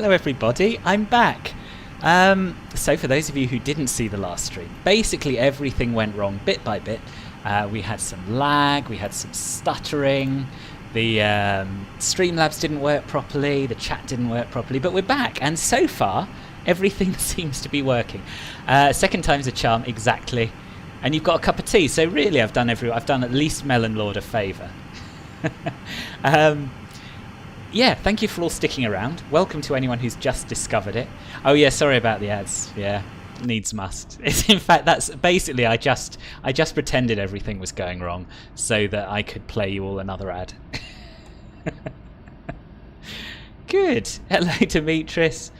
Hello everybody, I'm back. So for those of you who didn't see the last stream, basically everything went wrong bit by bit. We had some lag, we had some stuttering, the Streamlabs didn't work properly, the chat didn't work properly, but we're back, and so far everything seems to be working. Second time's a charm, exactly. And you've got a cup of tea, so really I've done at least Melon Lord a favour. Yeah, thank you for all sticking around. Welcome to anyone who's just discovered it. Oh yeah, sorry about the ads. Yeah, needs must. In fact, that's basically I just pretended everything was going wrong so that I could play you all another ad. Good. Hello, Demetris.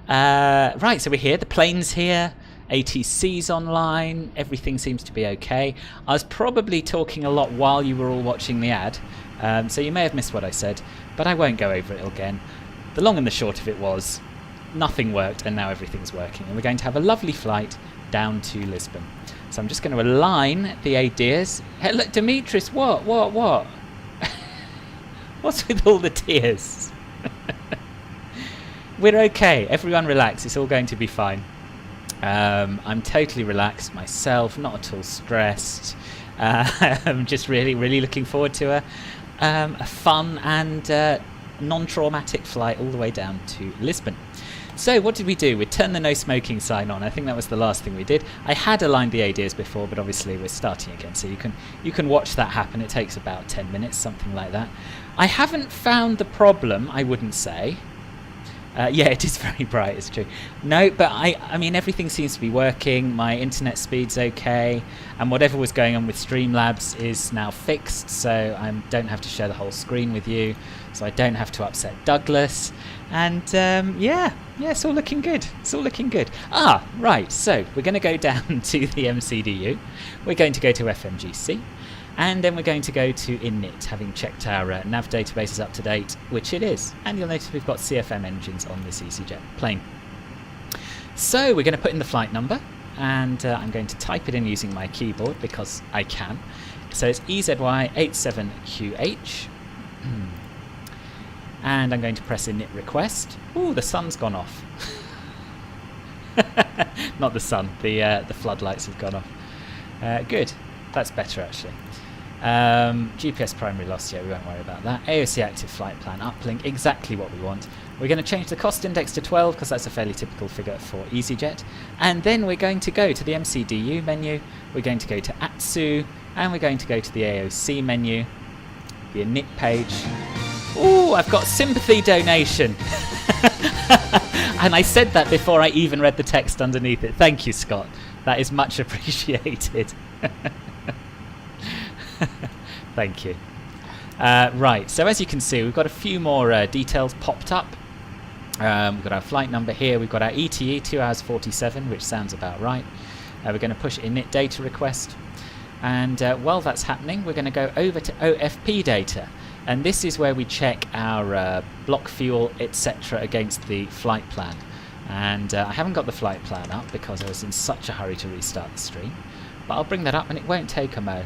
Right, so we're here. The plane's here. ATC's online. Everything seems to be okay. I was probably talking a lot while you were all watching the ad, so you may have missed what I said, but I won't go over it again. The long and the short of it was, nothing worked and now everything's working, and we're going to have a lovely flight down to Lisbon. So I'm just going to align the ADIRs. Hey, look, Demetris, what? What's with all the tears? We're okay. Everyone relax. It's all going to be fine. I'm totally relaxed myself, not at all stressed. I'm just really looking forward to a fun and non-traumatic flight all the way down to Lisbon. So what did we do? We turned the no smoking sign on. I think that was the last thing we did. I had aligned the ADIRs before, but obviously we're starting again, so you can watch that happen. It takes about 10 minutes, something like that. I haven't found the problem, I wouldn't say. Yeah, it is very bright, it's true. No, but I mean, everything seems to be working. My internet speed's okay, and whatever was going on with Streamlabs is now fixed, so I don't have to share the whole screen with you, so I don't have to upset Douglas. And yeah, it's all looking good. It's all looking good. Ah, right, so we're going to go down to the MCDU. We're going to go to FMGC. And then we're going to go to init, having checked our nav database is up to date, which it is. And you'll notice we've got CFM engines on this EasyJet plane. So we're going to put in the flight number, and I'm going to type it in using my keyboard because I can. So it's EZY87QH. And I'm going to press init request. Ooh, the sun's gone off. Not the sun, the floodlights have gone off. Good, that's better actually. GPS primary loss, yeah, we won't worry about that. AOC active flight plan uplink, exactly what we want. We're going to change the cost index to 12 because that's a fairly typical figure for EasyJet. And then we're going to go to the MCDU menu, we're going to go to ATSU, and we're going to go to the AOC menu, the init page. Ooh, I've got sympathy donation. And I said that before I even read the text underneath it. Thank you, Scott. That is much appreciated. Thank you. Right, so as you can see, we've got a few more details popped up. We've got our flight number here. We've got our ETE, 2 hours 47, which sounds about right. We're going to push init data request. And while that's happening, we're going to go over to OFP data. And this is where we check our block fuel, etc. against the flight plan. And I haven't got the flight plan up because I was in such a hurry to restart the stream. But I'll bring that up and it won't take a mo.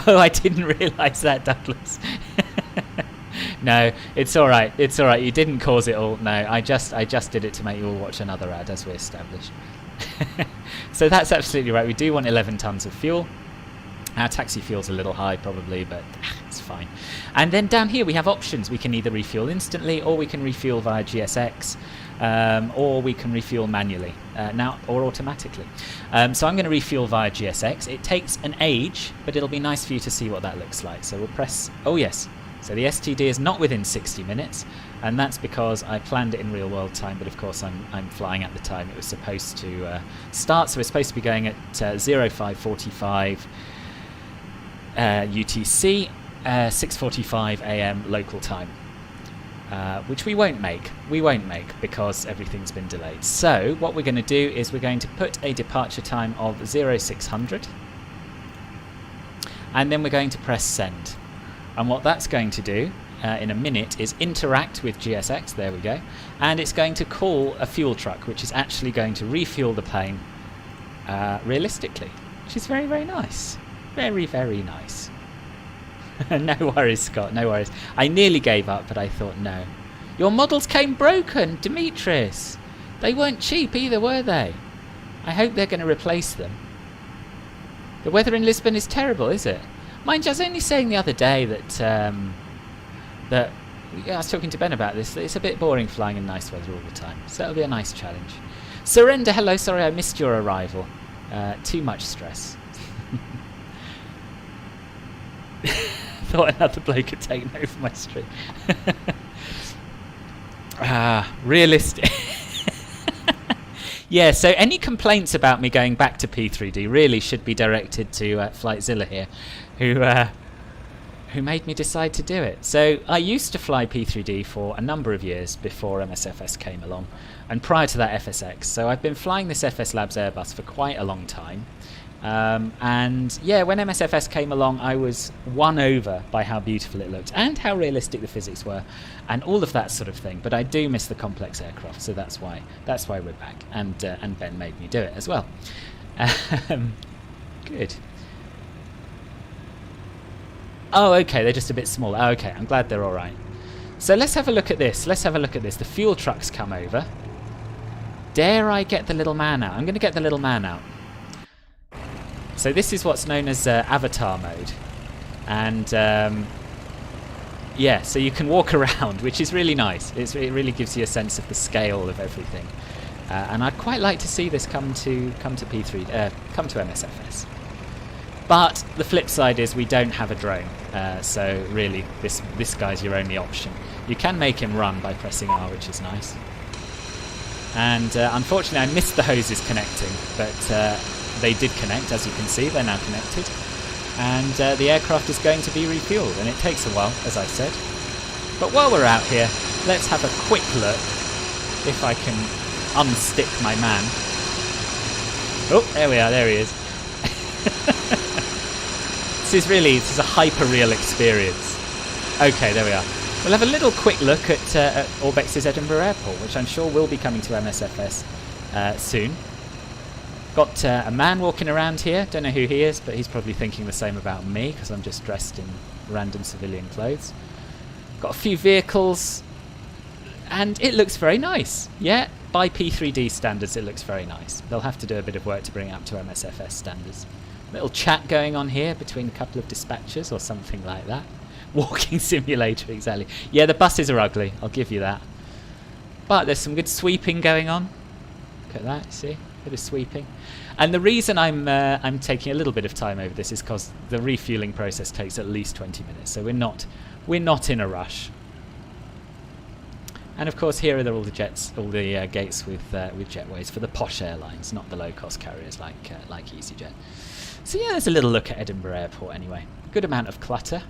Oh, I didn't realise that, Douglas. No, it's all right. It's all right. You didn't cause it all. No, I just did it to make you all watch another ad, as we established. So that's absolutely right. We do want 11 tons of fuel. Our taxi fuel's a little high, probably, but it's fine. And then down here we have options. We can either refuel instantly, or we can refuel via GSX, or we can refuel manually or automatically. So I'm going to refuel via GSX. It takes an age, but it'll be nice for you to see what that looks like. So we'll press, oh yes. So the STD is not within 60 minutes, and that's because I planned it in real world time, but of course I'm flying at the time it was supposed to start. So we're supposed to be going at 05:45 UTC, 6:45 AM local time. Which we won't make. We won't make because everything's been delayed. So what we're going to do is we're going to put a departure time of 0600, and then we're going to press send. And what that's going to do in a minute is interact with GSX, there we go, and it's going to call a fuel truck, which is actually going to refuel the plane realistically, which is very, very nice. Very, very nice. No worries, Scott, no worries. I nearly gave up, but I thought no. Your models came broken, Demetrius. They weren't cheap either, were they? I hope they're going to replace them. The weather in Lisbon is terrible, is it? Mind you, I was only saying the other day that I was talking to Ben about this. That it's a bit boring flying in nice weather all the time, so it'll be a nice challenge. Surrender, hello, sorry I missed your arrival. Too much stress. Thought another bloke had taken over my stream. Realistic. Yeah, so any complaints about me going back to P3D really should be directed to Flightzilla here, who made me decide to do it. So I used to fly P3D for a number of years before MSFS came along, and prior to that FSX. So I've been flying this FSLabs Airbus for quite a long time. And yeah, when MSFS came along, I was won over by how beautiful it looked and how realistic the physics were, and all of that sort of thing. But I do miss the complex aircraft, so that's why we're back. And Ben made me do it as well. Good. Oh, okay, they're just a bit smaller. Oh, okay, I'm glad they're all right. So let's have a look at this. The fuel trucks come over. Dare I get the little man out? I'm going to get the little man out. So this is what's known as avatar mode, and yeah, so you can walk around, which is really nice. It really gives you a sense of the scale of everything, and I'd quite like to see this come to MSFS. But the flip side is we don't have a drone, so really this guy's your only option. You can make him run by pressing R, which is nice. And unfortunately, I missed the hoses connecting, but. They did connect, as you can see, they're now connected. And the aircraft is going to be refueled, and it takes a while, as I said. But while we're out here, let's have a quick look, if I can unstick my man. Oh, there we are, there he is. This is a hyper-real experience. Okay, there we are. We'll have a little quick look at Orbex's Edinburgh Airport, which I'm sure will be coming to MSFS soon. Got a man walking around here, don't know who he is, but he's probably thinking the same about me because I'm just dressed in random civilian clothes. Got a few vehicles, and it looks very nice. Yeah, by P3D standards it looks very nice. They'll have to do a bit of work to bring it up to MSFS standards. Little chat going on here between a couple of dispatchers or something like that. Walking simulator, exactly. Yeah, the buses are ugly, I'll give you that. But there's some good sweeping going on. Look at that, see? Bit of sweeping. And the reason I'm taking a little bit of time over this is because the refueling process takes at least 20 minutes, so we're not in a rush. And of course, here are all the gates with jetways for the posh airlines, not the low-cost carriers like EasyJet. So yeah, there's a little look at Edinburgh Airport anyway. Good amount of clutter.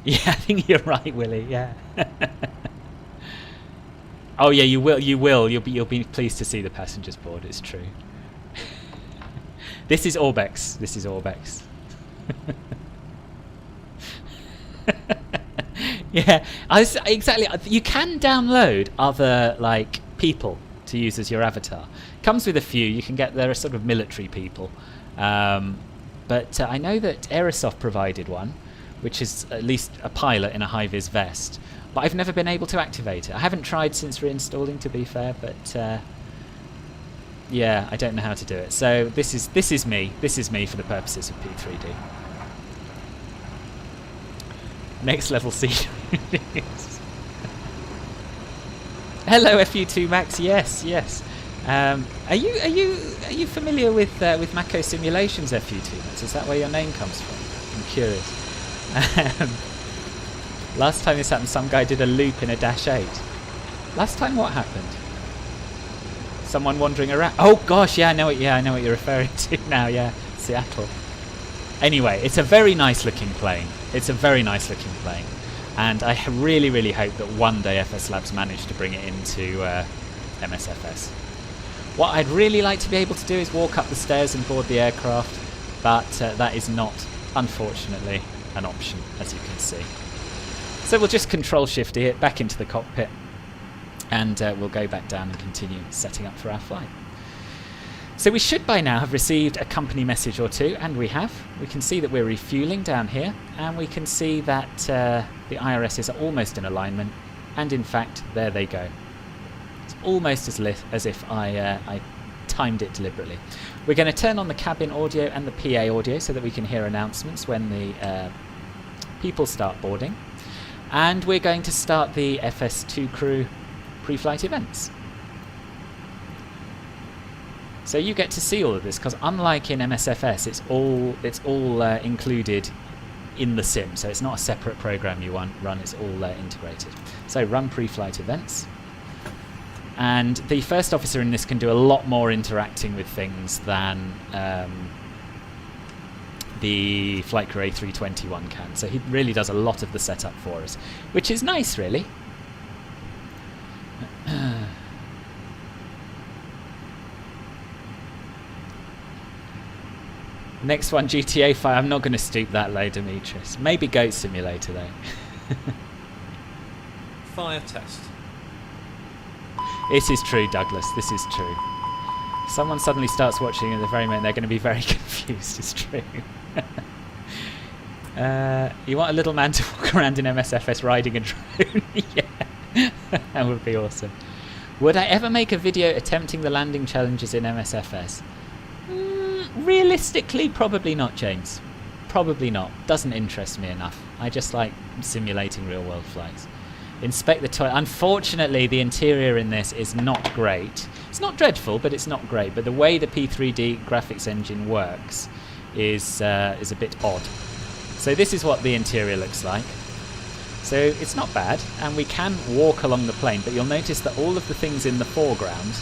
Yeah, I think you're right, Willie. Yeah. Oh yeah, you will. You'll be pleased to see the passengers board. It's true. This is Orbex. Yeah, exactly. You can download other people to use as your avatar. Comes with a few. You can get there are sort of military people, but I know that Aerosoft provided one, which is at least a pilot in a high-vis vest. But I've never been able to activate it. I haven't tried since reinstalling, to be fair, but yeah, I don't know how to do it. So this is me. This is me for the purposes of P3D. Next level scenery. Hello, FU2 Max. Yes. Are you familiar with Mako Simulations, FU2 Max? Is that where your name comes from? I'm curious. Last time this happened, some guy did a loop in a Dash 8. Last time what happened? Someone wandering around. Oh gosh, yeah, I know what you're referring to now. Yeah, Seattle. Anyway, it's a very nice looking plane. And I really, really hope that one day FSLabs manage to bring it into MSFS. What I'd really like to be able to do is walk up the stairs and board the aircraft, but that is not, unfortunately, an option, as you can see. So we'll just Control-Shift it back into the cockpit, and we'll go back down and continue setting up for our flight. So we should by now have received a company message or two, and we have. We can see that we're refueling down here, and we can see that the IRSs are almost in alignment, and in fact, there they go. It's almost as if I timed it deliberately. We're going to turn on the cabin audio and the PA audio so that we can hear announcements when the people start boarding, and we're going to start the FS2 crew pre-flight events. So you get to see all of this, because unlike in MSFS, it's all included in the sim. So it's not a separate program you run, it's all integrated. So run pre-flight events. And the first officer in this can do a lot more interacting with things than the Flight Crew A320 one can. So he really does a lot of the setup for us, which is nice, really. Next one, GTA 5. I'm not going to stoop that low, Demetrius. Maybe Goat Simulator, though. Fire test. This is true, Douglas. This is true. If someone suddenly starts watching at the very moment, they're going to be very confused. It's true. You want a little man to walk around in MSFS riding a drone? Yeah, that would be awesome. Would I ever make a video attempting the landing challenges in MSFS? Realistically, probably not, James. Probably not. Doesn't interest me enough. I just like simulating real-world flights. Inspect the toilet. Unfortunately, the interior in this is not great. It's not dreadful, but it's not great. But the way the P3D graphics engine works is a bit odd. So this is what the interior looks like. So it's not bad, and we can walk along the plane, but you'll notice that all of the things in the foreground,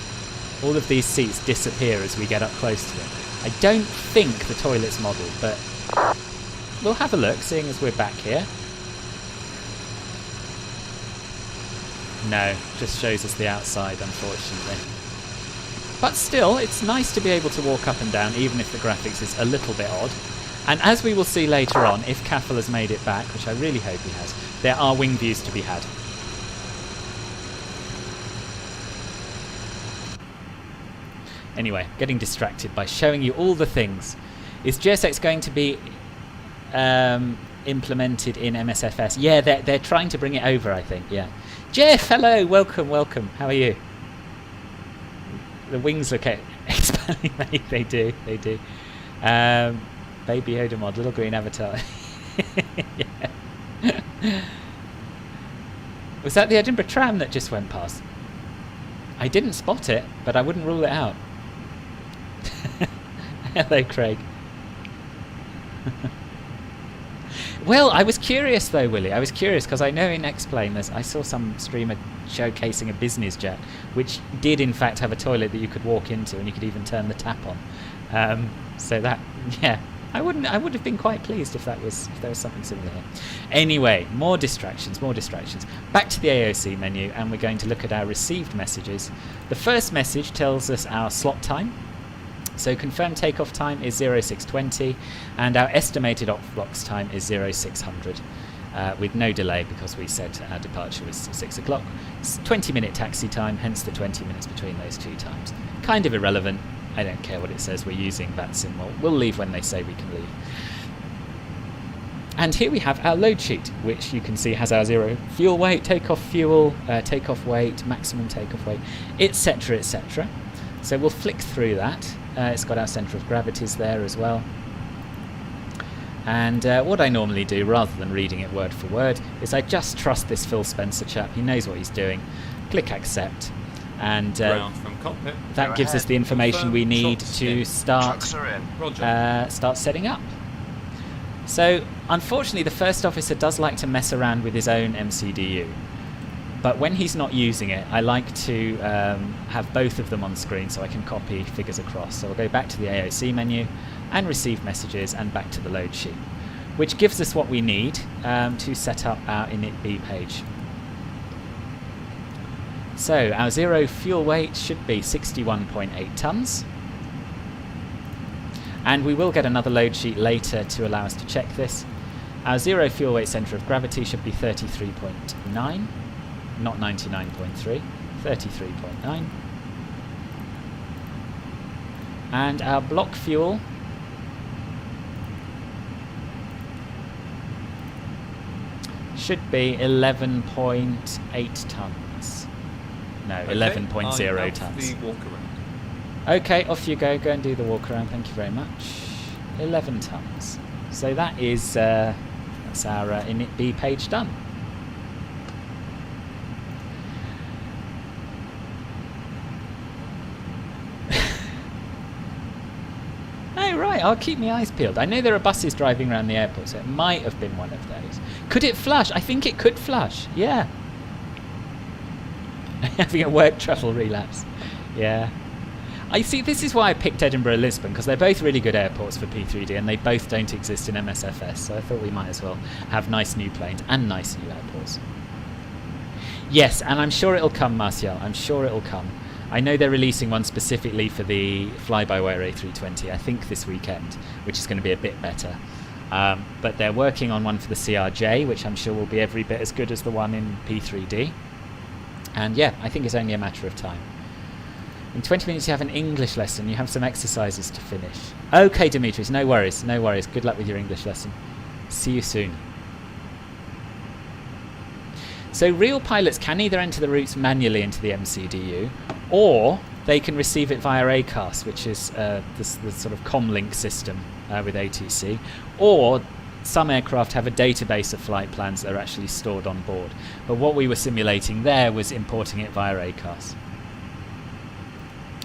all of these seats disappear as we get up close to them. I don't think the toilet's modelled, but we'll have a look, seeing as we're back here. No, just shows us the outside, unfortunately. But still, it's nice to be able to walk up and down, even if the graphics is a little bit odd. And as we will see later on, if Caffel has made it back, which I really hope he has, there are wing views to be had. Anyway, getting distracted by showing you all the things. Is JSX going to be implemented in MSFS? Yeah, they're trying to bring it over, I think, yeah. Jeff, hello, welcome, welcome. How are you? The wings look expanding. They do. Baby Yoda mod, little green avatar. Yeah. Was that the Edinburgh tram that just went past? I didn't spot it, but I wouldn't rule it out. Hello, Craig. Well, I was curious though, Willie. I was curious because I know in X-Plane I saw some streamer showcasing a business jet, which did in fact have a toilet that you could walk into, and you could even turn the tap on. So that, yeah, I would have been quite pleased if there was something similar here. Anyway, more distractions. Back to the AOC menu, and we're going to look at our received messages. The first message tells us our slot time. So confirmed takeoff time is 0620, and our estimated op-blocks time is 0600, with no delay because we said our departure was 6 o'clock. It's 20-minute taxi time, hence the 20 minutes between those two times. Kind of irrelevant. I don't care what it says. We're using VATSIM. We'll leave when they say we can leave. And here we have our load sheet, which you can see has our zero fuel weight, takeoff fuel, takeoff weight, maximum takeoff weight, etc., etc. So we'll flick through that. It's got our centre of gravities there as well. And what I normally do, rather than reading it word for word, is I just trust this Phil Spencer chap. He knows what he's doing. Click accept. And that gives us the information we need to start setting up. So unfortunately, the first officer does like to mess around with his own MCDU. But when he's not using it, I like to have both of them on screen so I can copy figures across. So I'll go back to the AOC menu and receive messages and back to the load sheet, which gives us what we need to set up our init-B page. So our zero fuel weight should be 61.8 tonnes. And we will get another load sheet later to allow us to check this. Our zero fuel weight centre of gravity should be 33.9. Not 99.3, 33.9. And our block fuel should be 11.8 tons. No, Okay, 11.0 tons. The walk around. Okay, off you go. Go and do the walk around. Thank you very much. 11 tons. So that is that's our init B page done. Oh right, I'll keep my eyes peeled. I know there are buses driving around the airport, so it might have been one of those. Could it flush? I think it could flush. Yeah. Having a work travel relapse. Yeah. I see, this is why I picked Edinburgh and Lisbon, because they're both really good airports for P3D and they both don't exist in MSFS, so I thought we might as well have nice new planes and nice new airports. Yes, and I'm sure it'll come, Martial. I'm sure it'll come. I know they're releasing one specifically for the fly-by-wire A320, I think this weekend, which is going to be a bit better. But they're working on one for the CRJ, which I'm sure will be every bit as good as the one in P3D. And yeah, I think it's only a matter of time. In 20 minutes you have an English lesson. You have some exercises to finish. Okay, Demetrius, no worries, no worries. Good luck with your English lesson. See you soon. So real pilots can either enter the routes manually into the MCDU, or they can receive it via ACAS, which is the sort of comlink system with ATC, or some aircraft have a database of flight plans that are actually stored on board. But what we were simulating there was importing it via ACAS.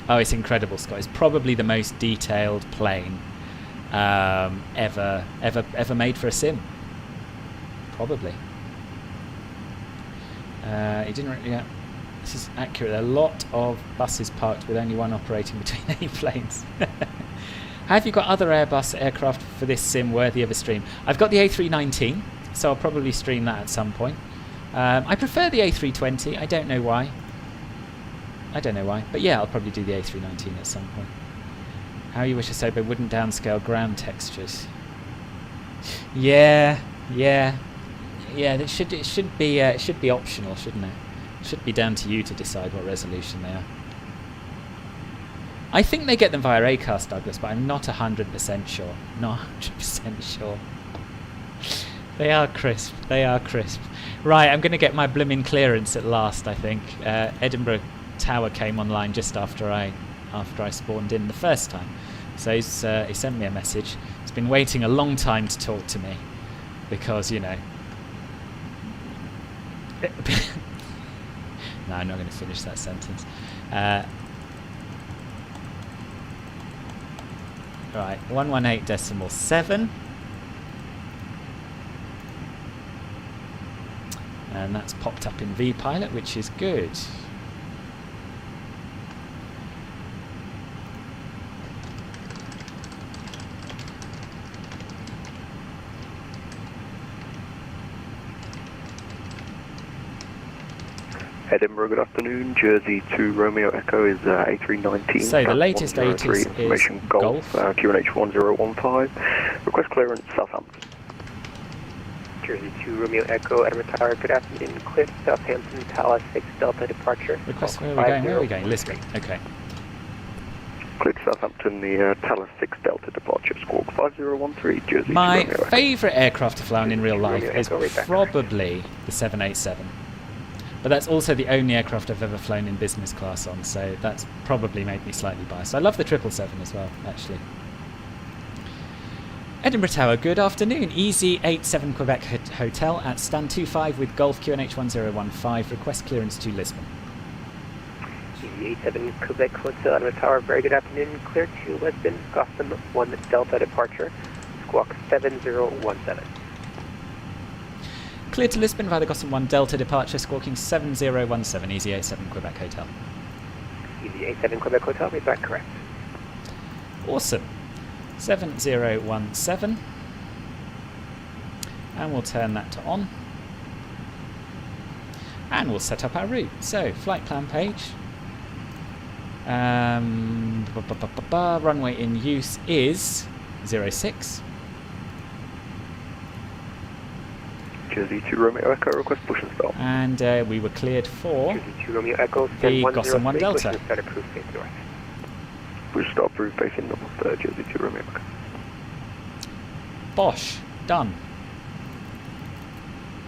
Oh, it's incredible, Scott. It's probably the most detailed plane ever made for a sim. Probably. It didn't. Yeah, this is accurate. There are a lot of buses parked with only one operating between 8 planes. Have you got other Airbus aircraft for this sim worthy of a stream? I've got the A319, so I'll probably stream that at some point. I prefer the A320. I don't know why. But yeah, I'll probably do the A319 at some point. How you wish a Sobo wouldn't downscale ground textures. Yeah. It should be optional, shouldn't it? It should be down to you to decide what resolution they are. I think they get them via ACAS, Douglas, but I'm not 100% sure. Not 100% sure. They are crisp. Right, I'm going to get my blooming clearance at last, I think. Edinburgh Tower came online just after I spawned in the first time, so he sent me a message. He's been waiting a long time to talk to me because, you know. No, I'm not going to finish that sentence. Right, 118.7, and that's popped up in vPilot, which is good. Edinburgh, good afternoon. Jersey to Romeo Echo is A319. So the latest date is Golf. QNH 1015. Request clearance, Southampton. Jersey to Romeo Echo, Edinburgh Tower, good afternoon. Clear to Southampton, Thales 6 Delta departure. Request, where are we going? Lisbon. Okay. Clear to Southampton, the Thales 6 Delta departure, squawk 5013, Jersey My to Romeo Echo. favourite aircraft to fly on in real life is probably the 787. But that's also the only aircraft I've ever flown in business class on, so that's probably made me slightly biased. I love the 777 as well, actually. Edinburgh Tower, good afternoon. EZY6981 Quebec Hotel at stand 25 with Golf QNH 1015. Request clearance to Lisbon. EZY87 Quebec Hotel, Edinburgh Tower, very good afternoon. Clear to Lisbon, Gotham 1 Delta departure, squawk 7017. Clear to Lisbon via the Gotham 1 Delta departure, squawking 7017, EZY87 Quebec Hotel. EZY87 Quebec Hotel, read back correct. Awesome. 7017. And we'll turn that to on. And we'll set up our route. So, flight plan page. Runway in use is 06. Jersey to Romeo Echo, request push and start. And we were cleared for Jersey to Romeo Echo, the Gotham 1 Delta. We'll start through facing north, Jersey to Romeo. Bosh, done.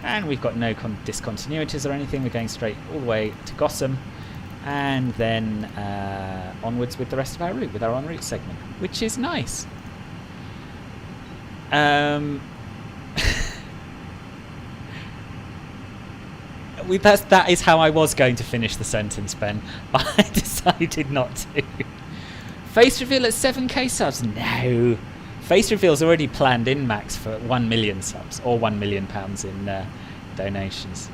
And we've got no discontinuities or anything. We're going straight all the way to Gotham, and then onwards with the rest of our route, with our en route segment, which is nice. That is how I was going to finish the sentence, Ben, but I decided not to. Face reveal at 7k subs? No. Face reveal's already planned in, Max, for 1 million subs, or £1 million in donations.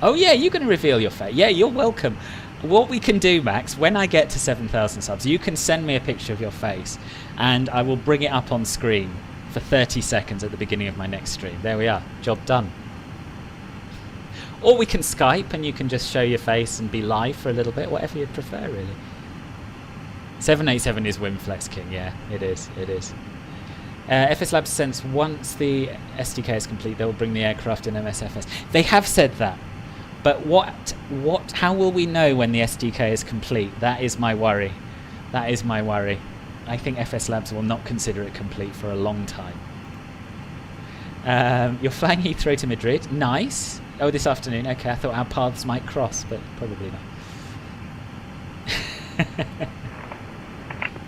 Oh yeah, you're going to reveal your face. Yeah, you're welcome. What we can do, Max, when I get to 7,000 subs, you can send me a picture of your face, and I will bring it up on screen for 30 seconds at the beginning of my next stream. There we are. Job done. Or we can Skype and you can just show your face and be live for a little bit, whatever you'd prefer, really. 787 is Wimflex King, yeah, it is, it is. FSLabs sense once the SDK is complete, they will bring the aircraft in MSFS. They have said that, but how will we know when the SDK is complete? That is my worry. That is my worry. I think FSLabs will not consider it complete for a long time. You're flying Heathrow to Madrid. Nice. Oh, this afternoon. Okay, I thought our paths might cross, but probably not.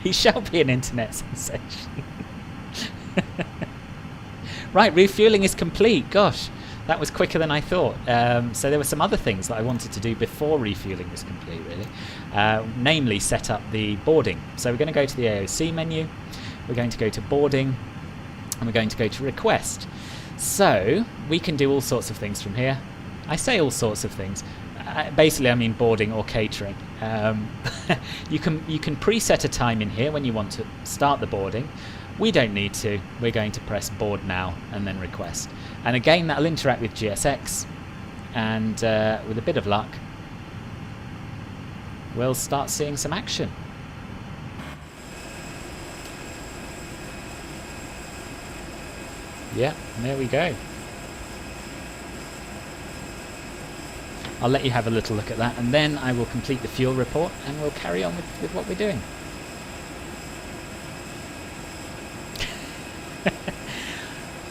He shall be an internet sensation. Right, refueling is complete. Gosh, that was quicker than I thought. So there were some other things that I wanted to do before refueling was complete, really. Namely, set up the boarding. So we're going to go to the AOC menu. We're going to go to boarding. And we're going to go to request. So we can do all sorts of things from here. I say all sorts of things. Basically, I mean boarding or catering. You can preset a time in here when you want to start the boarding. We don't need to. We're going to press board now and then request. And again, that'll interact with GSX. And with a bit of luck, we'll start seeing some action. Yeah, there we go. I'll let you have a little look at that, and then I will complete the fuel report, and we'll carry on with what we're doing.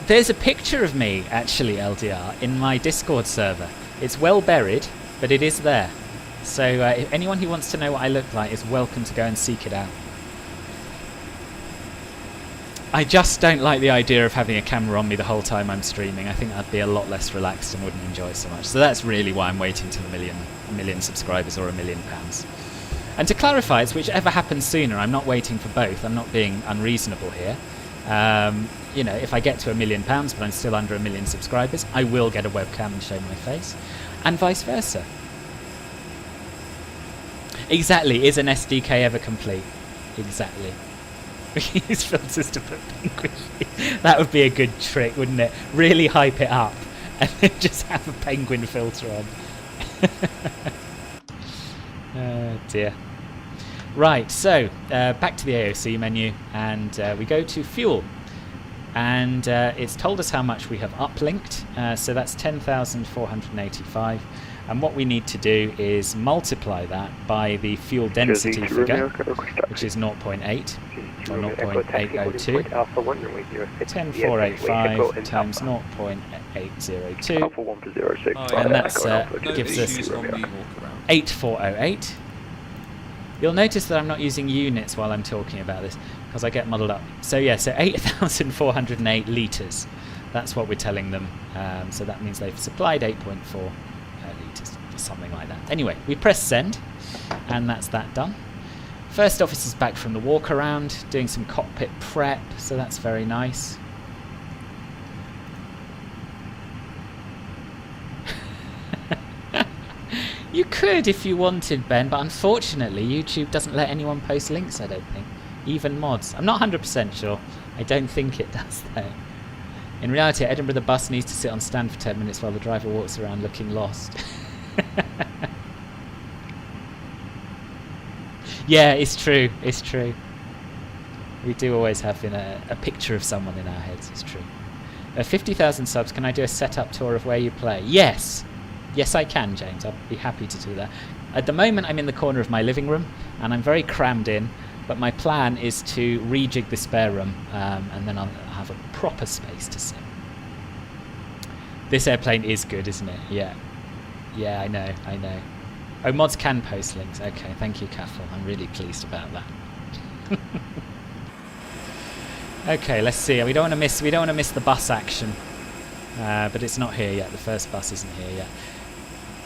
There's a picture of me, actually, LDR, in my Discord server. It's well buried, but it is there. So if anyone who wants to know what I look like is welcome to go and seek it out. I just don't like the idea of having a camera on me the whole time I'm streaming. I think I'd be a lot less relaxed and wouldn't enjoy it so much. So that's really why I'm waiting till a million subscribers or £1 million. And to clarify, it's whichever happens sooner. I'm not waiting for both. I'm not being unreasonable here. You know, if I get to £1 million but I'm still under 1 million subscribers, I will get a webcam and show my face, and vice versa. Exactly. Is an SDK ever complete? Exactly. We can use filters to put penguin feet. That would be a good trick, wouldn't it? Really hype it up and then just have a penguin filter on. Oh dear. Right, so back to the AOC menu, and we go to fuel. And it's told us how much we have uplinked, so that's 10,485. And what we need to do is multiply that by the fuel density figure, which is 0.8 or 0.802. 10,485 times 0.802, and that gives us 8,408. You'll notice that I'm not using units while I'm talking about this, because I get muddled up. So yeah, so 8,408 litres. That's what we're telling them. So that means they've supplied 8.4 litres, or something like that. Anyway, we press send, and that's that done. First officer's back from the walk around, doing some cockpit prep, so that's very nice. You could if you wanted, Ben, but unfortunately YouTube doesn't let anyone post links, I don't think. Even mods. I'm not 100% sure. I don't think it does, though. In reality, at Edinburgh, the bus needs to sit on stand for 10 minutes while the driver walks around looking lost. Yeah, it's true. It's true. We do always have a picture of someone in our heads. It's true. 50,000 subs. Can I do a setup tour of where you play? Yes. Yes, I can, James. I'll be happy to do that. At the moment I'm in the corner of my living room and I'm very crammed in, but my plan is to rejig the spare room and then I'll have a proper space to sit. This airplane is good, isn't it? Yeah. Yeah, I know. Oh, mods can post links. Okay, thank you, Caffel. I'm really pleased about that. Okay, let's see. We don't want to miss the bus action. But it's not here yet. The first bus isn't here yet.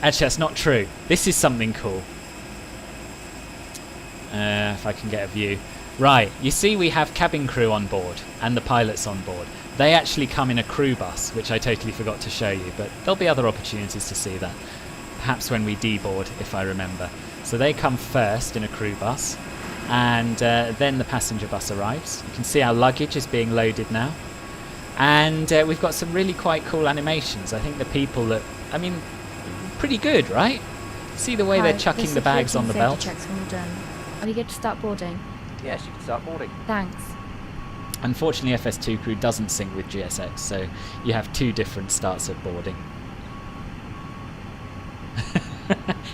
Actually, that's not true. This is something cool. If I can get a view. Right, you see we have cabin crew on board and the pilots on board. They actually come in a crew bus, which I totally forgot to show you, but there'll be other opportunities to see that. Perhaps when we deboard, if I remember. So they come first in a crew bus, and then the passenger bus arrives. You can see our luggage is being loaded now. And we've got some really quite cool animations. I think the people that, I mean, pretty good, right? See the way they're chucking the bags on the belt? Checks when we're done. Are we good to start boarding? Yes, you can start boarding. Thanks. Unfortunately, FS2 crew doesn't sync with GSX, so you have 2 different starts of boarding.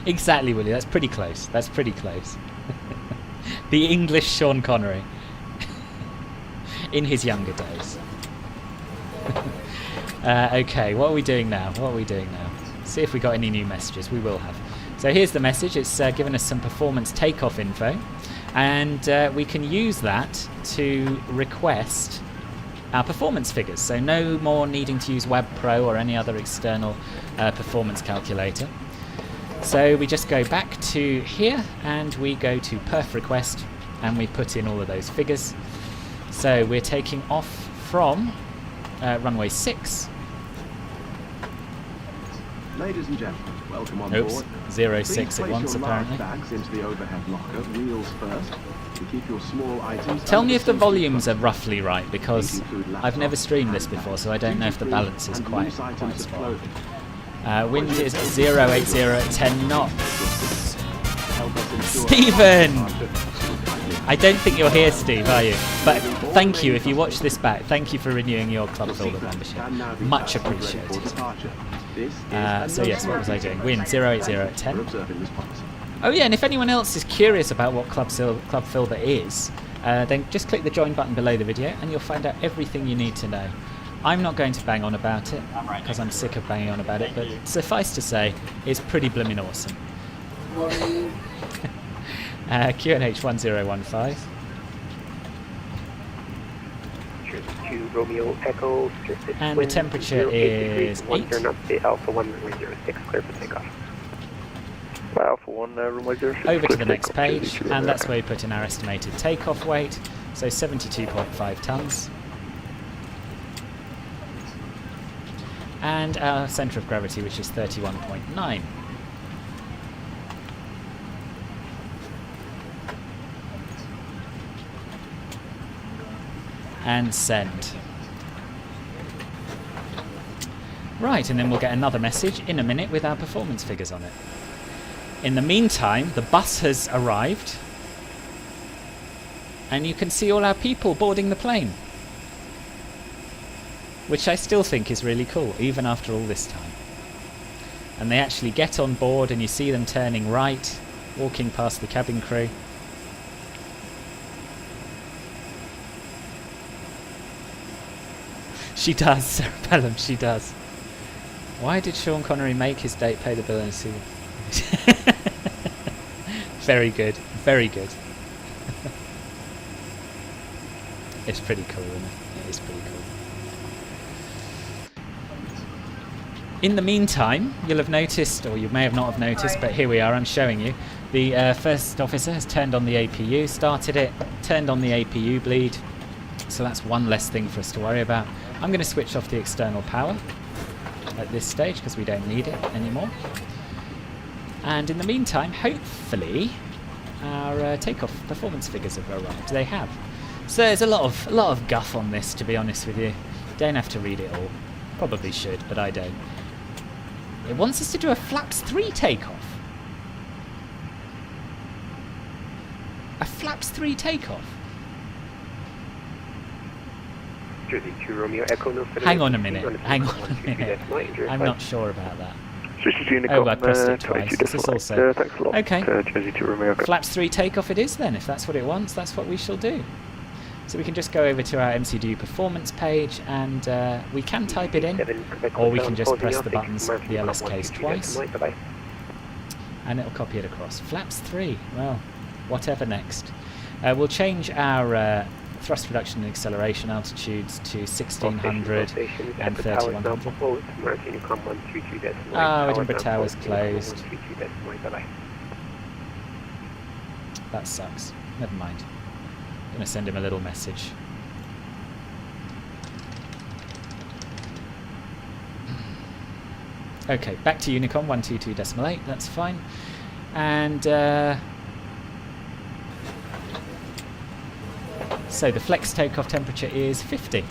Exactly, Willie. That's pretty close. That's pretty close. The English Sean Connery. In his younger days. Okay, what are we doing now? See if we got any new messages. We will have. So here's the message. It's given us some performance takeoff info. And we can use that to request our performance figures. So no more needing to use Web Pro or any other external performance calculator. So we just go back to here and we go to perf request and we put in all of those figures. So we're taking off from runway 6. Ladies and gentlemen, welcome on Oops, board. 06 at once apparently. Bags into the overhead locker, wheels first. To keep your small items. Tell me if the volumes are roughly right, because I've never streamed this before, so I don't know if the balance is quite spot on. Wind is 080 at 10 knots. Stephen! I don't think you're here, Steve, are you? But thank you, if you watch this back, thank you for renewing your Club Fielder membership. Much appreciated. So yes, what was I doing? Wind 080 at 10. Oh yeah, and if anyone else is curious about what Club Fielder is, then just click the join button below the video and you'll find out everything you need to know. I'm not going to bang on about it, because I'm sick of banging on about it, but suffice to say, it's pretty blimmin' awesome. QNH 1015. Romeo Echo, and the temperature is 8. Turn up the Alpha 1 runway 06, clear for takeoff. Alpha 1 runway 06. Over to the next page, and that's where we put in our estimated takeoff weight, so 72.5 tons. And our centre of gravity, which is 31.9. And send. Right, and then we'll get another message in a minute with our performance figures on it. In the meantime, the bus has arrived, and you can see all our people boarding the plane, which I still think is really cool, even after all this time. And they actually get on board, and you see them turning right, walking past the cabin crew. She does, Cerebellum, she does. Why did Sean Connery make his date pay the bill and see? Very good, very good. It's pretty cool, isn't it? It is pretty cool. In the meantime, you'll have noticed, or you may have not have noticed, but here we are, I'm showing you. The first officer has turned on the APU, started it, turned on the APU bleed. So that's one less thing for us to worry about. I'm going to switch off the external power at this stage because we don't need it anymore. And in the meantime, hopefully, our takeoff performance figures have arrived. They have. So there's a lot of guff on this, to be honest with you. Don't have to read it all. Probably should, but I don't. It wants us to do a flaps 3 takeoff. A flaps 3 takeoff. Jersey 2 Romeo Echo, no Hang on a minute. I'm not sure about that. This is Unicom, Oh, I pressed it twice. 22 This is Decimal also... 8. Thanks a lot. Okay. Jersey to Romeo. Flaps 3 takeoff it is then. If that's what it wants, that's what we shall do. So we can just go over to our MCDU performance page and we can type it in, or we can just press the buttons, the LS case twice, and it'll copy it across. Flaps 3, well, whatever next. We'll change our thrust reduction and acceleration altitudes to 1600 and 3100. Oh, Edinburgh Tower's closed. That sucks. Never mind. I'm going to send him a little message. Okay, back to Unicom 122.8, that's fine. And so the flex takeoff temperature is 50.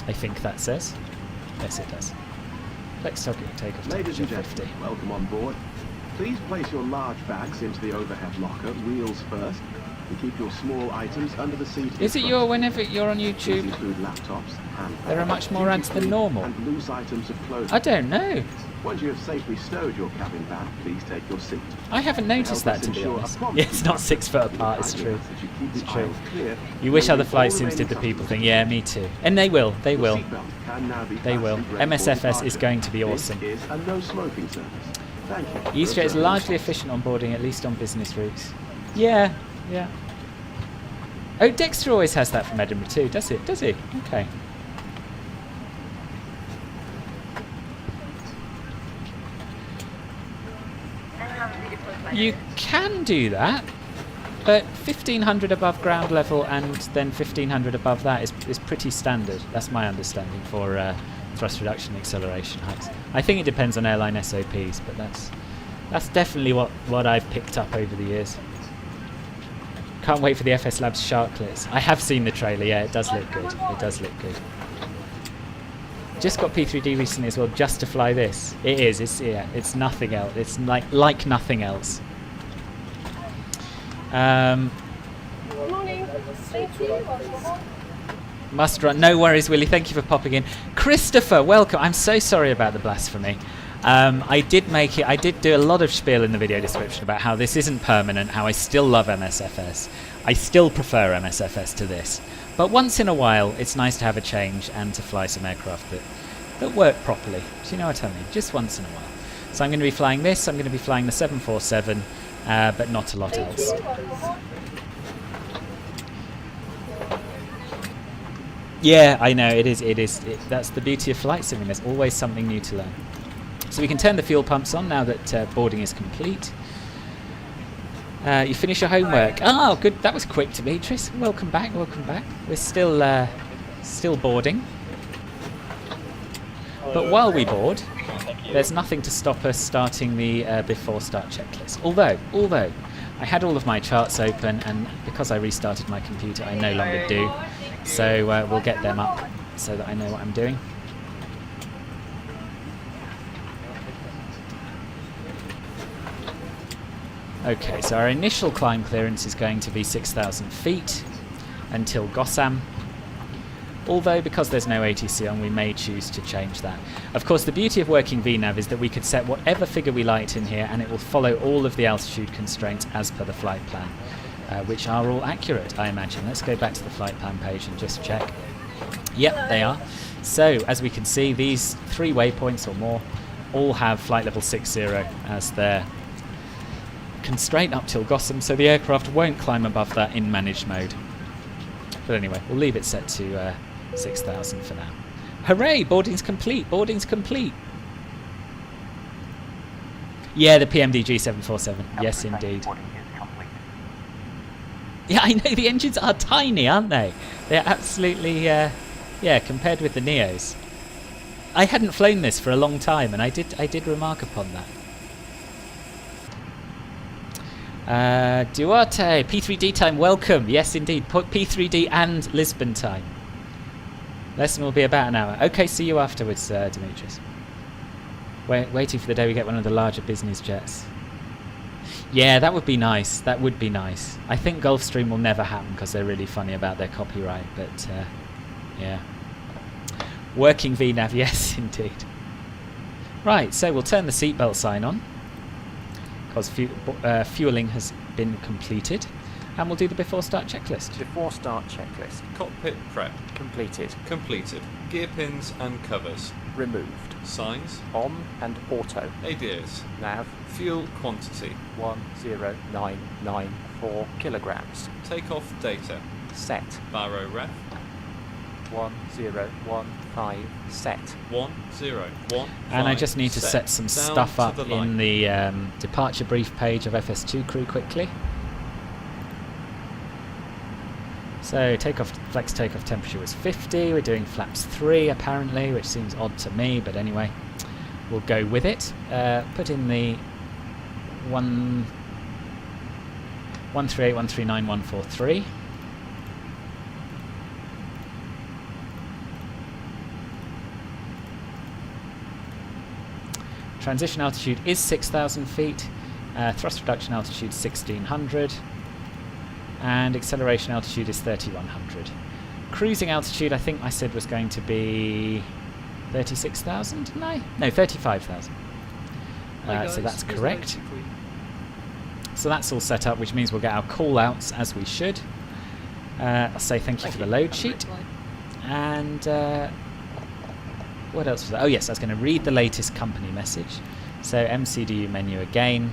I think that says. Yes, it does. Flex takeoff temperature Ladies and 50. gentlemen, welcome on board. Please place your large bags into the overhead locker, wheels first, and keep your small items under the seat. Is it your whenever you're on These YouTube? include laptops, handbags, There are much more ads than normal. and loose items of clothing. I don't know. Once you have safely stowed your cabin bag, please take your seat. I haven't noticed that, to be honest. Yeah, it's not 6 foot apart, it's true. It's true. You wish other flight sims did the people thing. Yeah, me too. And they will, they will. They will. MSFS is going to be awesome. This is a no smoking service. Thank you. EasyJet is largely efficient on boarding, at least on business routes. Yeah, yeah. Oh, Dexter always has that from Edinburgh too, does it? Does he? Okay. You can do that, but 1500 above ground level and then 1500 above that is pretty standard. That's my understanding for thrust reduction acceleration heights. I think it depends on airline SOPs, but that's definitely what I've picked up over the years. Can't wait for the FSLabs Sharklets. I have seen the trailer, yeah, it does look good. It does look good. Just got P3D recently as well, just to fly this. It is, it's nothing else. It's like nothing else. Morning. Must run. No worries, Willie. Thank you for popping in. Christopher, welcome. I'm so sorry about the blasphemy. I did do a lot of spiel in the video description about how this isn't permanent, how I still love MSFS. I still prefer MSFS to this. But once in a while, it's nice to have a change and to fly some aircraft that work properly. Do you know what I mean? Just once in a while. So I'm going to be flying this. I'm going to be flying the 747, but not a lot else. Yeah, I know, it is. That's the beauty of flight simming. There's always something new to learn. So we can turn the fuel pumps on now that boarding is complete. You finish your homework. Oh, good. That was quick, Demetrius. Welcome back. Welcome back. We're still boarding. But while we board, there's nothing to stop us starting the before start checklist. Although I had all of my charts open, and because I restarted my computer, I no longer do. So we'll get them up so that I know what I'm doing. Okay, so our initial climb clearance is going to be 6,000 feet until Gossam. Although, because there's no ATC on, we may choose to change that. Of course, the beauty of working VNav is that we could set whatever figure we liked in here, and it will follow all of the altitude constraints as per the flight plan, which are all accurate, I imagine. Let's go back to the flight plan page and just check. Yep, they are. So, as we can see, these 3 waypoints or more all have flight level 60 as their constraint up till Gossam, so the aircraft won't climb above that in managed mode. But anyway, we'll leave it set to 6,000 for now. Hooray! Boarding's complete! Boarding's complete! Yeah, the PMDG 747. Yes, indeed. Yeah, I know, the engines are tiny, aren't they? They're absolutely, yeah, compared with the Neos. I hadn't flown this for a long time, and I did remark upon that. Duarte, P3D time, welcome. Yes, indeed. P3D and Lisbon time. Lesson will be about an hour. Okay, see you afterwards, Demetrius. Waiting for the day we get one of the larger business jets. Yeah, that would be nice. That would be nice. I think Gulfstream will never happen because they're really funny about their copyright, but yeah. Working VNav, yes, indeed. Right, so we'll turn the seatbelt sign on because fueling has been completed, and we'll do the before start checklist. Before start checklist. Cockpit prep. Completed. Completed. Gear pins and covers. Removed. Signs. On and auto. ADIRS. Nav. Fuel quantity. 10994 kilograms. Takeoff data. Set. Baro ref. 1015 set. 101. And I just need to set some stuff up in the departure brief page of FS2 crew quickly. So flex takeoff temperature was 50. We're doing flaps 3 apparently, which seems odd to me, but anyway, we'll go with it. Put in the 138.139.143. Transition altitude is 6,000 feet. Thrust reduction altitude 1,600. And acceleration altitude is 3,100. Cruising altitude, I think I said was going to be 36,000, didn't I? No, 35,000. So that's correct. So that's all set up, which means we'll get our call-outs as we should. I'll say thank you for the load sheet. And what else was that? Oh yes, I was going to read the latest company message. So MCDU menu again,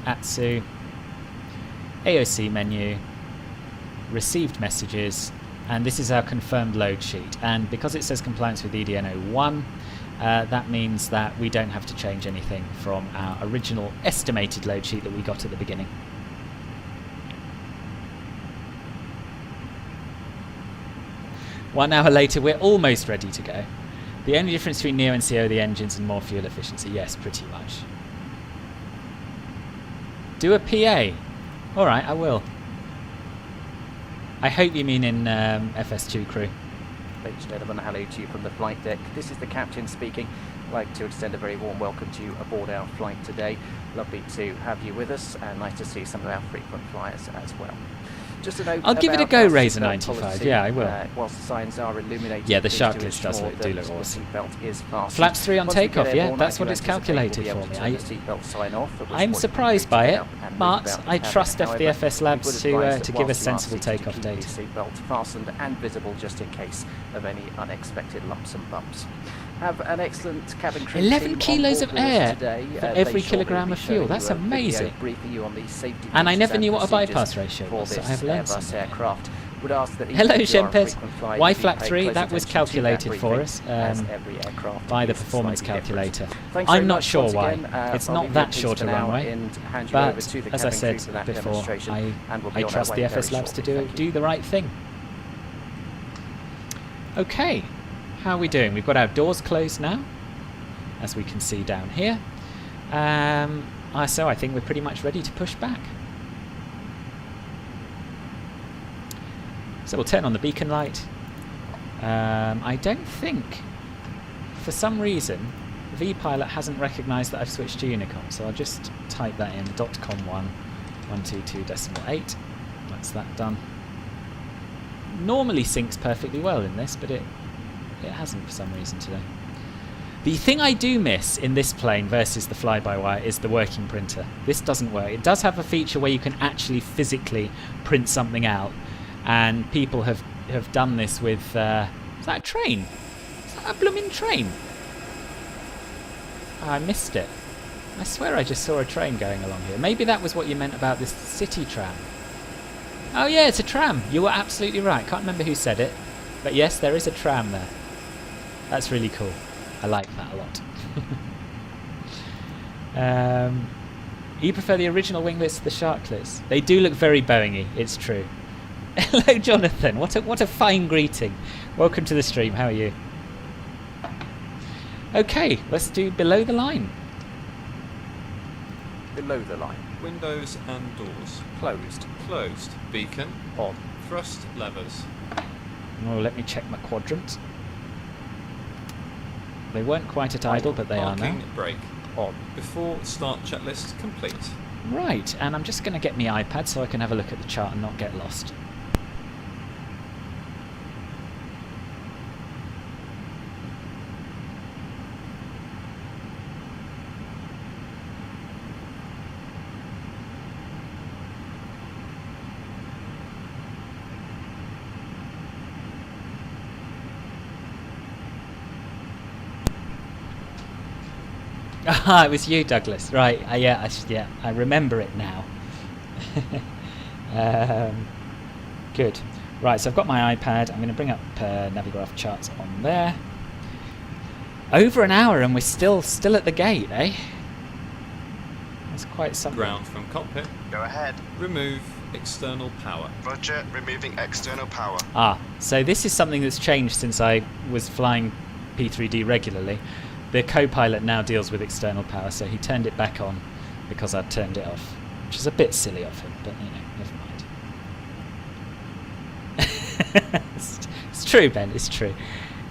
ATSU, AOC menu, received messages, and this is our confirmed load sheet. And because it says compliance with EDN 01, that means that we don't have to change anything from our original estimated load sheet that we got at the beginning. One hour later, we're almost ready to go. The only difference between Neo and CO are the engines and more fuel efficiency. Yes, pretty much. Do a PA. Alright, I will. I hope you mean in FS2 crew. Ladies and gentlemen, hello to you from the flight deck. This is the captain speaking. I'd like to extend a very warm welcome to you aboard our flight today. Lovely to have you with us, and nice to see some of our frequent flyers as well. Just a note, I'll give it a go, Razor 95. Yeah, I will. Whilst the signs are illuminated, yeah, the shark list do look awesome. Is Flaps 3 on takeoff, yeah, that's what it's calculated for me. I'm surprised by it, but I trust the FSLabs to give us sensible takeoff data. Seatbelt fastened and visible just in case of any unexpected lumps and bumps. Have an excellent cabin crew. 11 kilos of air for every kilogram of fuel. That's amazing. And I never knew what a bypass ratio was, so I have learned something. Hello, Shempes. Y flap 3, that was calculated for us by the performance calculator. I'm not sure why. It's not that short a runway, but as I said before, I trust the FSLabs to do the right thing. Okay. How are we doing? We've got our doors closed now, as we can see down here. So I think we're pretty much ready to push back. So we'll turn on the beacon light. I don't think, for some reason, vPilot hasn't recognised that I've switched to Unicom, so I'll just type that in, .com1 122.8. That's that done. Normally syncs perfectly well in this, but it hasn't for some reason today. The thing I do miss in this plane versus the fly-by-wire is the working printer. This doesn't work. It does have a feature where you can actually physically print something out, and people have done this with... is that a train? Is that a blooming train? Oh, I missed it. I swear I just saw a train going along here. Maybe that was what you meant about this city tram. Oh yeah, it's a tram. You were absolutely right. Can't remember who said it. But yes, there is a tram there. That's really cool. I like that a lot. You prefer the original winglets to the sharklets? They do look very Boeing-y, it's true. Hello, Jonathan. What a fine greeting. Welcome to the stream. How are you? Okay, let's do below the line. Below the line. Windows and doors. Closed. Closed. Beacon. On. Thrust levers. Oh, let me check my quadrant. They weren't quite at idle, but they are now. Parking brake. On. Before start checklist complete. Right, and I'm just going to get my iPad so I can have a look at the chart and not get lost. Ah, it was you, Douglas. Right. Yeah, I remember it now. Good. Right, so I've got my iPad. I'm going to bring up Navigraph charts on there. Over an hour and we're still at the gate, eh? That's quite something. Ground from cockpit. Go ahead. Remove external power. Roger, removing external power. Ah, so this is something that's changed since I was flying P3D regularly. The co-pilot now deals with external power, so he turned it back on because I'd turned it off, which is a bit silly of him, but you know, never mind. It's true, Ben, it's true.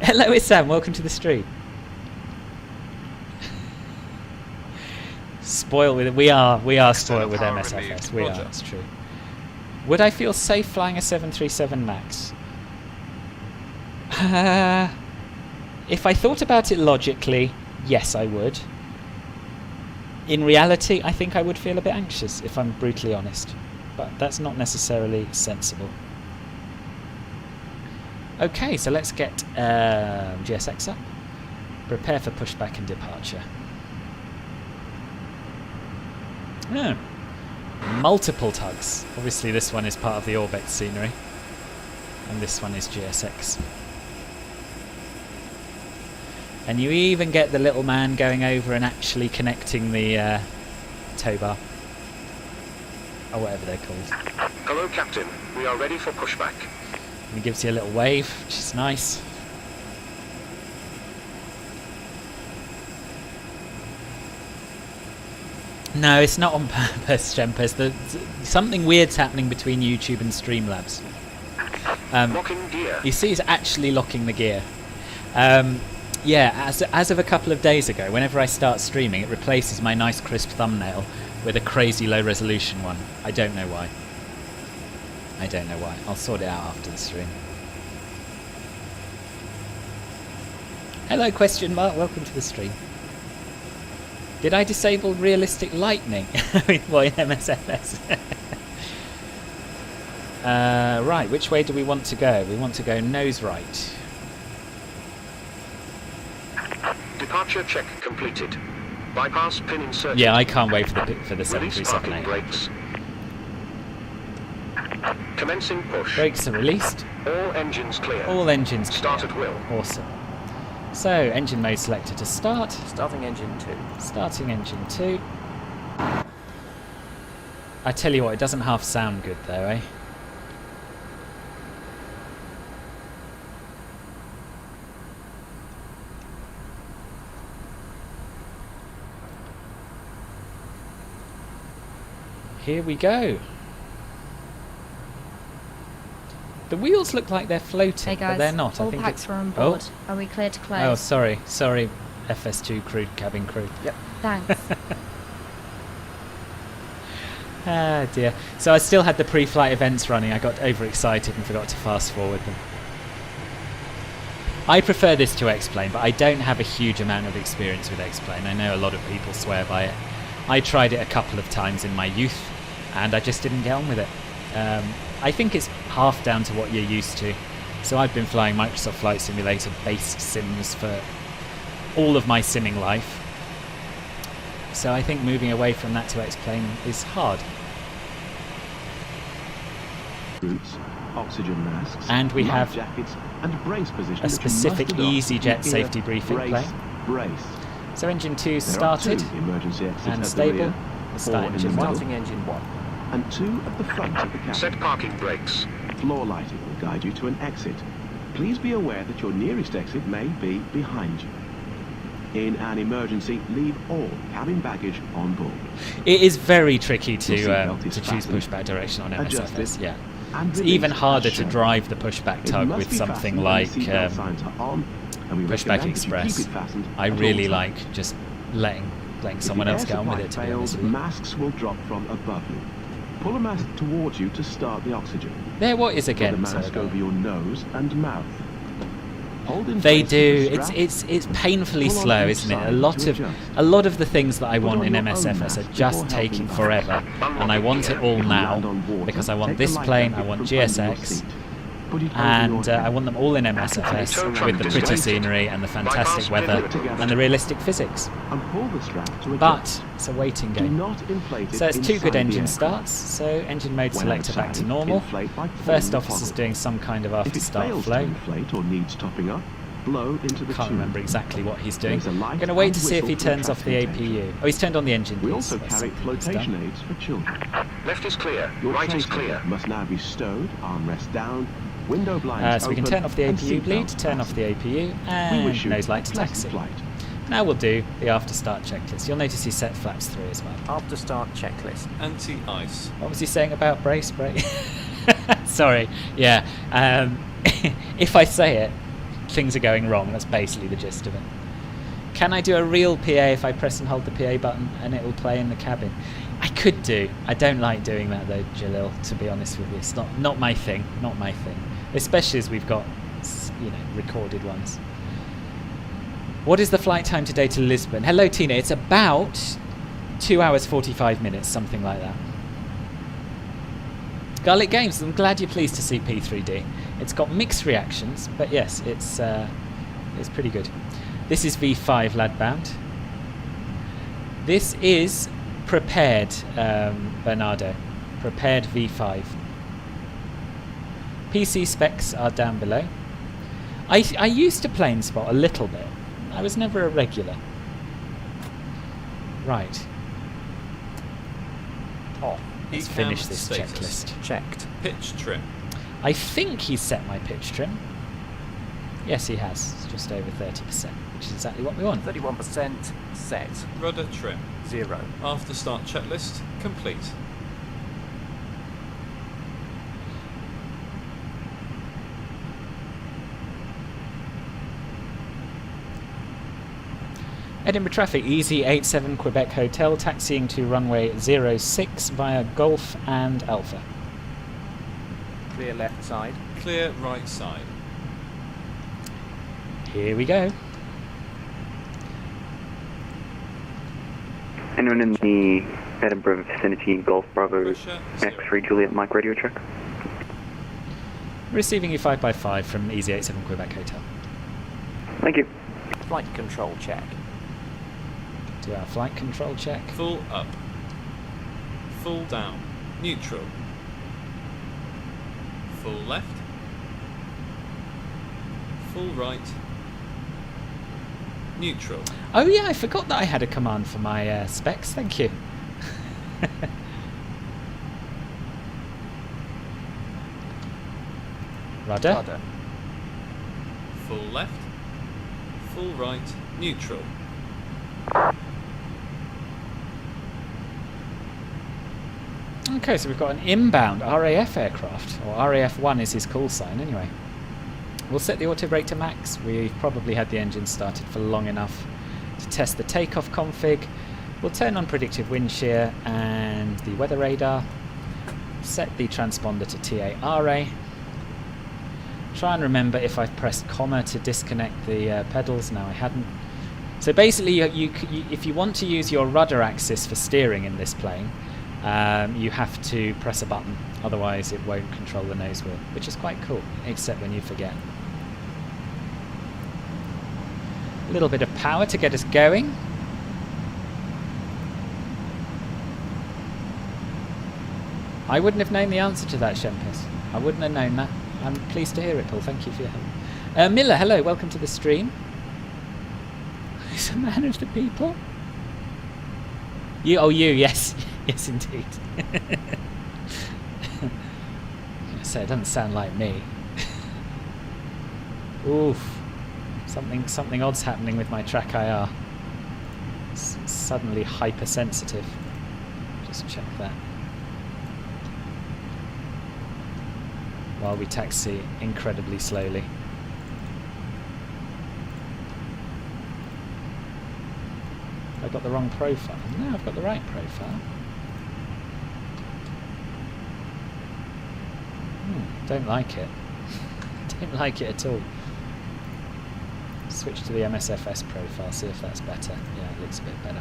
Hello, it's Sam, welcome to the stream. Spoiled with it. We are spoiled with MSFS. We are, it's true. Would I feel safe flying a 737 MAX? If I thought about it logically, yes I would. In reality, I think I would feel a bit anxious, if I'm brutally honest. But that's not necessarily sensible. Okay, so let's get GSX up. Prepare for pushback and departure. Oh. Multiple tugs. Obviously this one is part of the Orbex scenery. And this one is GSX. And you even get the little man going over and actually connecting the tow bar. Or whatever they're called. Hello, Captain. We are ready for pushback. And he gives you a little wave, which is nice. No, it's not on purpose, Jempers. Something weird's happening between YouTube and Streamlabs. Locking gear. You see, it's actually locking the gear. Yeah, as of a couple of days ago, whenever I start streaming, it replaces my nice crisp thumbnail with a crazy low resolution one. I don't know why. I don't know why. I'll sort it out after the stream. Hello, question mark. Welcome to the stream. Did I disable realistic lightning? Well, in MSFS. Right, which way do we want to go? We want to go nose right. Departure check completed. Bypass pin inserted. Yeah, I can't wait for the Release parking 737. brakes. Commencing push. Brakes are released. All engines clear. All engines clear. Start at will. Awesome. So, engine mode selected to start. Starting engine 2. Starting engine 2. I tell you what, it doesn't half sound good though, eh? Here we go. The wheels look like they're floating, Hey guys, but they're not. all I think packs it's... are on board. Are we clear to close? Oh, sorry. Sorry, FS2 crew, cabin crew. Yep. Thanks. Ah, dear. So I still had the pre-flight events running. I got overexcited and forgot to fast forward them. I prefer this to X-Plane, but I don't have a huge amount of experience with X-Plane. I know a lot of people swear by it. I tried it a couple of times in my youth, and I just didn't get on with it. I think it's half down to what you're used to. So I've been flying Microsoft Flight Simulator based sims for all of my simming life. So I think moving away from that to X-Plane is hard. Boots, oxygen masks, And we have jackets, and brace position a specific EasyJet safety briefing brace, play. Brace. So engine 2 There started are 2 emergency exits and at stable. the rear, Let's 4 start in the engine middle, 1. Starting engine 1. and 2 at the front of the cabin. Set parking brakes. Floor lighting will guide you to an exit. Please be aware that your nearest exit may be behind you. In an emergency, leave all cabin baggage on board. It is very tricky to seatbelt is choose fastened. pushback direction on Adjust MSFS. it. Yeah, And it's release even harder as to shown. drive the pushback It tug must with be something fastened when like the seatbelt signs are on, and we Pushback recommend that you Express. keep it fastened I at all really times. like just letting someone else get on with it, to be honest with you. Masks will drop from above you. Pull a mask towards you to start the oxygen. There, what is Put again? the mask over your nose and mouth. Hold in They place do. with the strap. It's painfully Pull on slow, each isn't it? side A lot to of adjust. the things that I Put want on in your own MSFS mask are before just helping taking others. forever, and I want it all If you land now on water, because I want take the this life plane, I jacket want from under your GSX, seat. Put put it over and your I head. want them all in MSFS with the pretty scenery and the fantastic weather and the realistic physics. And pull the strap to adjust. But it's a waiting Do game. not inflate it So it's 2 inside good the engine aircraft. starts. So engine mode When selector back to outside, normal. inflate by pulling First the officer's toggle. doing some kind of after If it start fails to flow. inflate or needs topping up, blow into the Can't tube. remember exactly what he's doing. There's a light I'm going to wait and to see if he whistle for turns off the attracting APU. attention. Oh, he's turned on the engine. We please. also That's carry something he's flotation done. aids for children. Left is clear. Your Right is tray clear. table must now be stowed, armrest down, window blinds So we can open, turn off the and APU bleed, seatbelts turn off the fastened. APU, We and wish you nose light a to pleasant taxi. flight. Now we'll do the after start checklist. You'll notice he set flaps 3 as well. After start checklist. Anti-ice. What was he saying about brace brake? Sorry, yeah. If I say it, things are going wrong. That's basically the gist of it. Can I do a real PA if I press and hold the PA button and it will play in the cabin? I could do. I don't like doing that though, Jalil, to be honest with you. It's not my thing. Not my thing. Especially as we've got, recorded ones. What is the flight time today to Lisbon? Hello, Tina. It's about 2 hours 45 minutes, something like that. Garlic Games, I'm glad you're pleased to see P3D. It's got mixed reactions, but yes, it's pretty good. This is V5 Ladbound. This is Prepared, Bernardo. Prepared V5. PC specs are down below. I used to plane spot a little bit. I was never a regular. Right. Off. Let's Ecam finish this status. checklist. Checked. Pitch trim. I think he's set my pitch trim. Yes, he has. It's just over 30%, which is exactly what we want. 31% set. Rudder trim. 0. After start checklist complete. Edinburgh traffic, EZY87 Quebec Hotel, taxiing to runway 06 via Golf and Alpha. Clear left side. Clear right side. Here we go. Anyone in the Edinburgh vicinity, Golf Bravo Pressure X3 Juliet Mike radio check? Receiving you 5x5 from EZY87 Quebec Hotel. Thank you. Flight control check. Do our flight control check. Full up. Full down. Neutral. Full left. Full right. Neutral. Oh yeah, I forgot that I had a command for my specs. Thank you. Rudder. Rudder. Full left. Full right. Neutral. Okay, so we've got an inbound RAF aircraft, or RAF-1 is his call sign anyway. We'll set the auto brake to max. We've probably had the engine started for long enough to test the takeoff config. We'll turn on predictive wind shear and the weather radar. Set the transponder to TARA. Try and remember if I've pressed comma to disconnect the pedals. No, I hadn't. So basically, if you want to use your rudder axis for steering in this plane, you have to press a button. Otherwise, it won't control the nose wheel, which is quite cool, except when you forget. A little bit of power to get us going. I wouldn't have known the answer to that, Shempus. I wouldn't have known that. I'm pleased to hear it, Paul. Thank you for your help. Miller, hello. Welcome to the stream. He's a man of the people. You? Oh, you. Yes. Yes, indeed. So it doesn't sound like me. Oof. Something odd's happening with my track IR. It's suddenly hypersensitive. Just check that. While we taxi incredibly slowly. I've got the wrong profile. No, I've got the right profile. Don't like it. Don't like it at all. Switch to the MSFS profile, see if that's better. Yeah, it looks a bit better.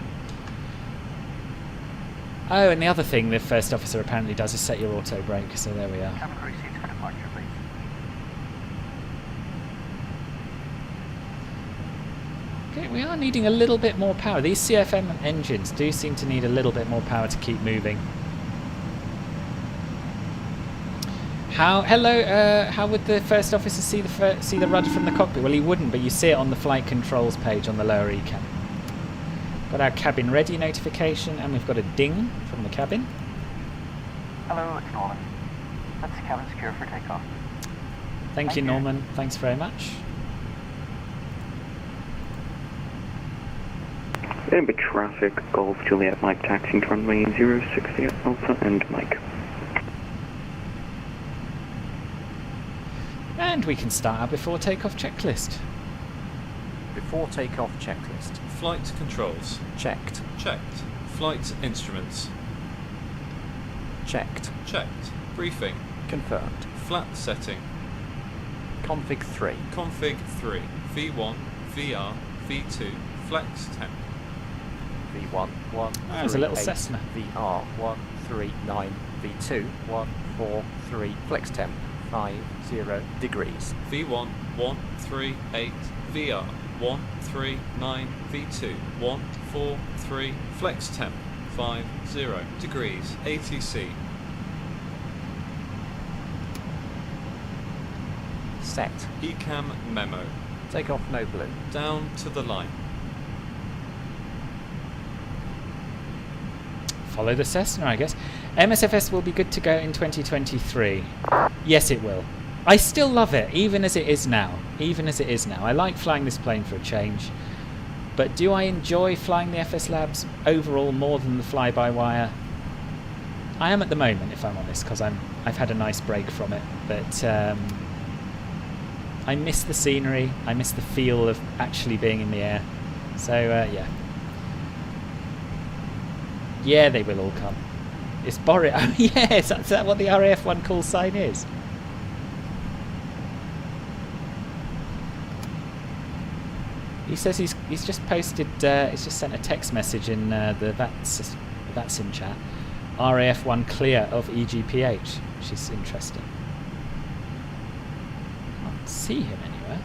Oh, and the other thing the first officer apparently does is set your auto brake, so there we are. Cabin crew seats for departure, please. We are needing a little bit more power. These CFM engines do seem to need a little bit more power to keep moving. How would the first officer see the rudder from the cockpit? Well, he wouldn't, but you see it on the flight controls page on the lower ECAM. Got our cabin ready notification, and we've got a ding from the cabin. Hello, it's Norman. That's cabin secure for takeoff. Thank you, Norman. Thanks very much. Edinburgh traffic, Golf Juliet Mike taxiing to runway 060 Alpha and Mike. And we can start our before takeoff checklist. Before takeoff checklist. Flight controls. Checked. Checked. Flight instruments. Checked. Checked. Briefing. Confirmed. Flap setting. Config 3. Config 3. V1, VR, V2, flex temp. V1, 1, that was a little Cessna. VR, 1, 3, 9, V2, 1, 4, 3, flex temp, 5, 0 degrees. V1, 1, 3, 8, VR, 1, 3, 9, V2, 1, 4, 3, flex temp, 5, 0 degrees, ATC. Set. ECAM memo. Takeoff no blue. Down to the line. Follow the Cessna, I guess. MSFS will be good to go in 2023. Yes, it will. I still love it, even as it is now. Even as it is now. I like flying this plane for a change. But do I enjoy flying the FSLabs overall more than the fly-by-wire? I am at the moment, if I'm honest, because I've had a nice break from it. But I miss the scenery. I miss the feel of actually being in the air. So, yeah. Yeah, they will all come. It's Boris. Oh, yes, is that what the RAF1 call sign is? He says he's just posted, he's just sent a text message in the VATSIM chat. RAF1 clear of EGPH, which is interesting. Can't see him anywhere.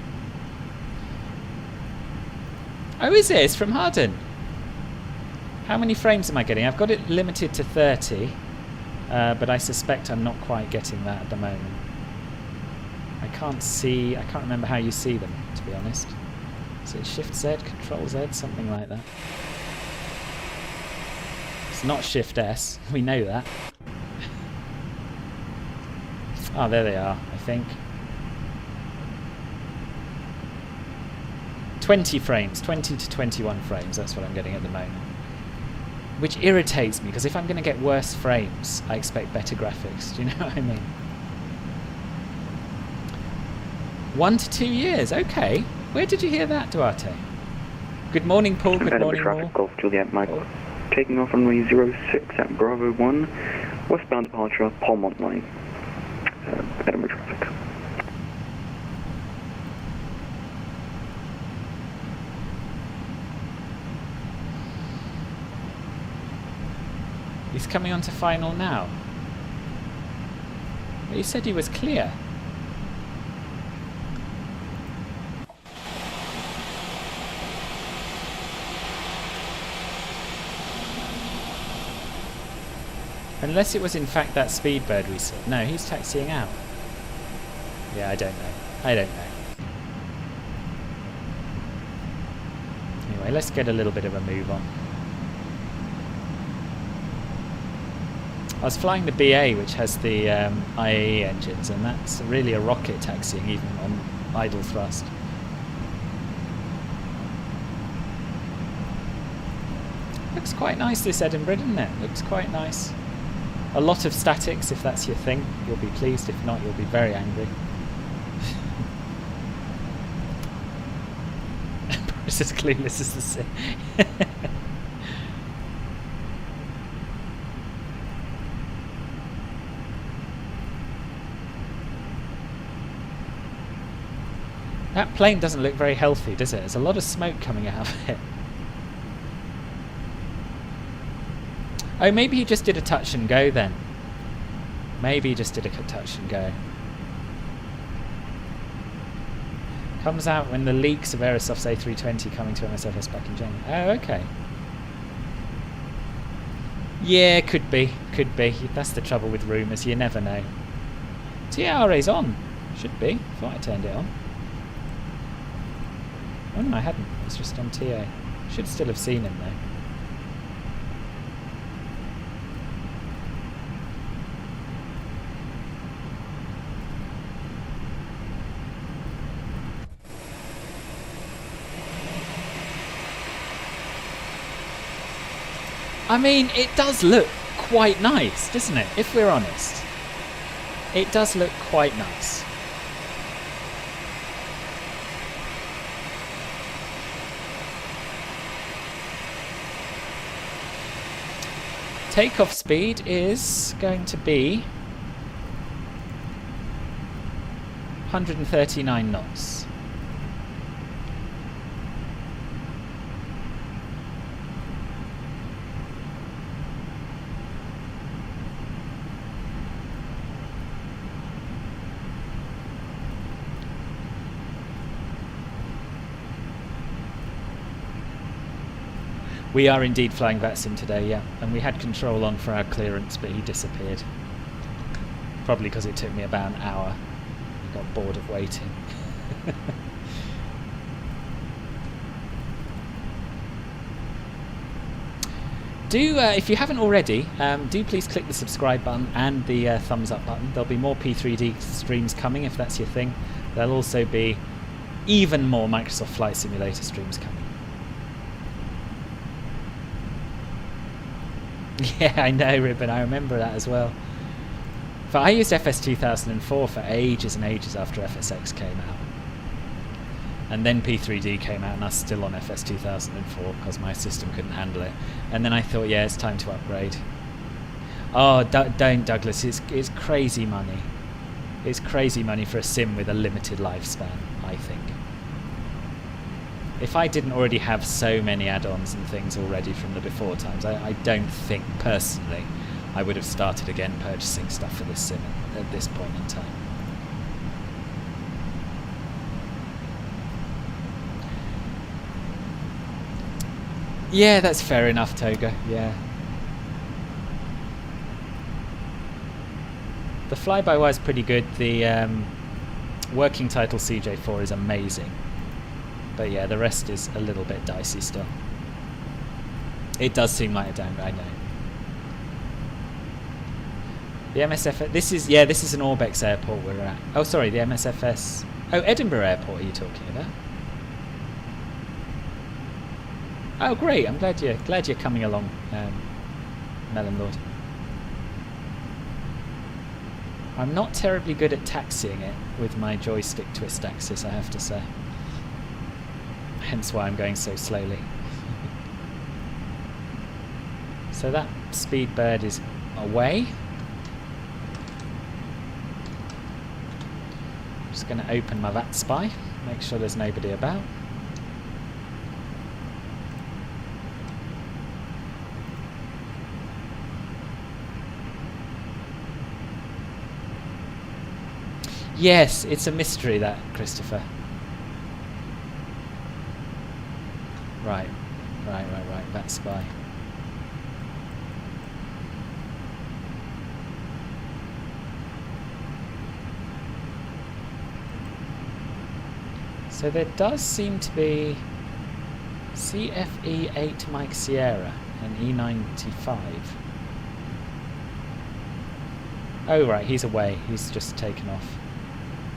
Oh, is it? It's from Harden. How many frames am I getting? I've got it limited to 30, but I suspect I'm not quite getting that at the moment. I can't remember how you see them, to be honest. Is it Shift Z, Control Z, something like that? It's not Shift S, we know that. Oh, there they are, I think. 20 frames, 20 to 21 frames, that's what I'm getting at the moment. Which irritates me, because if I'm going to get worse frames, I expect better graphics. Do you know what I mean? 1 to 2 years, okay. Where did you hear that, Duarte? Good morning, Paul. Good morning, traffic, Golf Juliet Mike. Taking off runway 06 at Bravo 1, westbound departure, Palmont Line. Edinburgh traffic. He's coming on to final now. Well, he said he was clear. Unless it was in fact that Speedbird we saw. No, he's taxiing out. Yeah, I don't know. I don't know. Anyway, let's get a little bit of a move on. I was flying the BA, which has the IAE engines, and that's really a rocket taxiing, even on idle thrust. Looks quite nice, this Edinburgh, doesn't it? Looks quite nice. A lot of statics, if that's your thing. You'll be pleased. If not, you'll be very angry. Boris is clueless as the sea. That plane doesn't look very healthy, does it? There's a lot of smoke coming out of it. Oh, maybe he just did a touch and go then. Maybe he just did a touch and go. Comes out when the leaks of Aerosoft's A320 coming to MSFS back in January. Oh, okay. Yeah, could be. Could be. That's the trouble with rumours. You never know. TRA's on. Should be. Thought I turned it on. Oh no, I hadn't. It's just on TA. Should still have seen him though. I mean, it does look quite nice, doesn't it? If we're honest. It does look quite nice. Takeoff speed is going to be 139 knots. We are indeed flying VATSIM today, yeah. And we had control on for our clearance, but he disappeared. Probably because it took me about an hour. I got bored of waiting. If you haven't already, do please click the subscribe button and the thumbs up button. There'll be more P3D streams coming if that's your thing. There'll also be even more Microsoft Flight Simulator streams coming. Yeah, I know, Ribbon. I remember that as well. But I used FS 2004 for ages and ages after FSX came out. And then P3D came out and I was still on FS 2004 because my system couldn't handle it. And then I thought, yeah, it's time to upgrade. Oh, don't, Douglas. It's crazy money. It's crazy money for a sim with a limited lifespan, I think. If I didn't already have so many add-ons and things already from the before times, I don't think, personally, I would have started again purchasing stuff for this sim at this point in time. Yeah, that's fair enough, Toga, yeah. The flyby-wire is pretty good. The working title CJ4 is amazing. But yeah, the rest is a little bit dicey still. It does seem like a downgrade, I know. The MSFS, this is an Orbex airport we're at. Oh, sorry, the MSFS. Oh, Edinburgh airport are you talking about? Oh, great! I'm glad you're coming along, Melon Lord. I'm not terribly good at taxiing it with my joystick twist axis, I have to say. Hence why I'm going so slowly. So that Speedbird is away. I'm just going to open my VATSPY, make sure there's nobody about. Yes, it's a mystery, that, Christopher. Right. VATSPY. So there does seem to be CFE 8 Mike Sierra and E95. Oh right, he's away. He's just taken off.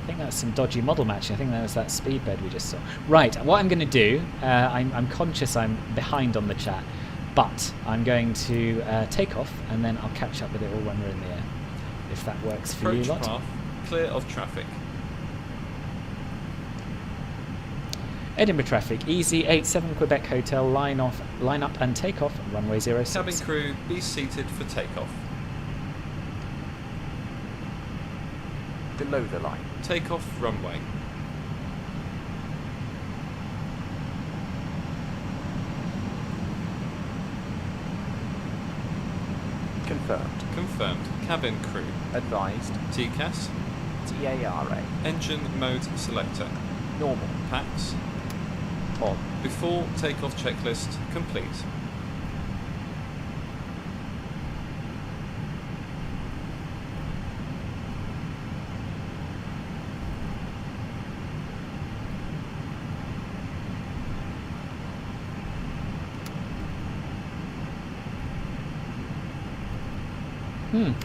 I think that's some dodgy model matching. I think that was that Speedbird we just saw. Right, what I'm going to do, I'm conscious I'm behind on the chat, but I'm going to take off and then I'll catch up with it all when we're in the air, if that works for you lot. Approach path, clear of traffic. Edinburgh traffic, EZY6981 Quebec Hotel, line up and take off, runway 06. Cabin crew, be seated for takeoff. Below the line. Takeoff runway. Confirmed. Confirmed. Cabin crew. Advised. TCAS. TARA. Engine mode selector. Normal. Pax. On. Before takeoff checklist complete.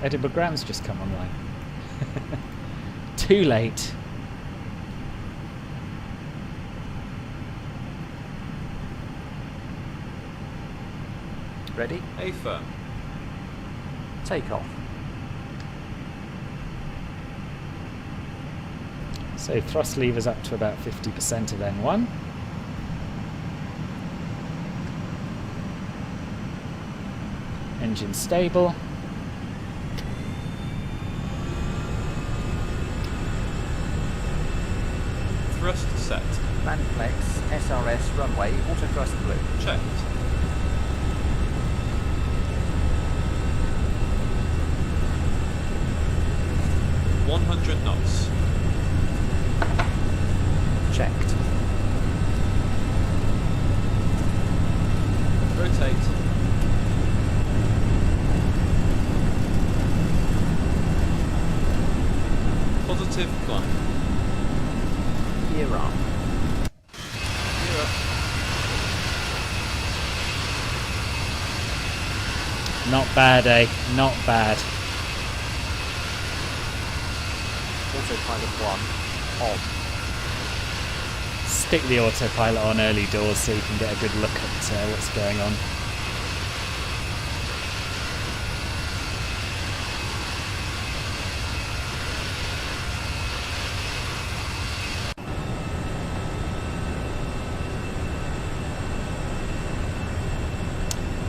Edinburgh Ground's just come online. Too late. Ready? A firm. Take off. So thrust levers up to about 50% of N1. Engine stable. Thrust set. Land flex, SRS, runway, auto thrust blue. Checked. knots. Checked. Rotate. Positive climb. Gear up. Gear up. Not bad, eh? Not bad. Autopilot 1 on. Stick the autopilot on early doors so you can get a good look at what's going on.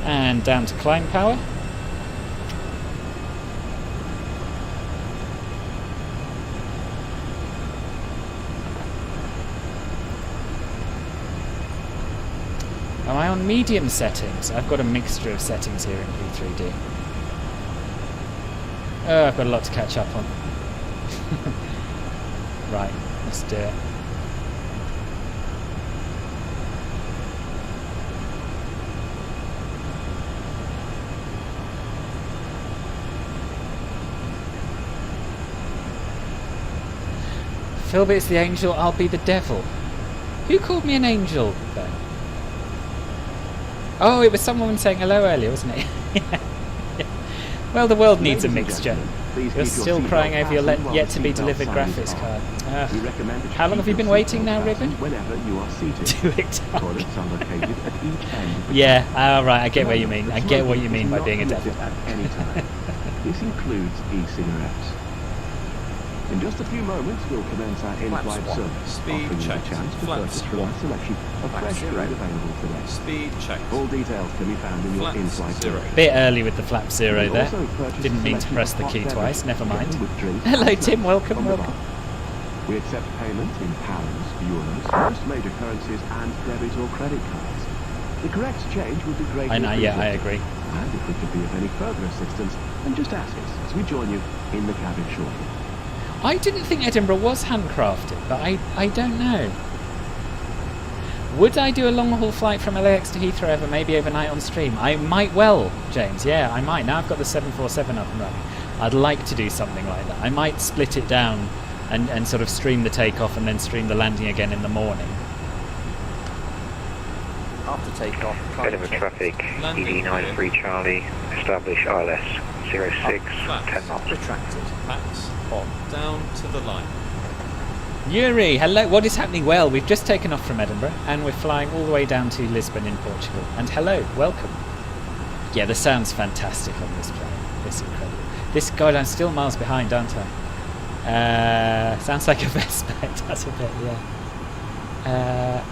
And down to climb power. Am I on medium settings? I've got a mixture of settings here in P3D. Oh, I've got a lot to catch up on. Right, let's do it. Philbit's the angel, I'll be the devil. Who called me an angel then? Oh, it was someone saying hello earlier, wasn't it? Yeah. Well, the world needs a mixture. You're still crying over your yet-to-be-delivered graphics card. How long have you been waiting now, Ribbon? Do it. Yeah, alright, I get what you mean. I get what you mean by being a devil. This includes e-cigarettes. In just a few moments, we'll commence our in-flight service, Speed offering you check. the chance to Flaps purchase from our selection of fresh food available today. Speed check. All details can be found in your Flaps in-flight 0. service. Bit early with the flap zero You'll there. also purchase Didn't a mean to selection press of the hot key beverages, twice, never mind. together with drinks Hello and Tim, snacks welcome, from the welcome. bar. We accept payment in pounds, euros, most major currencies and debit or credit cards. The correct change would be greatly I know, yeah, I appreciated. agree. And if we could be of any further assistance, then just ask us as we join you in the cabin shortly. I didn't think Edinburgh was handcrafted, but I don't know. Would I do a long-haul flight from LAX to Heathrow ever, maybe overnight on stream? I might well, James, yeah, I might. Now I've got the 747 up and running. I'd like to do something like that. I might split it down and sort of stream the takeoff and then stream the landing again in the morning. After takeoff, Edinburgh traffic, ED93 Charlie, establish ILS 06, 10 knots. retracted. Pax On. down to the line. Yuri, hello, what is happening? Well, we've just taken off from Edinburgh and we're flying all the way down to Lisbon in Portugal. And hello, welcome. Yeah, the sound's fantastic on this plane. It's incredible. This, God, I'm still miles behind, aren't I? Sounds like a Vespa, it does a bit, yeah.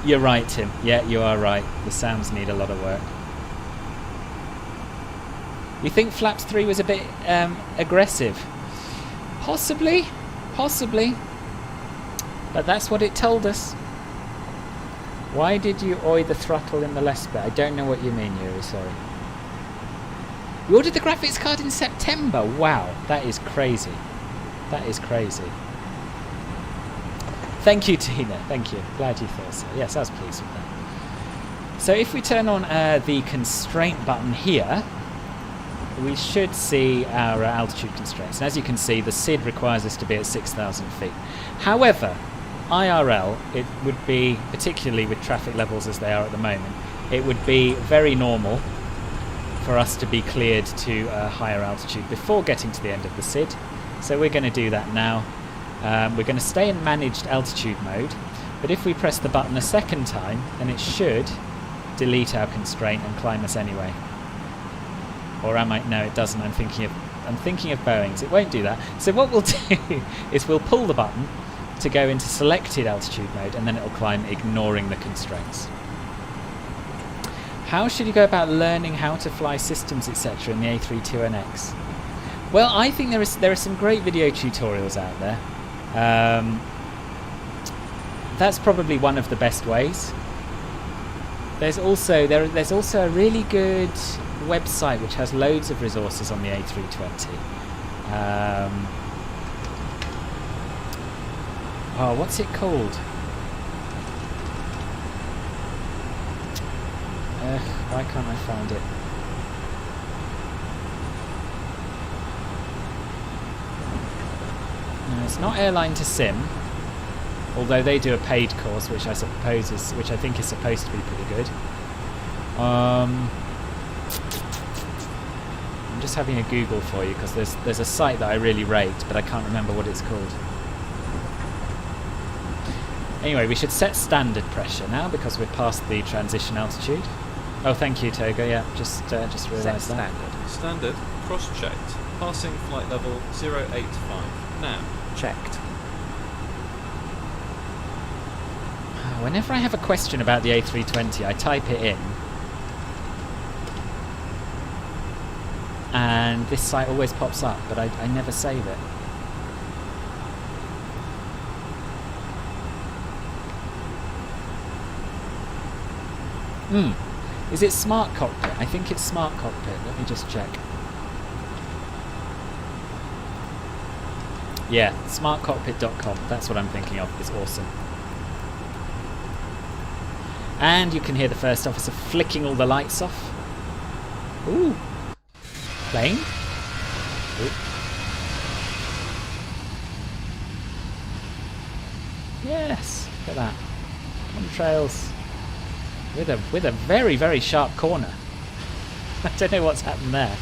You're right, Tim. Yeah, you are right. The sounds need a lot of work. You think Flaps 3 was a bit aggressive? Possibly. Possibly. But that's what it told us. Why did you oi the throttle in the left bit? I don't know what you mean, Yuri, sorry. You ordered the graphics card in September? Wow, that is crazy. That is crazy. Thank you, Tina. Thank you. Glad you thought so. Yes, I was pleased with that. So if we turn on the constraint button here, we should see our altitude constraints. And as you can see, the SID requires us to be at 6,000 feet. However, IRL, it would be, particularly with traffic levels as they are at the moment, it would be very normal for us to be cleared to a higher altitude before getting to the end of the SID. So we're going to do that now. We're going to stay in managed altitude mode, but if we press the button a second time, then it should delete our constraint and climb us anyway. Or am I? No, it doesn't. I'm thinking of Boeing's. It won't do that. So what we'll do is we'll pull the button to go into selected altitude mode, and then it'll climb, ignoring the constraints. How should you go about learning how to fly systems, etc. in the A320nx? Well, I think there are some great video tutorials out there. That's probably one of the best ways. There's also a really good website which has loads of resources on the A320. What's it called? Why can't I find it? No, it's not Airline to Sim, although they do a paid course, which I think is supposed to be pretty good. I'm just having a Google for you because there's a site that I really rate, but I can't remember what it's called. Anyway, we should set standard pressure now because we're past the transition altitude. Oh, thank you, Toga. Yeah, just realised that. Standard, cross-checked. Passing flight level 085. Now. Checked. Whenever I have a question about the A320, I type it in. And this site always pops up, but I never save it. Is it Smart Cockpit? I think it's Smart Cockpit. Let me just check. Yeah, smartcockpit.com. That's what I'm thinking of. It's awesome. And you can hear the first officer flicking all the lights off. Ooh. Plane. Ooh. Yes. Look at that. Contrails. With a very, very sharp corner. I don't know what's happened there.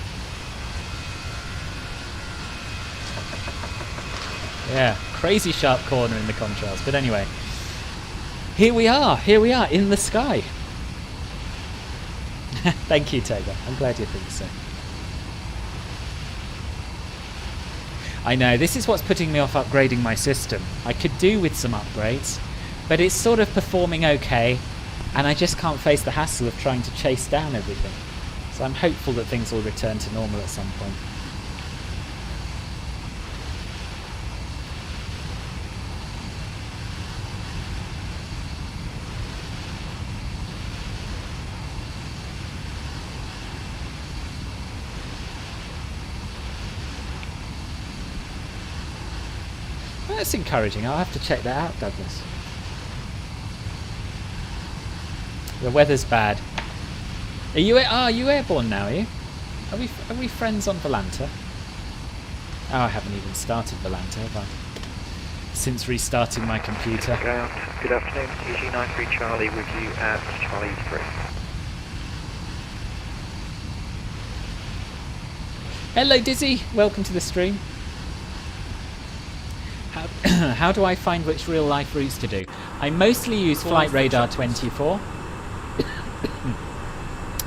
Yeah, crazy sharp corner in the contrails. But anyway, here we are in the sky. Thank you, Toga. I'm glad you think so. I know, this is what's putting me off upgrading my system. I could do with some upgrades, but it's sort of performing okay, and I just can't face the hassle of trying to chase down everything. So I'm hopeful that things will return to normal at some point. That's encouraging. I'll have to check that out, Douglas. The weather's bad. Are you airborne now, are you? Are we friends on Volanta? Oh, I haven't even started Volanta, have I? Since restarting my computer. Good afternoon, EG93 Charlie with you at Charlie 3. Hello, Dizzy. Welcome to the stream. How do I find which real-life routes to do? I mostly use Flight Radar 24.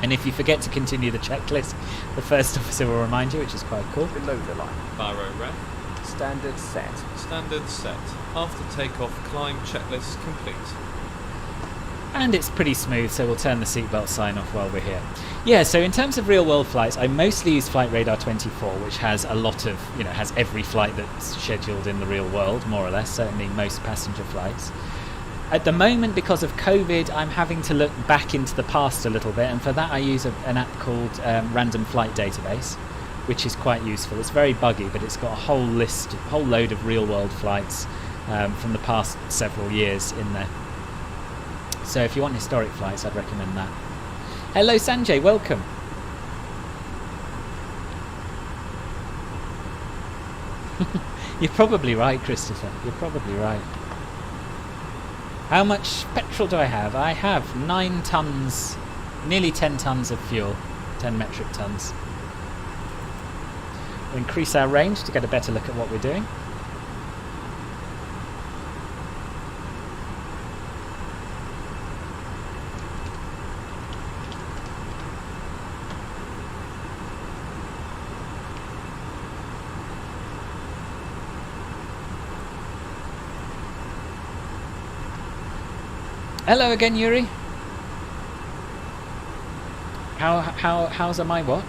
And if you forget to continue the checklist, the first officer will remind you, which is quite cool. Below the line. Baro ref. Standard set. Standard set. After takeoff, climb checklist complete. And it's pretty smooth, so we'll turn the seatbelt sign off while we're here. Yeah, so in terms of real-world flights, I mostly use Flight Radar 24, which has a lot of, has every flight that's scheduled in the real world, more or less, certainly most passenger flights. At the moment, because of COVID, I'm having to look back into the past a little bit, and for that I use an app called Random Flight Database, which is quite useful. It's very buggy, but it's got a whole load of real-world flights from the past several years in there. So if you want historic flights, I'd recommend that. Hello Sanjay, welcome. You're probably right, Christopher. You're probably right. How much petrol do I have? I have 9 tons, nearly 10 tons of fuel, 10 metric tons. We'll increase our range to get a better look at what we're doing. Hello again, Yuri. How's my what?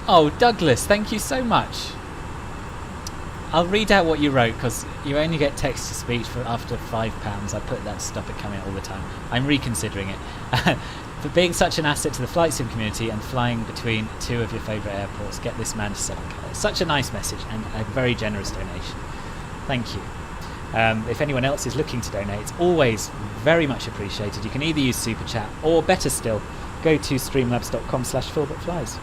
Oh, Douglas, thank you so much. I'll read out what you wrote because you only get text to speech for after £5. I put that to stop it coming out all the time. I'm reconsidering it. For being such an asset to the flight sim community and flying between 2 of your favourite airports, get this man to 7k. Such a nice message and a very generous donation. Thank you. If anyone else is looking to donate, it's always very much appreciated. You can either use Super Chat or, better still, go to streamlabs.com/philbertflies.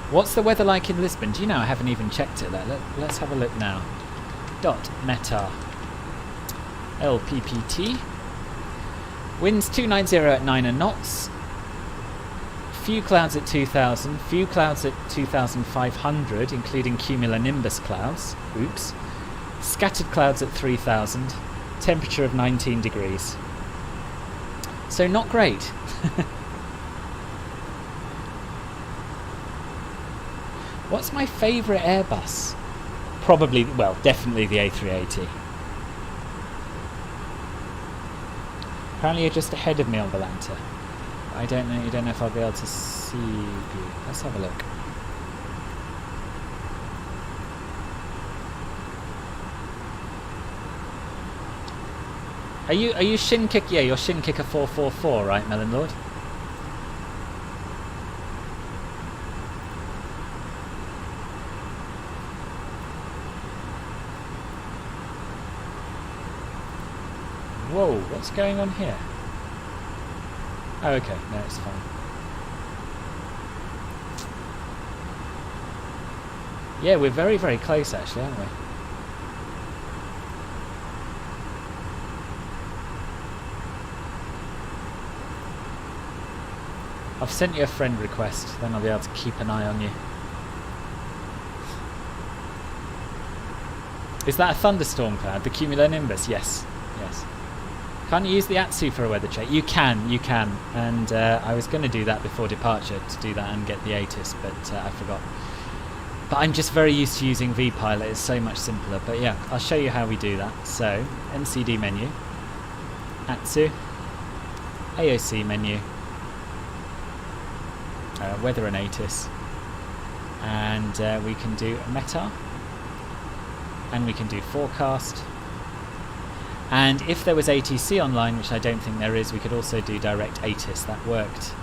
What's the weather like in Lisbon? Do you know? I haven't even checked it. Let's have a look now. .meta LPPT. Winds 290 at 9 knots. Few clouds at 2,000. Few clouds at 2,500, including cumulonimbus clouds. Oops. Scattered clouds at 3,000. Temperature of 19 degrees. So not great. What's my favourite Airbus? Probably, well, definitely the A380. Apparently you're just ahead of me on Volanta. I don't know if I'll be able to see you. Let's have a look. Are you shin kick? Yeah, you're shin kicker 444, right, Melon Lord? Whoa, what's going on here? Oh, okay, no, it's fine. Yeah, we're very, very close actually, aren't we? I've sent you a friend request, then I'll be able to keep an eye on you. Is that a thunderstorm cloud? The cumulonimbus? Yes. Yes. Can't you use the ATSU for a weather check? You can. And I was going to do that before departure, to do that and get the ATIS, but I forgot. But I'm just very used to using vPilot, it's so much simpler. But yeah, I'll show you how we do that. So, NCD menu, ATSU, AOC menu, weather and ATIS, and we can do METAR, and we can do forecast. And if there was ATC online, which I don't think there is, we could also do direct ATIS. That worked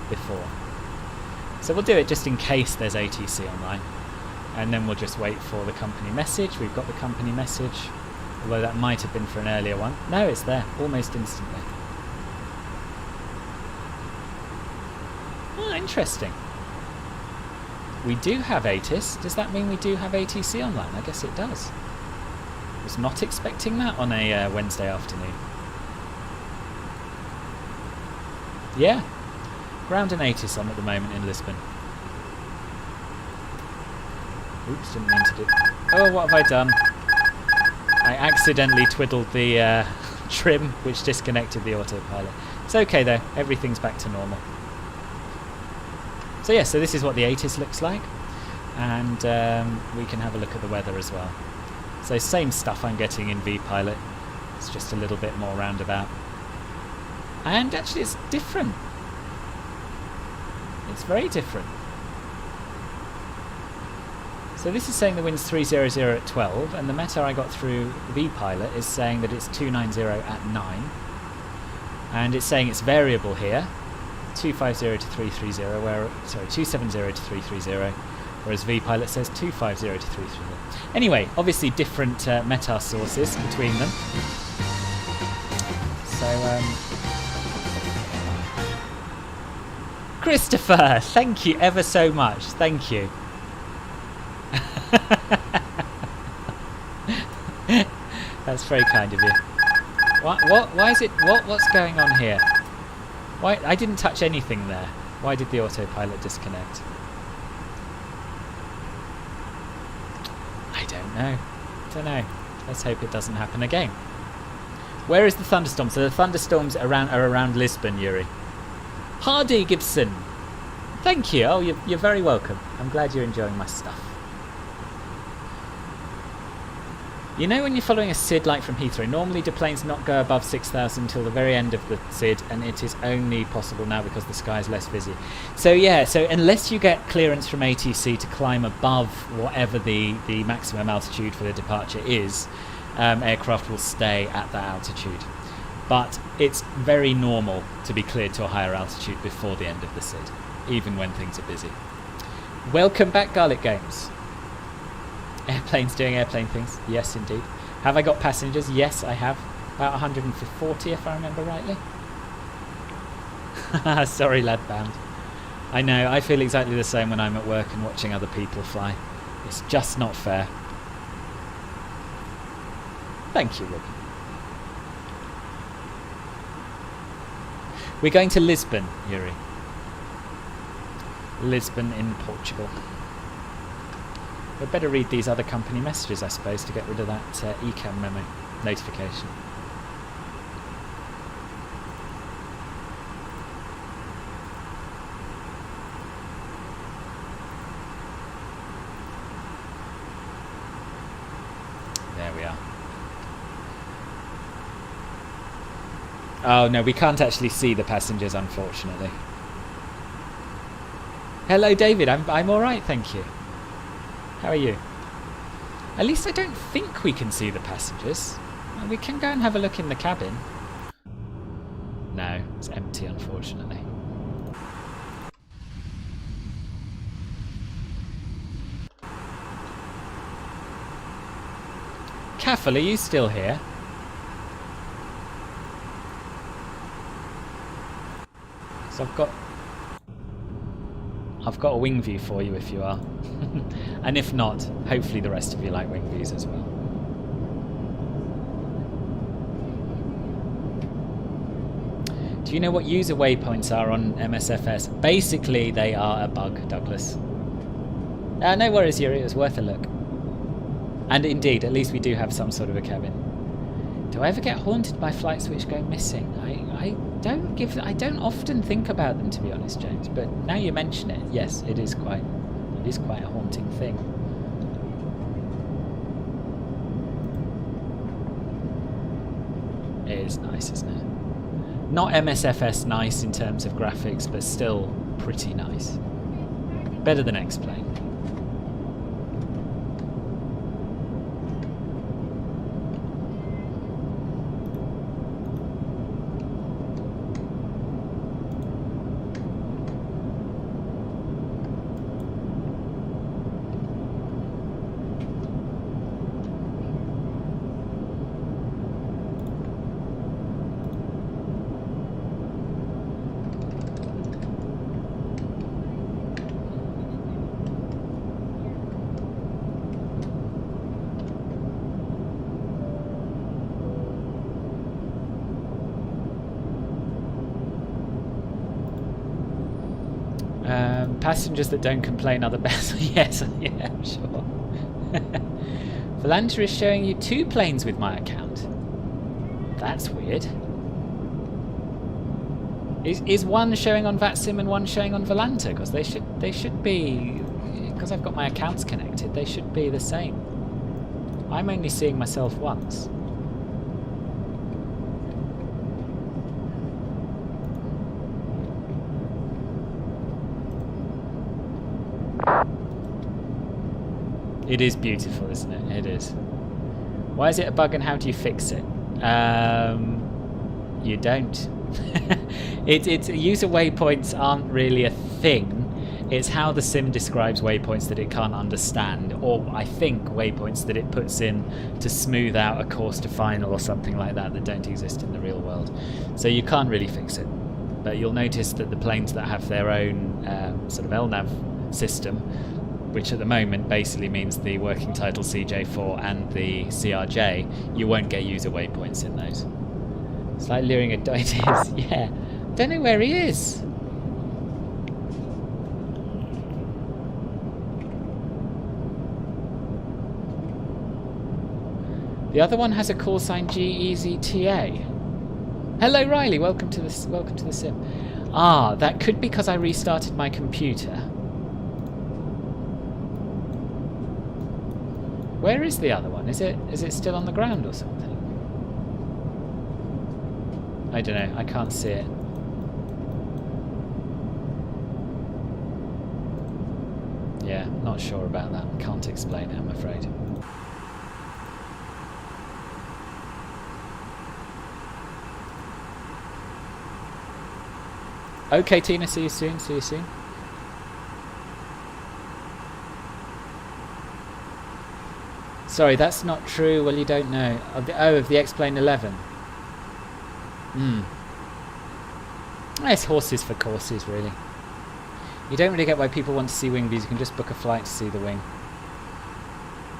before. So we'll do it just in case there's ATC online. And then we'll just wait for the company message. We've got the company message, although that might have been for an earlier one. No, it's there, almost instantly. Oh, interesting. We do have ATIS. Does that mean we do have ATC online? I guess it does. Was not expecting that on a Wednesday afternoon. Yeah, ground and ATIS on at the moment in Lisbon. Oops, didn't mean to do. Oh, what have I done? I accidentally twiddled the trim, which disconnected the autopilot. It's okay though, everything's back to normal. So yeah, so this is what the ATIS looks like, and we can have a look at the weather as well. So same stuff I'm getting in vPilot, it's just a little bit more roundabout. And actually it's different. It's very different. So this is saying the wind's 300 at 12, and the METAR I got through VPilot is saying that it's 290 at 9. And it's saying it's variable here, 250 to 330, where, sorry, 270 to 330, whereas VPilot says 250 to 330. Anyway, obviously different METAR sources between them. So, Christopher, thank you ever so much. Thank you. That's very kind of you. What? Why is it? What's going on here? Why? I didn't touch anything there. Why did the autopilot disconnect? I don't know. Don't know. Let's hope it doesn't happen again. Where is the thunderstorm? So the thunderstorms are around Lisbon, Yuri. Hardy Gibson. Thank you. Oh, you're very welcome. I'm glad you're enjoying my stuff. You know when you're following a SID like from Heathrow, normally do planes not go above 6,000 until the very end of the SID, and it is only possible now because the sky is less busy. So yeah, so unless you get clearance from ATC to climb above whatever the maximum altitude for the departure is, aircraft will stay at that altitude. But it's very normal to be cleared to a higher altitude before the end of the SID, even when things are busy. Welcome back, Garlic Games. Airplanes doing airplane things. Yes, indeed. Have I got passengers? Yes, I have. About 140, if I remember rightly. Sorry, Ladbound. I know, I feel exactly the same when I'm at work and watching other people fly. It's just not fair. Thank you, Ruby. We're going to Lisbon, Yuri. Lisbon in Portugal. We'd better read these other company messages, I suppose, to get rid of that ECAM memo notification. There we are. Oh no, we can't actually see the passengers, unfortunately. Hello, David. I'm all right, thank you. How are you? At least I don't think we can see the passengers. We can go and have a look in the cabin. No, it's empty, unfortunately. Caffel, are you still here? So I've got a wing view for you if you are. And if not, hopefully the rest of you like wing views as well. Do you know what user waypoints are on MSFS? Basically, they are a bug, Douglas. No worries, Yuri, it was worth a look. And indeed, at least we do have some sort of a cabin. Do I ever get haunted by flights which go missing? I don't often think about them, to be honest, James, but now you mention it, yes, it is quite a haunting thing. It is nice, isn't it? Not MSFS nice in terms of graphics, but still pretty nice. Better than X-Plane. Passengers that don't complain are the best. Yes, yeah, I'm sure. Volanta is showing you 2 planes with my account. That's weird. Is one showing on VATSIM and one showing on Volanta? Because they should be, because I've got my accounts connected, they should be the same. I'm only seeing myself once. It is beautiful, isn't it? It is. Why is it a bug and how do you fix it? You don't. It's user waypoints aren't really a thing. It's how the sim describes waypoints that it can't understand, or I think waypoints that it puts in to smooth out a course to final or something like that don't exist in the real world. So you can't really fix it. But you'll notice that the planes that have their own sort of LNAV system, which at the moment basically means the working title CJ4 and the CRJ, you won't get user waypoints in those. It's like luring a dog. Yeah. Don't know where he is. The other one has a call sign GEZTA. Hello Riley, welcome to the sim. Ah, that could be because I restarted my computer. Where is the other one? Is it still on the ground or something? I don't know, I can't see it. Yeah, not sure about that. Can't explain it, I'm afraid. Okay, Tina, see you soon, see you soon. Sorry, that's not true. Well, you don't know. Of the X-Plane 11. It's horses for courses, really. You don't really get why people want to see wing views. You can just book a flight to see the wing.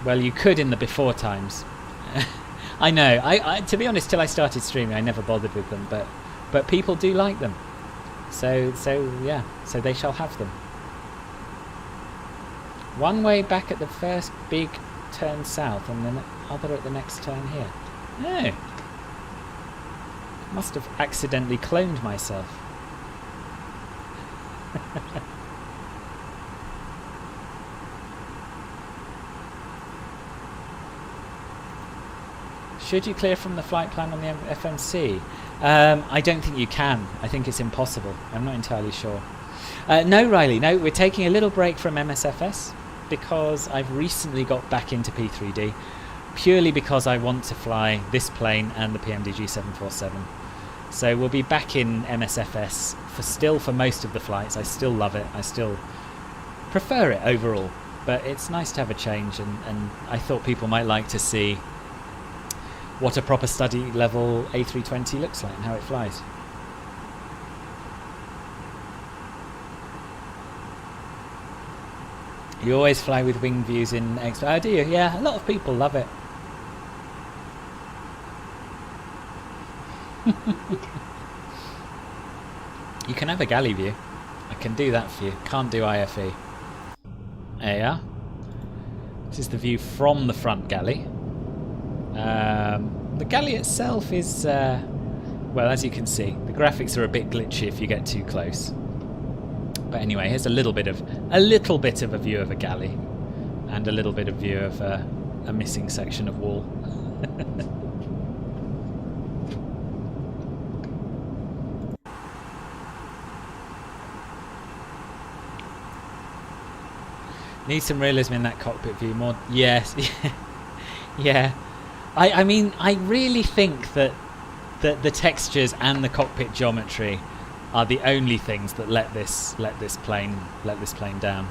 Well, you could in the before times. I know. I to be honest, till I started streaming, I never bothered with them. But people do like them. So yeah. So they shall have them. One way back at the first big turn south, and then other at the next turn here. No. Must have accidentally cloned myself. Should you clear from the flight plan on the FMC? I don't think you can. I think it's impossible. I'm not entirely sure. No, Riley, no, we're taking a little break from MSFS because I've recently got back into P3D, purely because I want to fly this plane and the PMDG 747. So we'll be back in MSFS for most of the flights. I still love it. I still prefer it overall, but it's nice to have a change, and I thought people might like to see what a proper study level A320 looks like and how it flies. You always fly with wing views in X. Oh, do you? Yeah, a lot of people love it. You can have a galley view. I can do that for you. Can't do IFE. There you are. This is the view from the front galley. The galley itself is, well, as you can see, the graphics are a bit glitchy if you get too close. But anyway, here's a little bit of a view of a galley, and a little bit of view of a missing section of wall. Need some realism in that cockpit view. More, yes, yeah. I mean, I really think that the textures and the cockpit geometry are the only things that let this plane down.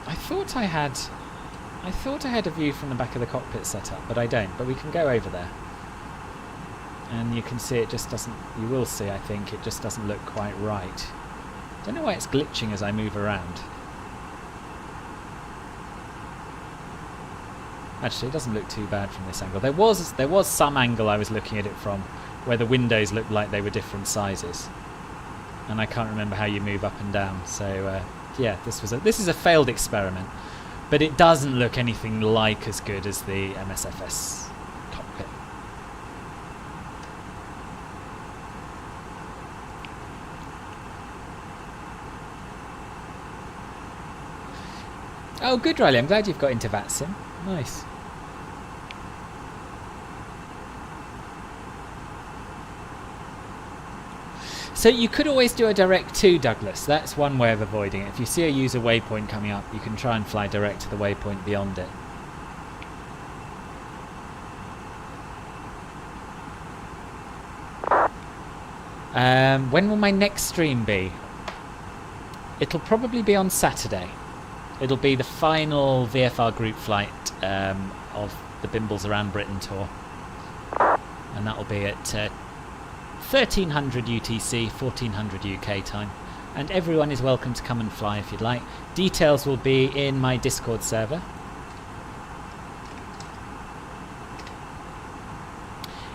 I thought I had a view from the back of the cockpit set up, but I don't. But we can go over there, and you can see it just doesn't. You will see, I think, it just doesn't look quite right. Don't know why it's glitching as I move around. Actually, it doesn't look too bad from this angle. There was some angle I was looking at it from where the windows looked like they were different sizes, and I can't remember how you move up and down. So yeah, this is a failed experiment, but it doesn't look anything like as good as the MSFS cockpit. Oh, good, Riley. I'm glad you've got into VATSIM. Nice. So you could always do a direct to Douglas. That's one way of avoiding it. If you see a user waypoint coming up, you can try and fly direct to the waypoint beyond it. When will my next stream be? It'll probably be on Saturday. It'll be the final VFR group flight of the Bimbles Around Britain tour. And that'll be at 1300 UTC, 1400 UK time. And everyone is welcome to come and fly if you'd like. Details will be in my Discord server.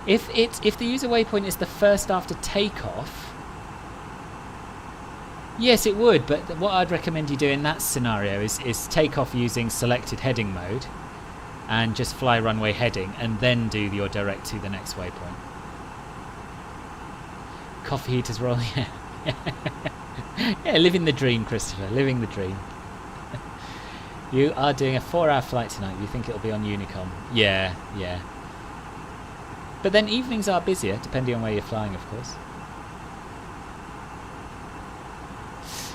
If the user waypoint is the first after takeoff, yes it would, but what I'd recommend you do in that scenario is take off using selected heading mode and just fly runway heading and then do your direct to the next waypoint. Coffee heaters rolling. Yeah, living the dream, Christopher, living the dream. You are doing a 4-hour flight tonight. You think it'll be on Unicom? Yeah. But then evenings are busier, depending on where you're flying, of course.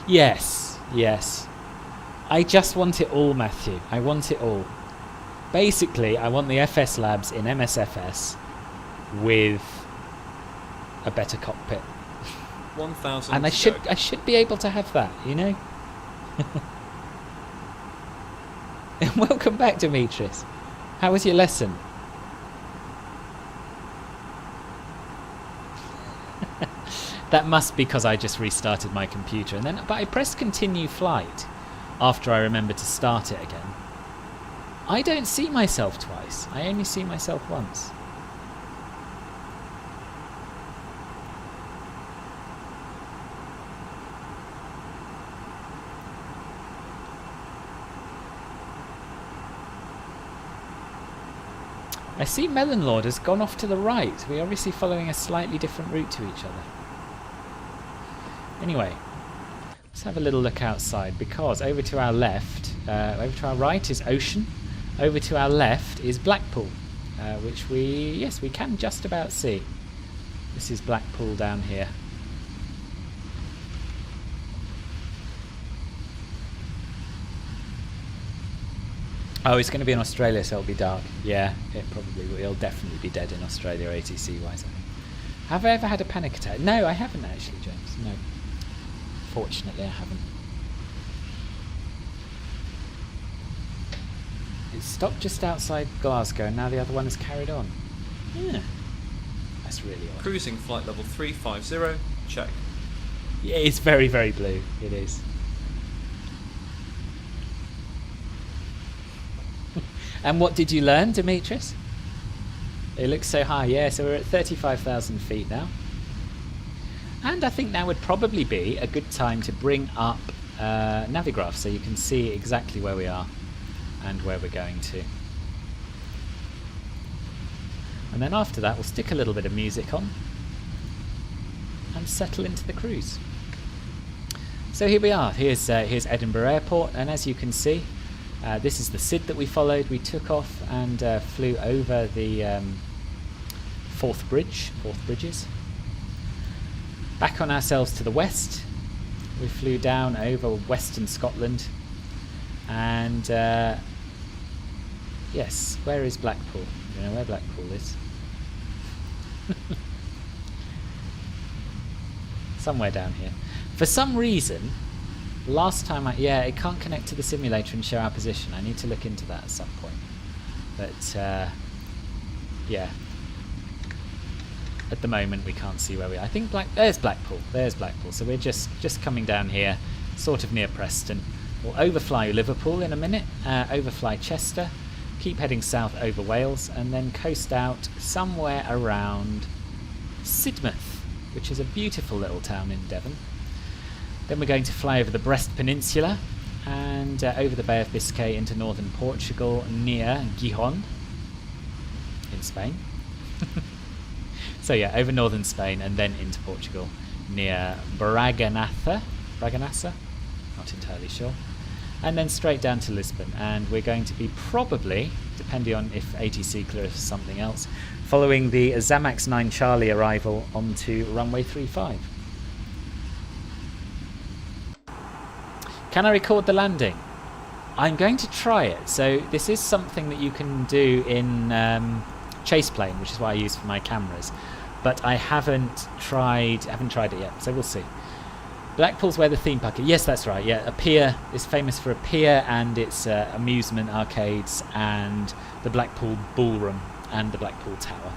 Yes. I just want it all, Matthew. I want it all. Basically, I want the FSLabs in MSFS with a better cockpit. 1,000. And I should be able to have that, you know? Welcome back, Demetrius. How was your lesson? That must be because I just restarted my computer, but I pressed continue flight after I remembered to start it again. I don't see myself twice. I only see myself once. I see Melon Lord has gone off to the right. We're obviously following a slightly different route to each other. Anyway, let's have a little look outside, because over to our left, over to our right is ocean. Over to our left is Blackpool, which we can just about see. This is Blackpool down here. Oh, it's going to be in Australia, so it'll be dark. Yeah, it probably will. It'll definitely be dead in Australia, ATC-wise, I think. Have I ever had a panic attack? No, I haven't actually, James. No. Fortunately, I haven't. It stopped just outside Glasgow, and now the other one has carried on. Yeah. That's really odd. Cruising flight level 350, check. Yeah, it's very, very blue. It is. And what did you learn, Demetrius? It looks so high. Yeah, so we're at 35,000 feet now. And I think now would probably be a good time to bring up Navigraph so you can see exactly where we are and where we're going to. And then after that, we'll stick a little bit of music on and settle into the cruise. So here we are. Here's Edinburgh Airport, and as you can see, this is the SID that we followed. We took off and flew over the Forth Bridges. Back on ourselves to the west. We flew down over western Scotland. And yes, where is Blackpool? Do you know where Blackpool is? Somewhere down here. For some reason, last time it can't connect to the simulator and show our position. I need to look into that at some point. But yeah, at the moment we can't see where we are. I think there's Blackpool. So we're just coming down here, sort of near Preston. We'll overfly Liverpool in a minute, overfly Chester, keep heading south over Wales, and then coast out somewhere around Sidmouth, which is a beautiful little town in Devon. Then we're going to fly over the Brest Peninsula and over the Bay of Biscay into northern Portugal near Gijón in Spain. So yeah, over northern Spain and then into Portugal near Bragança, not entirely sure. And then straight down to Lisbon, and we're going to be probably, depending on if ATC clears something else, following the Zamax 9 Charlie arrival onto runway 35. Can I record the landing? I'm going to try it. So this is something that you can do in Chase Plane, which is what I use for my cameras. But I haven't tried it yet, so we'll see. Blackpool's where the theme park is. Yes, that's right. Yeah, a pier is famous for a pier and its amusement arcades and the Blackpool Ballroom and the Blackpool Tower.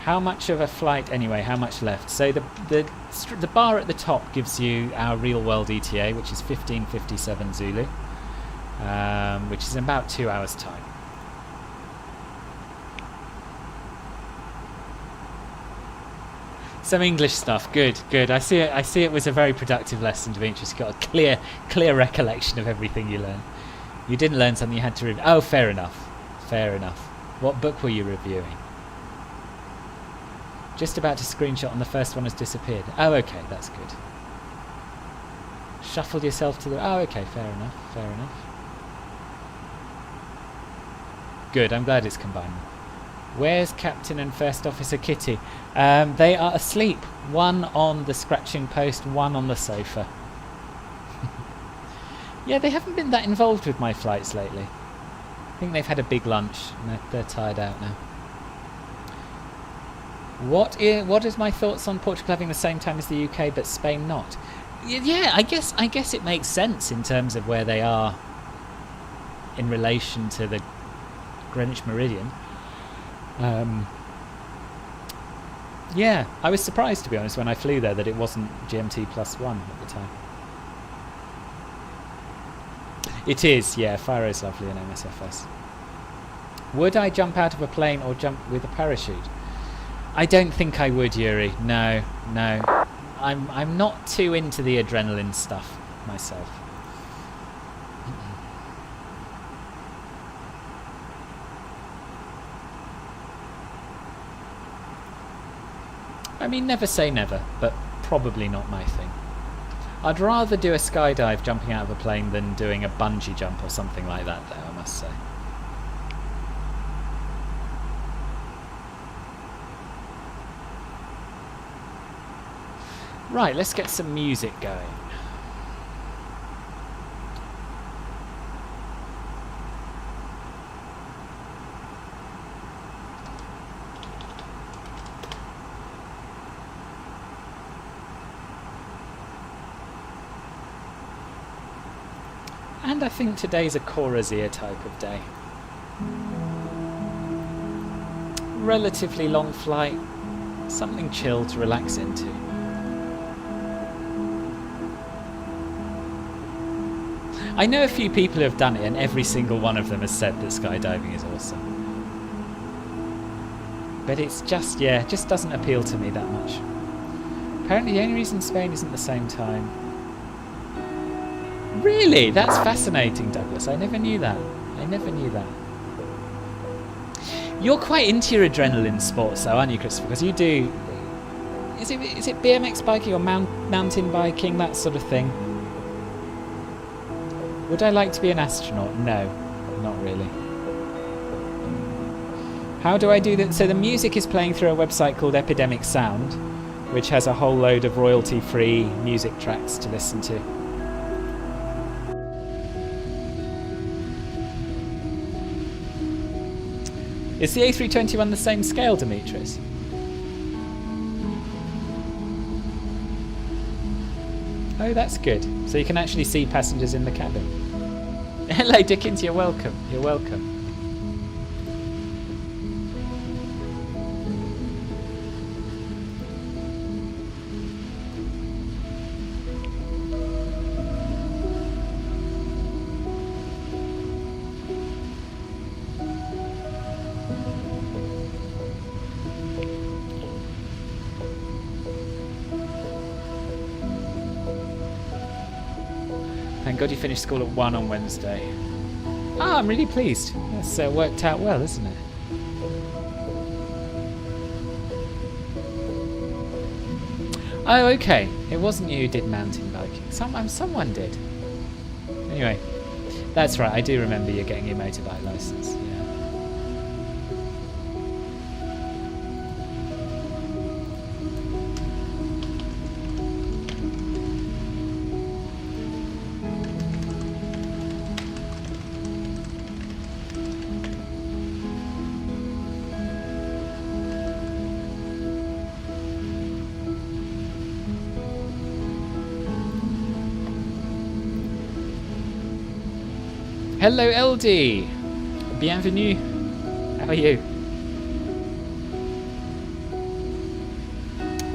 How much of a flight anyway? How much left? So the bar at the top gives you our real world ETA, which is 15:57 Zulu, which is in about 2 hours' time. Some English stuff. Good, good. I see it was a very productive lesson, Demetrius. You got a clear recollection of everything you learned. You didn't learn something you had to review. Oh, fair enough. Fair enough. What book were you reviewing? Just about to screenshot and the first one has disappeared. Oh, okay, that's good. Shuffled yourself to the... Oh, okay, fair enough, fair enough. Good, I'm glad it's combined. Where's Captain and First Officer Kitty? They are asleep. One on the scratching post, one on the sofa. Yeah, they haven't been that involved with my flights lately. I think they've had a big lunch and they're tired out now. What is my thoughts on Portugal having the same time as the UK but Spain not? Yeah, I guess it makes sense in terms of where they are in relation to the Greenwich Meridian. Yeah, I was surprised, to be honest, when I flew there that it wasn't GMT +1 at the time. It is, yeah, Firo's lovely in MSFS. Would I jump out of a plane or jump with a parachute? I don't think I would, Yuri. No. I'm not too into the adrenaline stuff myself. I mean, never say never, but probably not my thing. I'd rather do a skydive jumping out of a plane than doing a bungee jump or something like that, though, I must say. Right, let's get some music going. And I think today's a Corazir type of day. Relatively long flight, something chill to relax into. I know a few people who have done it and every single one of them has said that skydiving is awesome. But it's just, yeah, it just doesn't appeal to me that much. Apparently the only reason Spain isn't the same time... Really? That's fascinating, Douglas. I never knew that. I never knew that. You're quite into your adrenaline sports though, aren't you, Christopher? Because you do... Is it BMX biking or mountain biking, that sort of thing? Would I like to be an astronaut? No, not really. How do I do that? So the music is playing through a website called Epidemic Sound, which has a whole load of royalty-free music tracks to listen to. Is the A320 on the same scale, Demetrius? Oh, that's good. So you can actually see passengers in the cabin. Hello, Dickens. You're welcome. You're welcome. Thank God you finished school at 1 on Wednesday. Ah, I'm really pleased. That's worked out well, isn't it? Oh, okay. It wasn't you who did mountain biking. Someone did. Anyway, that's right. I do remember you getting your motorbike license. Yeah. Hello, LD. Bienvenue. How are you?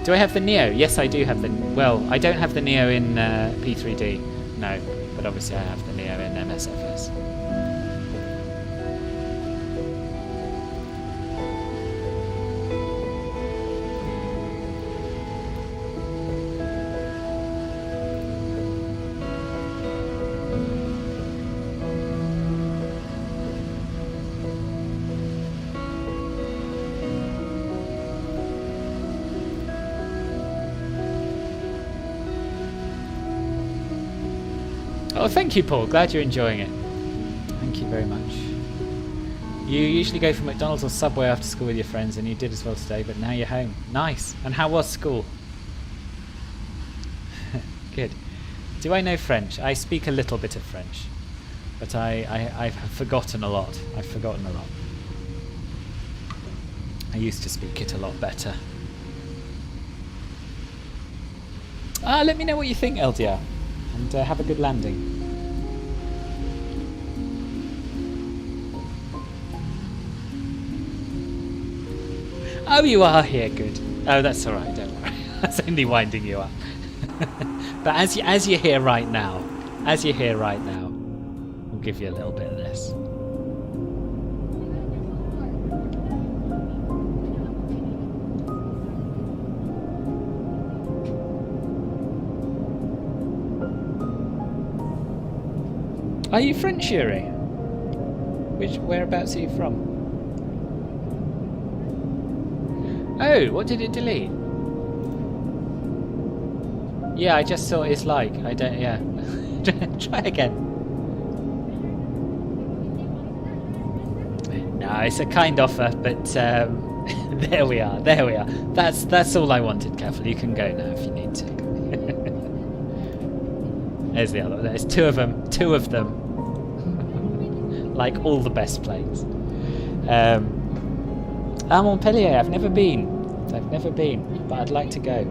Do I have the Neo? Yes, I do have the... Well, I don't have the Neo in P3D. No, but obviously I have the Neo in MSFS. Oh, thank you, Paul. Glad you're enjoying it. Thank you very much. You usually go for McDonald's or Subway after school with your friends, and you did as well today, but now you're home. Nice. And how was school? Good. Do I know French? I speak a little bit of French, but I've forgotten a lot. I've forgotten a lot. I used to speak it a lot better. Let me know what you think, LDR. And have a good landing. Oh, you are here, good. Oh, that's all right, don't worry. That's only winding you up. But as you're here right now, we'll give you a little bit of this. Are you French, Yuri? Whereabouts are you from? Oh, what did it delete? Yeah, I just saw it's like. I don't, yeah. Try again. No, it's a kind offer, but there we are. That's all I wanted, Careful. You can go now if you need to. There's the other one. There's two of them. Like all the best planes. Montpellier, I've never been, but I'd like to go.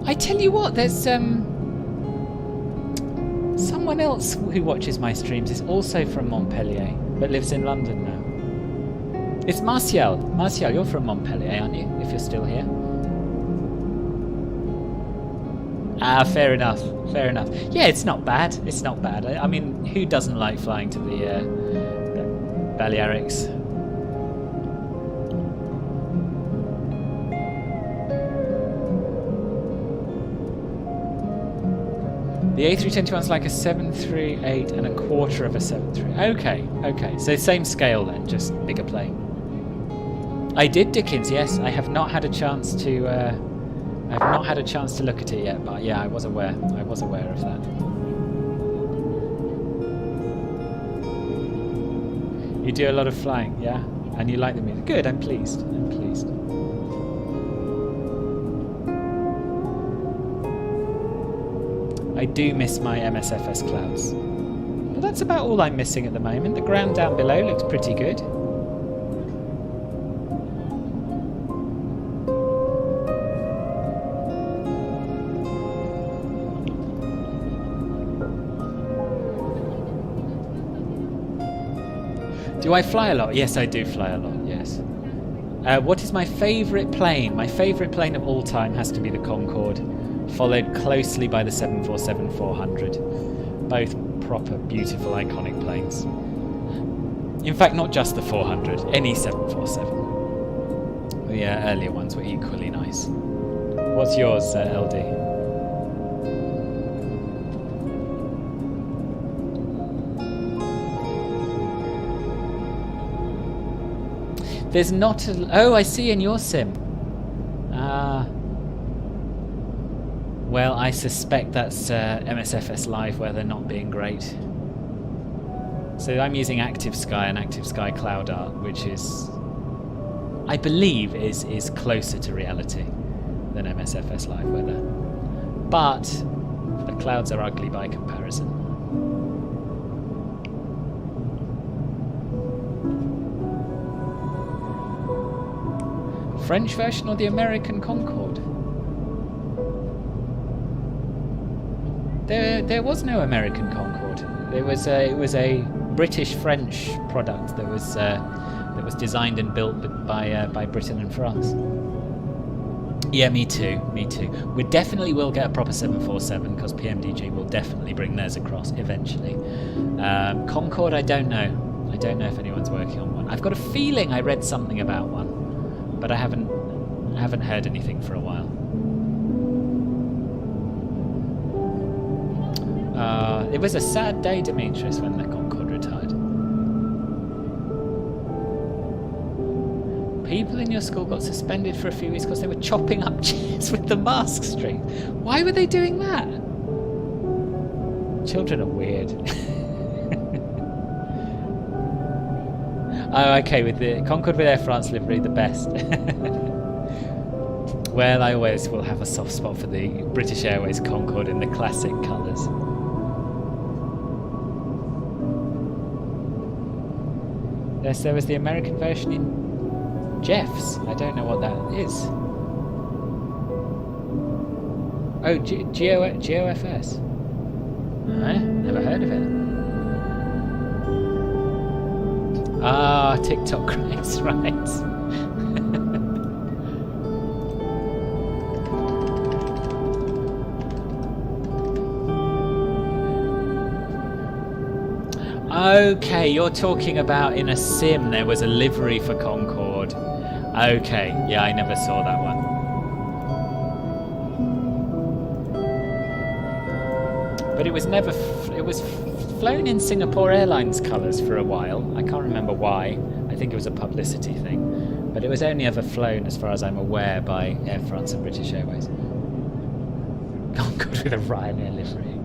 I tell you what, there's someone else who watches my streams is also from Montpellier, but lives in London now. It's Martial. Martial, you're from Montpellier, aren't you? If you're still here. Fair enough. Yeah, it's not bad. I mean, who doesn't like flying to the Balearics? The A321's like a 738 and a quarter of a 73. Okay. So same scale then, just bigger plane. I did, Dickens. Yes, I have not had a chance to. I've not had a chance to look at it yet, but yeah, I was aware of that. You do a lot of flying, yeah? And you like the music. Good, I'm pleased. I do miss my MSFS clouds. But that's about all I'm missing at the moment. The ground down below looks pretty good. Do I fly a lot? Yes, I do fly a lot, yes. What is my favourite plane? My favourite plane of all time has to be the Concorde, followed closely by the 747-400. Both proper, beautiful, iconic planes. In fact, not just the 400, any 747. The earlier ones were equally nice. What's yours, LD? There's not a... Oh, I see in your sim. Well, I suspect that's MSFS Live where they're not being great. So I'm using Active Sky and Active Sky Cloud Art, which is... I believe is closer to reality than MSFS Live weather. But the clouds are ugly by comparison. French version or the American Concorde? There was no American Concorde. It was a British-French product that was designed and built by Britain and France. Yeah, me too. We definitely will get a proper 747 because PMDG will definitely bring theirs across eventually. Concorde, I don't know. I don't know if anyone's working on one. I've got a feeling I read something about one, but I haven't heard anything for a while. It was a sad day, Demetrius, when the Concorde retired. People in your school got suspended for a few weeks because they were chopping up chairs with the mask string. Why were they doing that? Children are weird. Oh, okay, with the Concorde with Air France livery, the best. Well, I always will have a soft spot for the British Airways Concorde in the classic colours. Yes, there was the American version in Jeff's. I don't know what that is. Oh, GOFS. Never heard of it. Ah, TikTok craze, right. Okay, you're talking about in a sim there was a livery for Concorde. Okay, yeah, I never saw that one. But it was never, it was flown in Singapore Airlines colours for a while. I can't remember why. I think it was a publicity thing. But it was only ever flown, as far as I'm aware, by Air France and British Airways. Concorde with a Ryanair livery.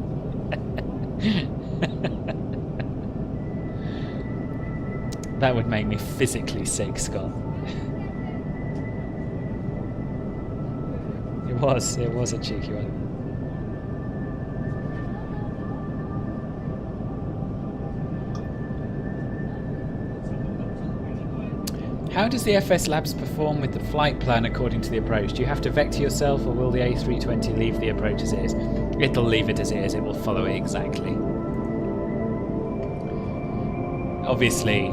That would make me physically sick, Scott. It was a cheeky one. How does the FSLabs perform with the flight plan according to the approach? Do you have to vector yourself, or will the A320 leave the approach as it is? It'll leave it as it is, it will follow it exactly. Obviously,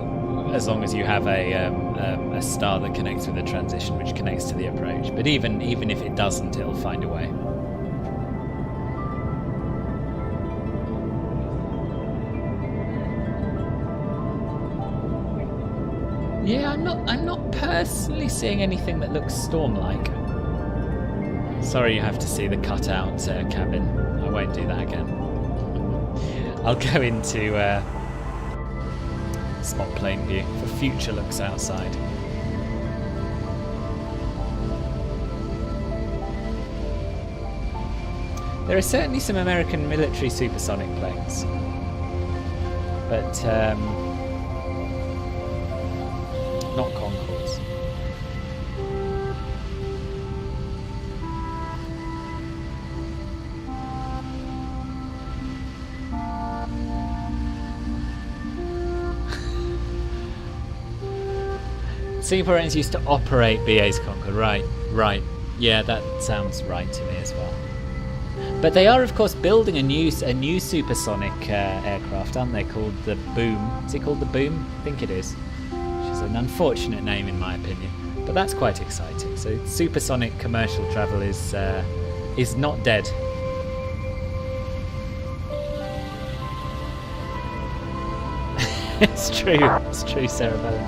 as long as you have a star that connects with the transition, which connects to the approach. But even if it doesn't, it'll find a way. Yeah, I'm not personally seeing anything that looks storm-like. Sorry, you have to see the cutout cabin. I won't do that again. I'll go into spot plane view for future looks outside. There are certainly some American military supersonic planes, but not Concords. Singaporeans used to operate BA's Concorde, right. Yeah, that sounds right to me as well. But they are, of course, building a new supersonic aircraft, aren't they? Called the Boom. Is it called the Boom? I think it is. Which is an unfortunate name, in my opinion. But that's quite exciting. So supersonic commercial travel is not dead. It's true, Sarah Bella.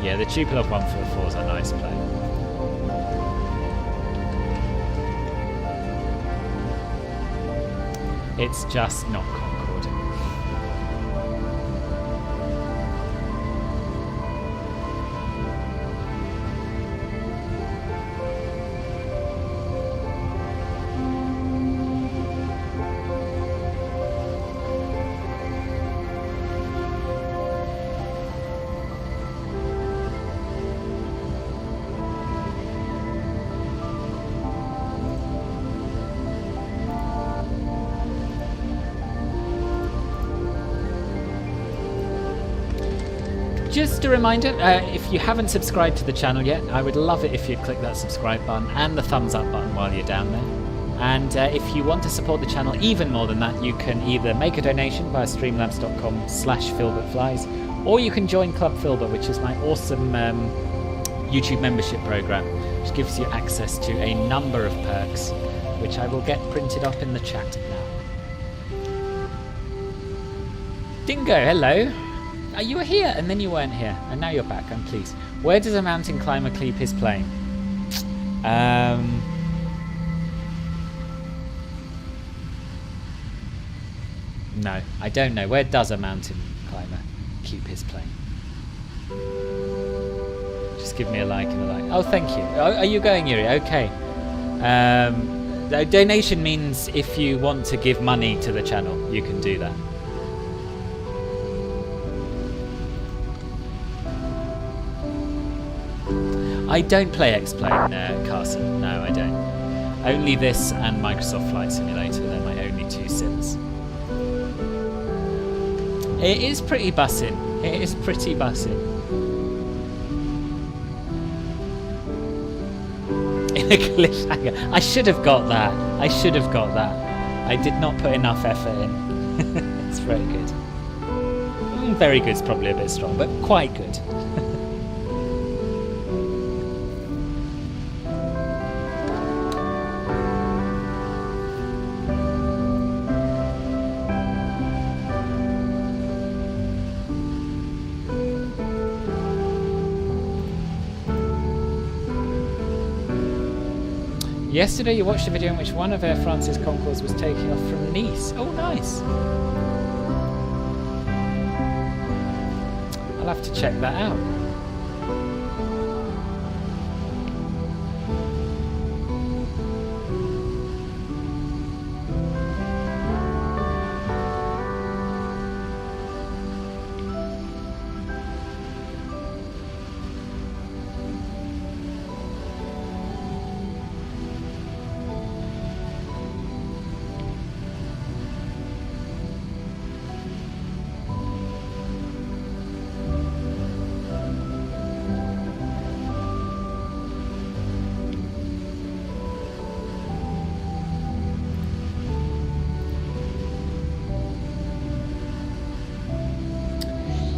Yeah, the Tupolev 144s are nice plane. It's just not Concorde. just a reminder, if you haven't subscribed to the channel yet, I would love it if you'd click that subscribe button and the thumbs up button while you're down there. And if you want to support the channel even more than that, you can either make a donation via streamlabs.com/filbertflies, or you can join Club Filbert, which is my awesome YouTube membership program, which gives you access to a number of perks, which I will get printed up in the chat now. Dingo, hello. You were here and then you weren't here, and now you're back. I'm pleased. Where does a mountain climber keep his plane? No, I don't know. Where does a mountain climber keep his plane? Just give me a like and a like. Oh, thank you. Oh, are you going, Yuri? Okay. The donation means if you want to give money to the channel, you can do that. I don't play X-Plane, Carson. No, I don't. Only this and Microsoft Flight Simulator. They're my only two sims. It is pretty bussin'. It is pretty bussin'. In a cliffhanger. I should have got that. I should have got that. I did not put enough effort in. It's very good. Very good is probably a bit strong, but quite good. Yesterday you watched a video in which one of Air France's Concours was taking off from Nice. Oh, nice. I'll have to check that out.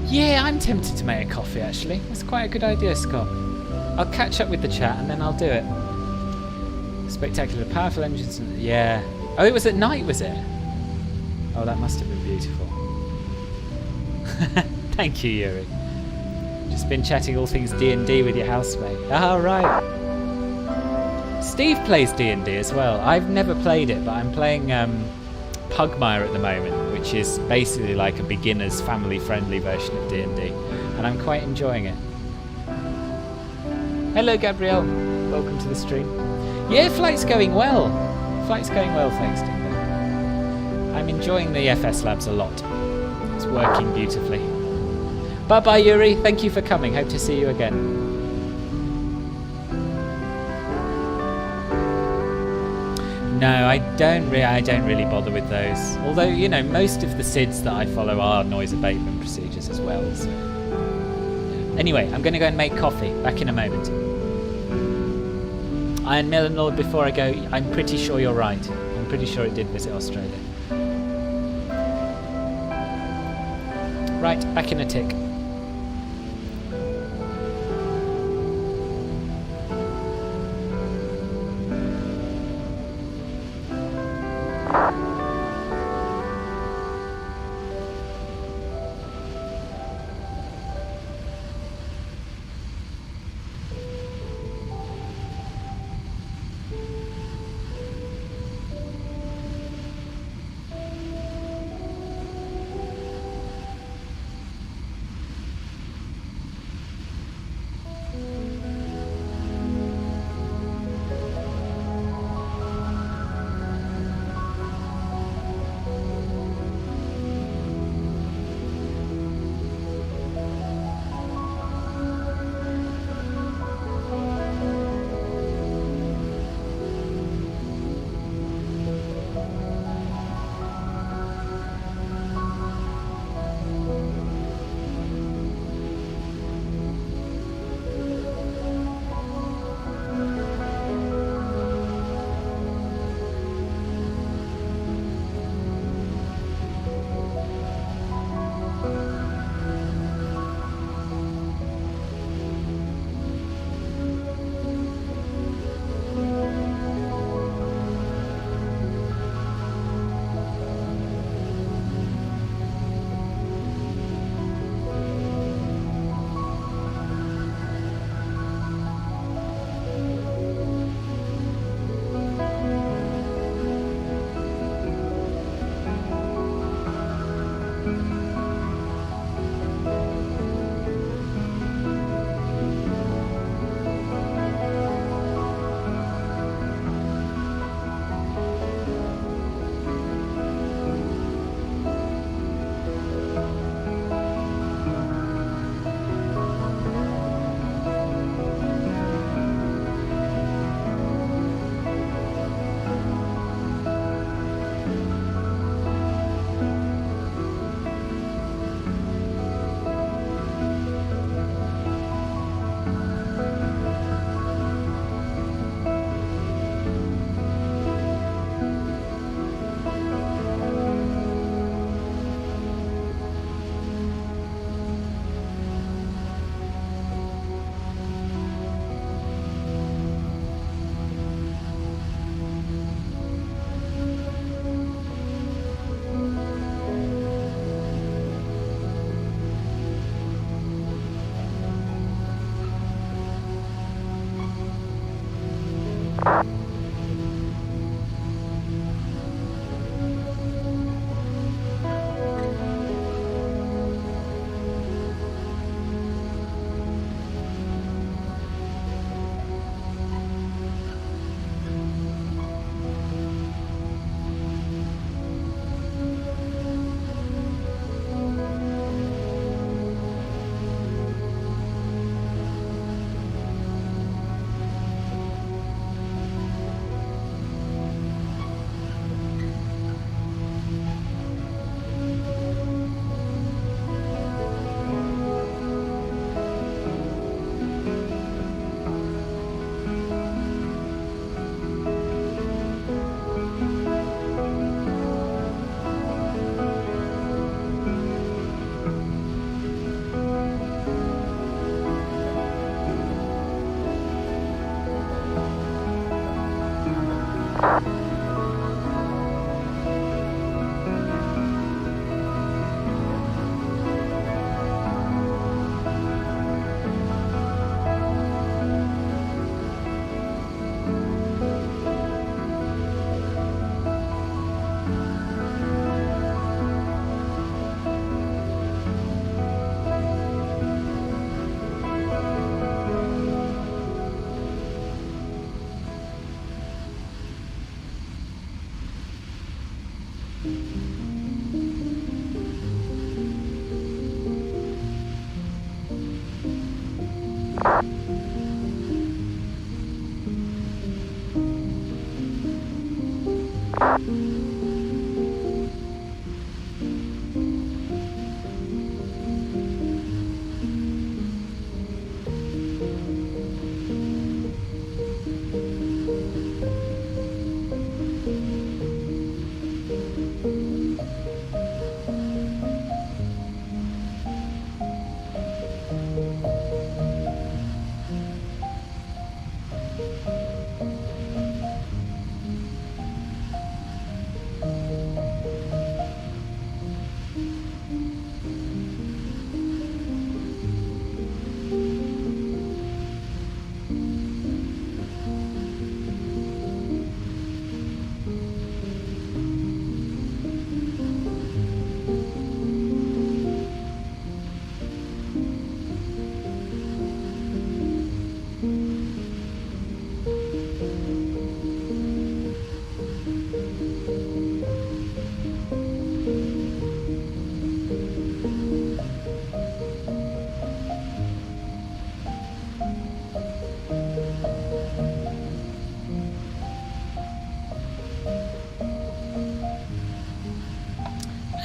Yeah, I'm tempted to make a coffee actually. That's quite a good idea, Scott. I'll catch up with the chat and then I'll do it. Spectacular, powerful engines. Yeah. Oh, it was at night, was it? Oh, that must have been beautiful. Thank you, Yuri. Just been chatting all things D&D with your housemate. Ah, right. Steve plays D&D as well. I've never played it, but I'm playing Pugmire at the moment, which is basically like a beginner's family-friendly version of D&D, and I'm quite enjoying it. Hello, Gabrielle. Welcome to the stream. Yeah, flight's going well. Flight's going well, thanks, Dingo. I'm enjoying the FSLabs a lot. It's working beautifully. Bye-bye, Yuri. Thank you for coming. Hope to see you again. No, I don't really bother with those. Although, you know, most of the SIDs that I follow are noise abatement procedures as well. So. Anyway, I'm going to go and make coffee. Back in a moment. Iron Melon Lord, before I go, I'm pretty sure you're right. I'm pretty sure it did visit Australia. Right, back in a tick.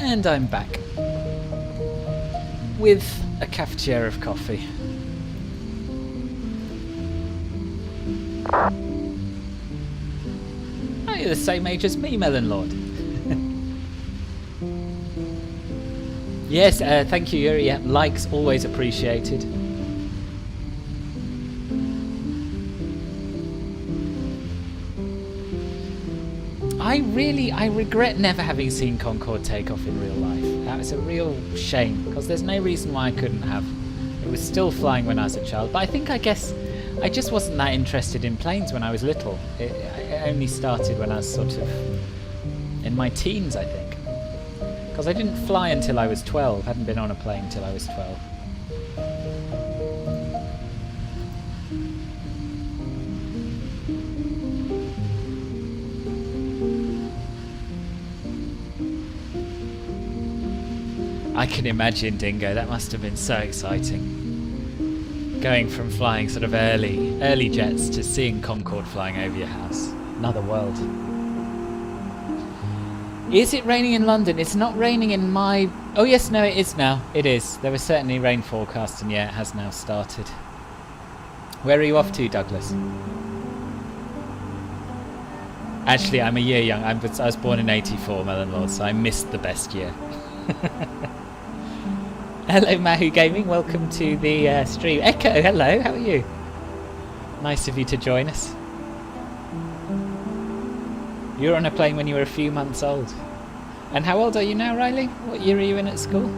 And I'm back with a cafetiere of coffee. Oh, you're the same age as me, Melon Lord. Yes, thank you, Yuri. Yeah, likes always appreciated. I regret never having seen Concorde take off in real life. That was a real shame, because there's no reason why I couldn't have. It was still flying when I was a child, but I guess I just wasn't that interested in planes when I was little. It only started when I was sort of in my teens, I think. Because I didn't fly until I was 12, hadn't been on a plane until I was 12. I can imagine, Dingo, that must have been so exciting. Going from flying sort of early jets to seeing Concorde flying over your house. Another world. Is it raining in London? It's not raining in my... Oh yes, no, it is now. It is. There was certainly rain forecast, and yeah, it has now started. Where are you off to, Douglas? Actually, I'm a year young. I was born in 84, Melon Lord, so I missed the best year. Hello, Mahu Gaming. Welcome to the stream. Echo, hello. How are you? Nice of you to join us. You were on a plane when you were a few months old. And how old are you now, Riley? What year are you in at school?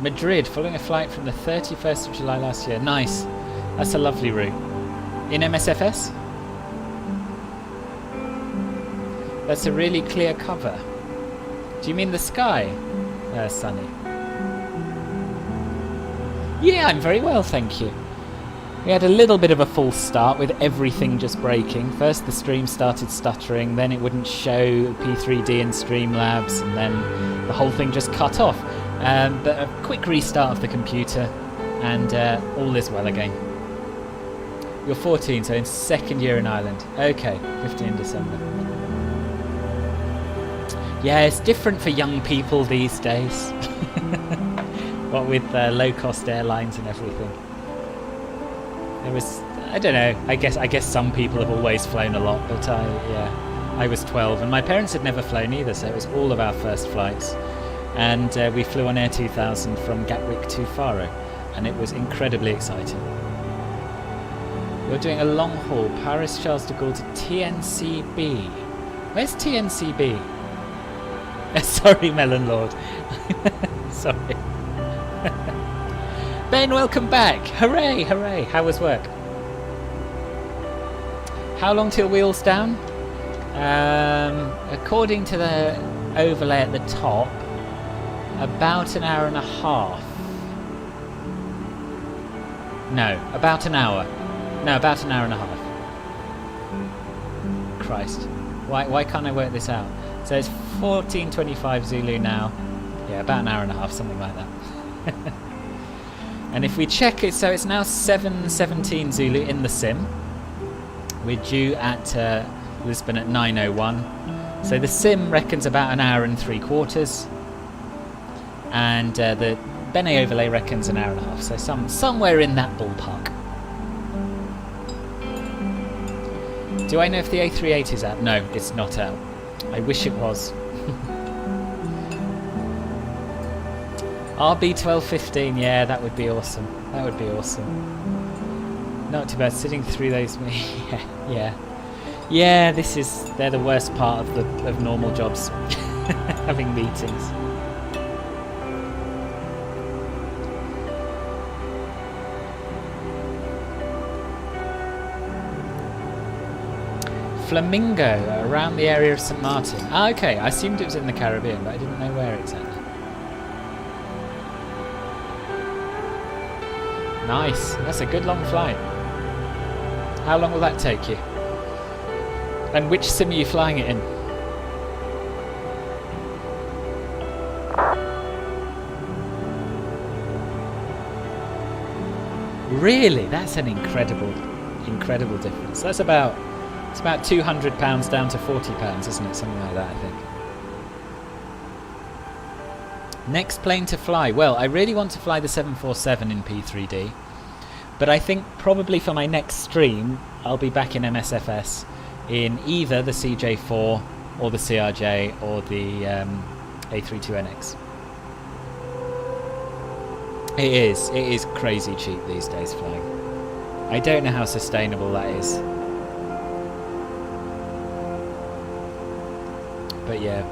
Madrid, following a flight from the 31st of July last year. Nice. That's a lovely route. In MSFS? That's a really clear cover. Do you mean the sky, Sunny? Yeah, I'm very well, thank you. We had a little bit of a false start with everything just breaking. First the stream started stuttering, then it wouldn't show P3D in Streamlabs, and then the whole thing just cut off. But a quick restart of the computer, and all is well again. You're 14, so in second year in Ireland. Okay, 15 December. Yeah, it's different for young people these days. What with low-cost airlines and everything. There was, I don't know. I guess some people have always flown a lot, but I was 12, and my parents had never flown either, so it was all of our first flights. And we flew on Air 2000 from Gatwick to Faro, and it was incredibly exciting. You're doing a long haul, Paris Charles de Gaulle to TNCB. Where's TNCB? Sorry, Melon Lord. Sorry. Ben, welcome back. Hooray, hooray. How was work? How long till wheels down? According to the overlay at the top, about an hour and a half. No, about an hour. No, about an hour and a half. Christ. Why can't I work this out? So it's 14:25 Zulu now. Yeah, about an hour and a half, something like that. And if we check it, so it's now 7:17 Zulu in the sim. We're due at Lisbon at 9:01. So the sim reckons about an hour and 3/4. And the Bene overlay reckons an hour and a half. So somewhere in that ballpark. Do I know if the A380 is out? No, it's not out. I wish it was. RB1215, yeah, that would be awesome. That would be awesome. Not too bad, sitting through those. Yeah. They're the worst part of normal jobs. Having meetings. Flamingo, around the area of St. Martin. Ah, okay, I assumed it was in the Caribbean, but I didn't know where exactly. Nice, that's a good long flight. How long will that take you? And which sim are you flying it in? Really? That's an incredible difference. That's about... It's about £200 down to £40, isn't it? Something like that, I think. Next plane to fly. Well, I really want to fly the 747 in P3D. But I think probably for my next stream, I'll be back in MSFS in either the CJ4 or the CRJ or the A320NX. It is crazy cheap these days flying. I don't know how sustainable that is. But yeah,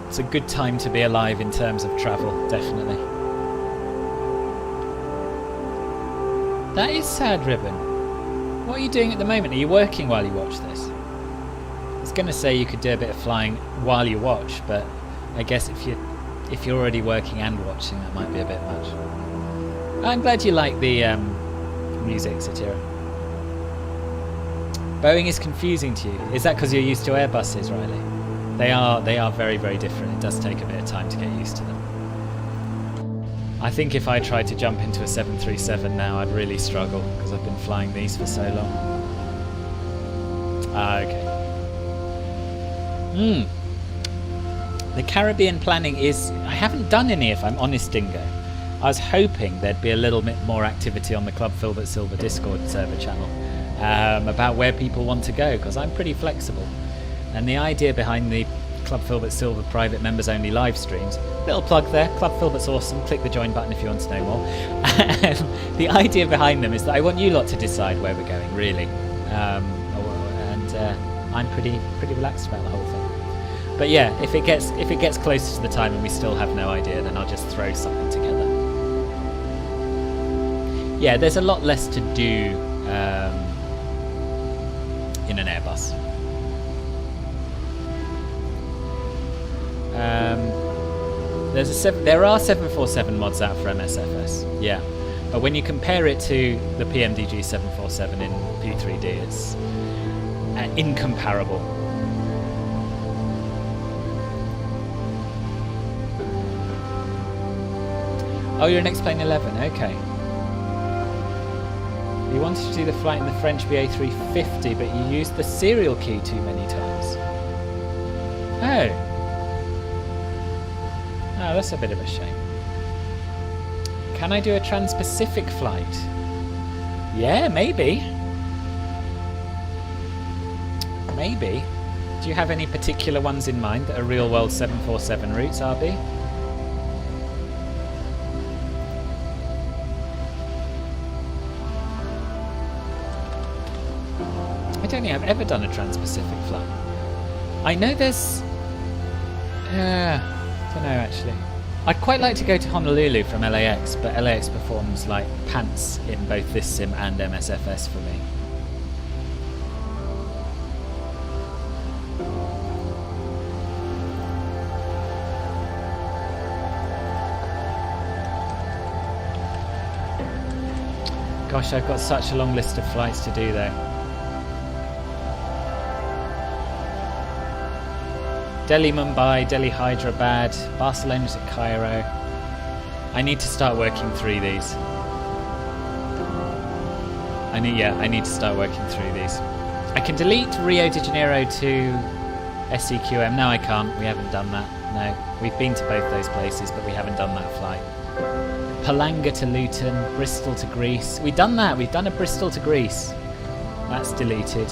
it's a good time to be alive in terms of travel, definitely. That is sad, Ribbon. What are you doing at the moment? Are you working while you watch this? I was going to say you could do a bit of flying while you watch, but I guess if you're already working and watching, that might be a bit much. I'm glad you like the music, Satira. Boeing is confusing to you. Is that because you're used to Airbuses, Riley? They are very, very different. It does take a bit of time to get used to them. I think if I tried to jump into a 737 now, I'd really struggle because I've been flying these for so long. Okay. The Caribbean planning is... I haven't done any, if I'm honest, Dingo. I was hoping there'd be a little bit more activity on the Club Filbert Silver Discord server channel about where people want to go, because I'm pretty flexible. And the idea behind the Club Filbert Silver private members only live streams, little plug there, Club Filbert's awesome, click the join button if you want to know more. The idea behind them is that I want you lot to decide where we're going, really. I'm pretty relaxed about the whole thing. But yeah, if it gets closer to the time and we still have no idea, then I'll just throw something together. Yeah, there's a lot less to do in an Airbus. There are 747 mods out for MSFS, yeah, but when you compare it to the PMDG 747 in P3D, it's incomparable. Oh, you're in X-Plane 11, okay. You wanted to do the flight in the French BA350, but you used the serial key too many times. Oh, that's a bit of a shame. Can I do a trans-Pacific flight? Yeah, maybe. Maybe. Do you have any particular ones in mind that are real-world 747 routes, RB? I don't think I've ever done a trans-Pacific flight. I know there's... I don't know actually. I'd quite like to go to Honolulu from LAX, but LAX performs like pants in both this sim and MSFS for me. Gosh, I've got such a long list of flights to do though. Delhi, Mumbai, Delhi, Hyderabad, Barcelona to Cairo. I need to start working through these. I need to start working through these. I can delete Rio de Janeiro to SEQM. No, I can't. We haven't done that. No, we've been to both those places, but we haven't done that flight. Palanga to Luton, Bristol to Greece. We've done that. We've done a Bristol to Greece. That's deleted.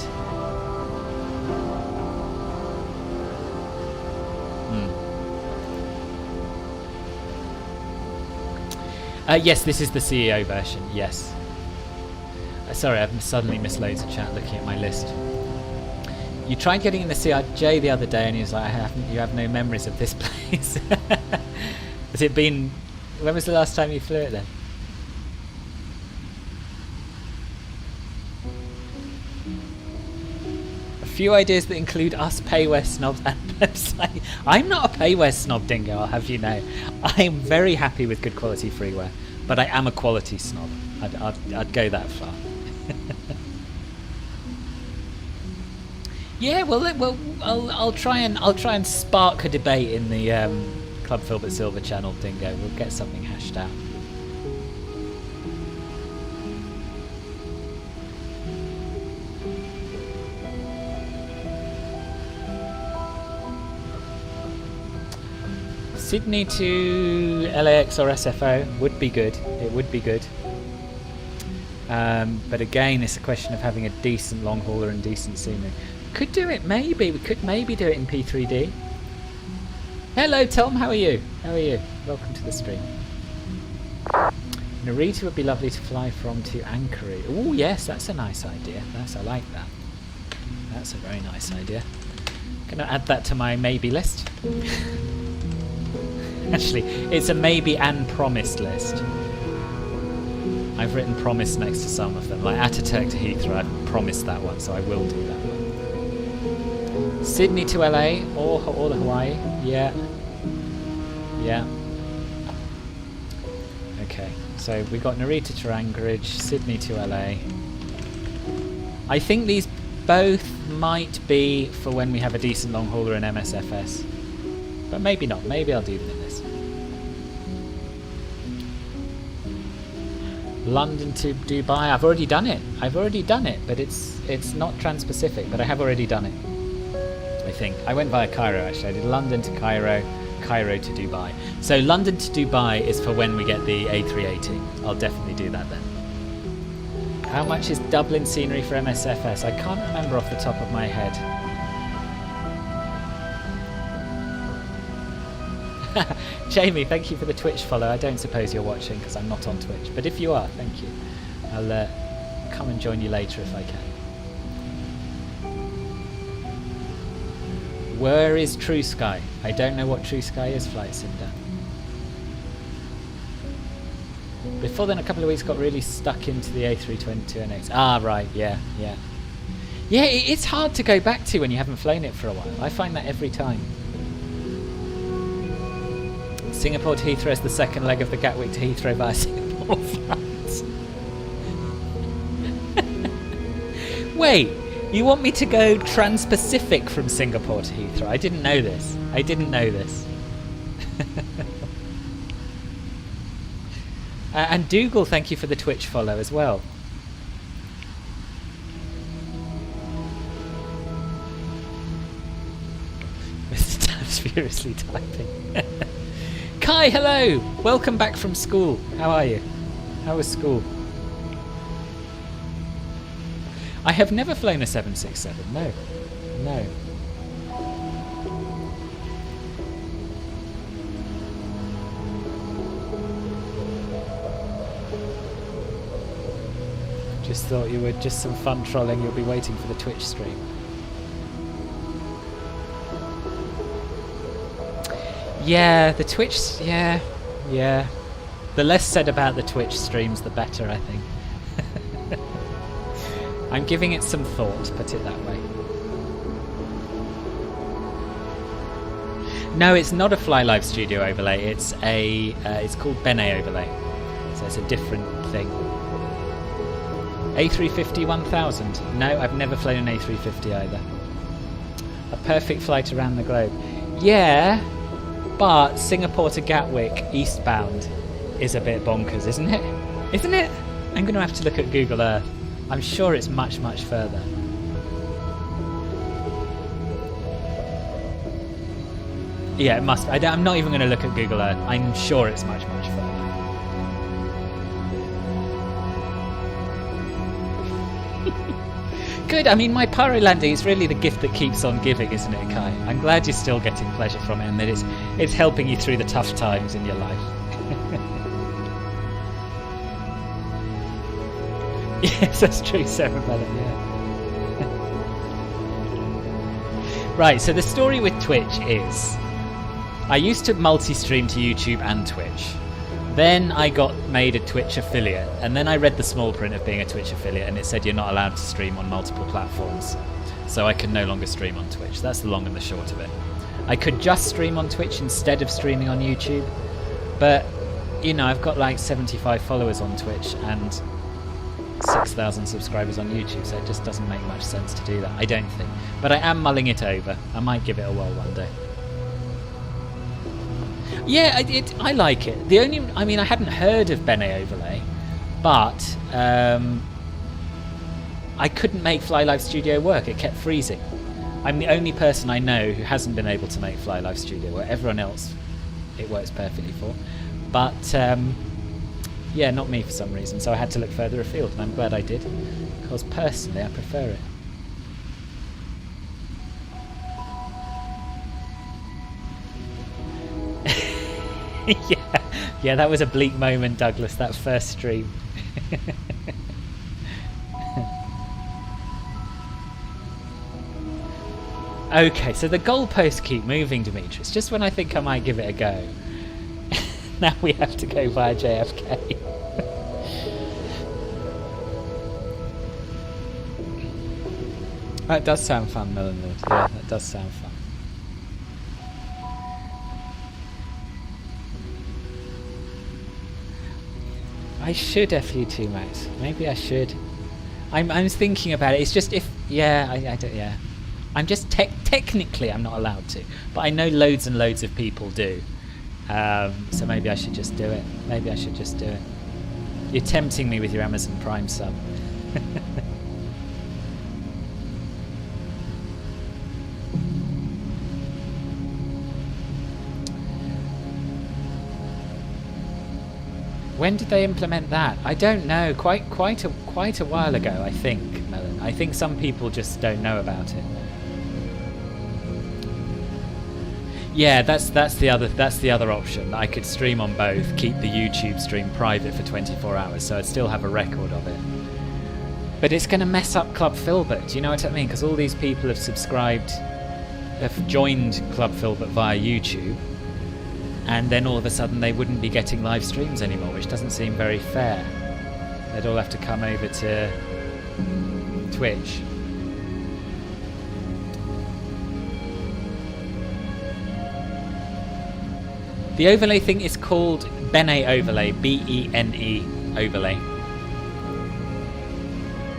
Yes, this is the CEO version. Yes. Sorry, I've suddenly missed loads of chat looking at my list. You tried getting in the CRJ the other day, and he was like, "You have no memories of this place." Has it been? When was the last time you flew it then? A few ideas that include us payware snobs and website. I'm not a payware snob, Dingo, I'll have you know. I am very happy with good quality freeware, but I am a quality snob. I'd go that far. Yeah, well, I'll try and spark a debate in the Club Filbert Silver channel, Dingo. We'll get something hashed out. Sydney to LAX or SFO would be good. It would be good. But again, it's a question of having a decent long hauler and decent scenery. Could do it, maybe. We could maybe do it in P3D. Hello, Tom. How are you? How are you? Welcome to the stream. Narita would be lovely to fly from to Ankara. Oh, yes, that's a nice idea. I like that. That's a very nice idea. Gonna add that to my maybe list. Actually, it's a maybe and promised list. I've written promise next to some of them. Like Ataturk to Heathrow, I've promised that one, so I will do that one. Sydney to LA or the Hawaii. Yeah. Yeah. Okay, so we got Narita to Anchorage, Sydney to LA. I think these both might be for when we have a decent long hauler in MSFS. But maybe not. Maybe I'll do them in this. London to Dubai. I've already done it. But it's not Trans-Pacific, but I have already done it. I think. I went via Cairo actually. I did London to Cairo, Cairo to Dubai. So London to Dubai is for when we get the A380. I'll definitely do that then. How much is Dublin scenery for MSFS? I can't remember off the top of my head. Jamie, thank you for the Twitch follow. I don't suppose you're watching because I'm not on Twitch, but if you are, thank you. I'll come and join you later if I can. Where is True Sky? I don't know what True Sky is, Flight Cinder. Before then, a couple of weeks got really stuck into the A320 NX. Ah, right, yeah. Yeah, it's hard to go back to when you haven't flown it for a while. I find that every time. Singapore to Heathrow is the second leg of the Gatwick to Heathrow via Singapore flights. Wait, you want me to go Trans-Pacific from Singapore to Heathrow? I didn't know this. And Dougal, thank you for the Twitch follow as well. Mr. Tab's furiously typing. Kai, hello! Welcome back from school. How are you? How was school? I have never flown a 767. No. Just thought you were just some fun trolling. You'll be waiting for the Twitch stream. Yeah, the Twitch, yeah. The less said about the Twitch streams, the better, I think. I'm giving it some thought, put it that way. No, it's not a Fly Live Studio overlay. It's called Bene overlay. So it's a different thing. A350 1000. No, I've never flown an A350 either. A perfect flight around the globe. Yeah, but Singapore to Gatwick eastbound is a bit bonkers, isn't it? Isn't it? I'm going to have to look at Google Earth. I'm sure it's much, much further. Yeah, it must. I'm not even going to look at Google Earth. I'm sure it's much, much further. Good. I mean, my pyro landing is really the gift that keeps on giving, isn't it, Kai? I'm glad you're still getting pleasure from it and that it's helping you through the tough times in your life. Yes, that's true, Sarah Mellon, yeah. Right, so the story with Twitch is I used to multi-stream to YouTube and Twitch. Then I got made a Twitch affiliate, and then I read the small print of being a Twitch affiliate, and it said you're not allowed to stream on multiple platforms. So I can no longer stream on Twitch. That's the long and the short of it. I could just stream on Twitch instead of streaming on YouTube, but, you know, I've got like 75 followers on Twitch and 6,000 subscribers on YouTube, so it just doesn't make much sense to do that, I don't think. But I am mulling it over. I might give it a whirl one day. Yeah, I like it. I hadn't heard of Bene Overlay, but I couldn't make Fly Live Studio work. It kept freezing. I'm the only person I know who hasn't been able to make Fly Live Studio work. Everyone else, it works perfectly for. But yeah, not me for some reason. So I had to look further afield, and I'm glad I did, because personally I prefer it. yeah, that was a bleak moment, Douglas, that first stream. Okay, so the goalposts keep moving, Demetrius, just when I think I might give it a go. Now we have to go via JFK. That does sound fun, Melanord. Yeah, that does sound fun. I should FU2 Max. Maybe I should. I'm thinking about it. It's just if I don't. Yeah, I'm just technically I'm not allowed to, but I know loads and loads of people do. So maybe I should just do it. Maybe I should just do it. You're tempting me with your Amazon Prime sub. When did they implement that? I don't know. Quite a while ago, I think, Melon. I think some people just don't know about it. Yeah, that's the other option. I could stream on both, keep the YouTube stream private for 24 hours, so I'd still have a record of it. But it's going to mess up Club Filbert. Do you know what I mean? Because all these people have joined Club Filbert via YouTube, and then all of a sudden they wouldn't be getting live streams anymore, which doesn't seem very fair. They'd all have to come over to Twitch. The overlay thing is called Bene Overlay, B-E-N-E Overlay.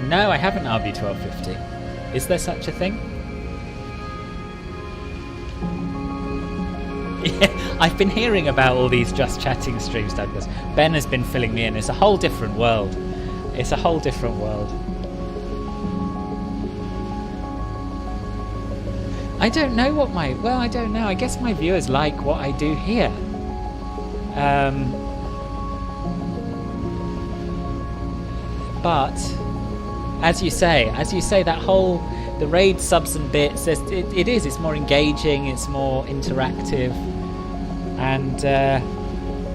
No, I haven't RB1250. Is there such a thing? Yeah, I've been hearing about all these Just Chatting streams, Douglas. Ben has been filling me in. It's a whole different world. It's a whole different world. I don't know what I don't know. I guess my viewers like what I do here. But as you say, the raid subs and bits, it's more engaging, it's more interactive, and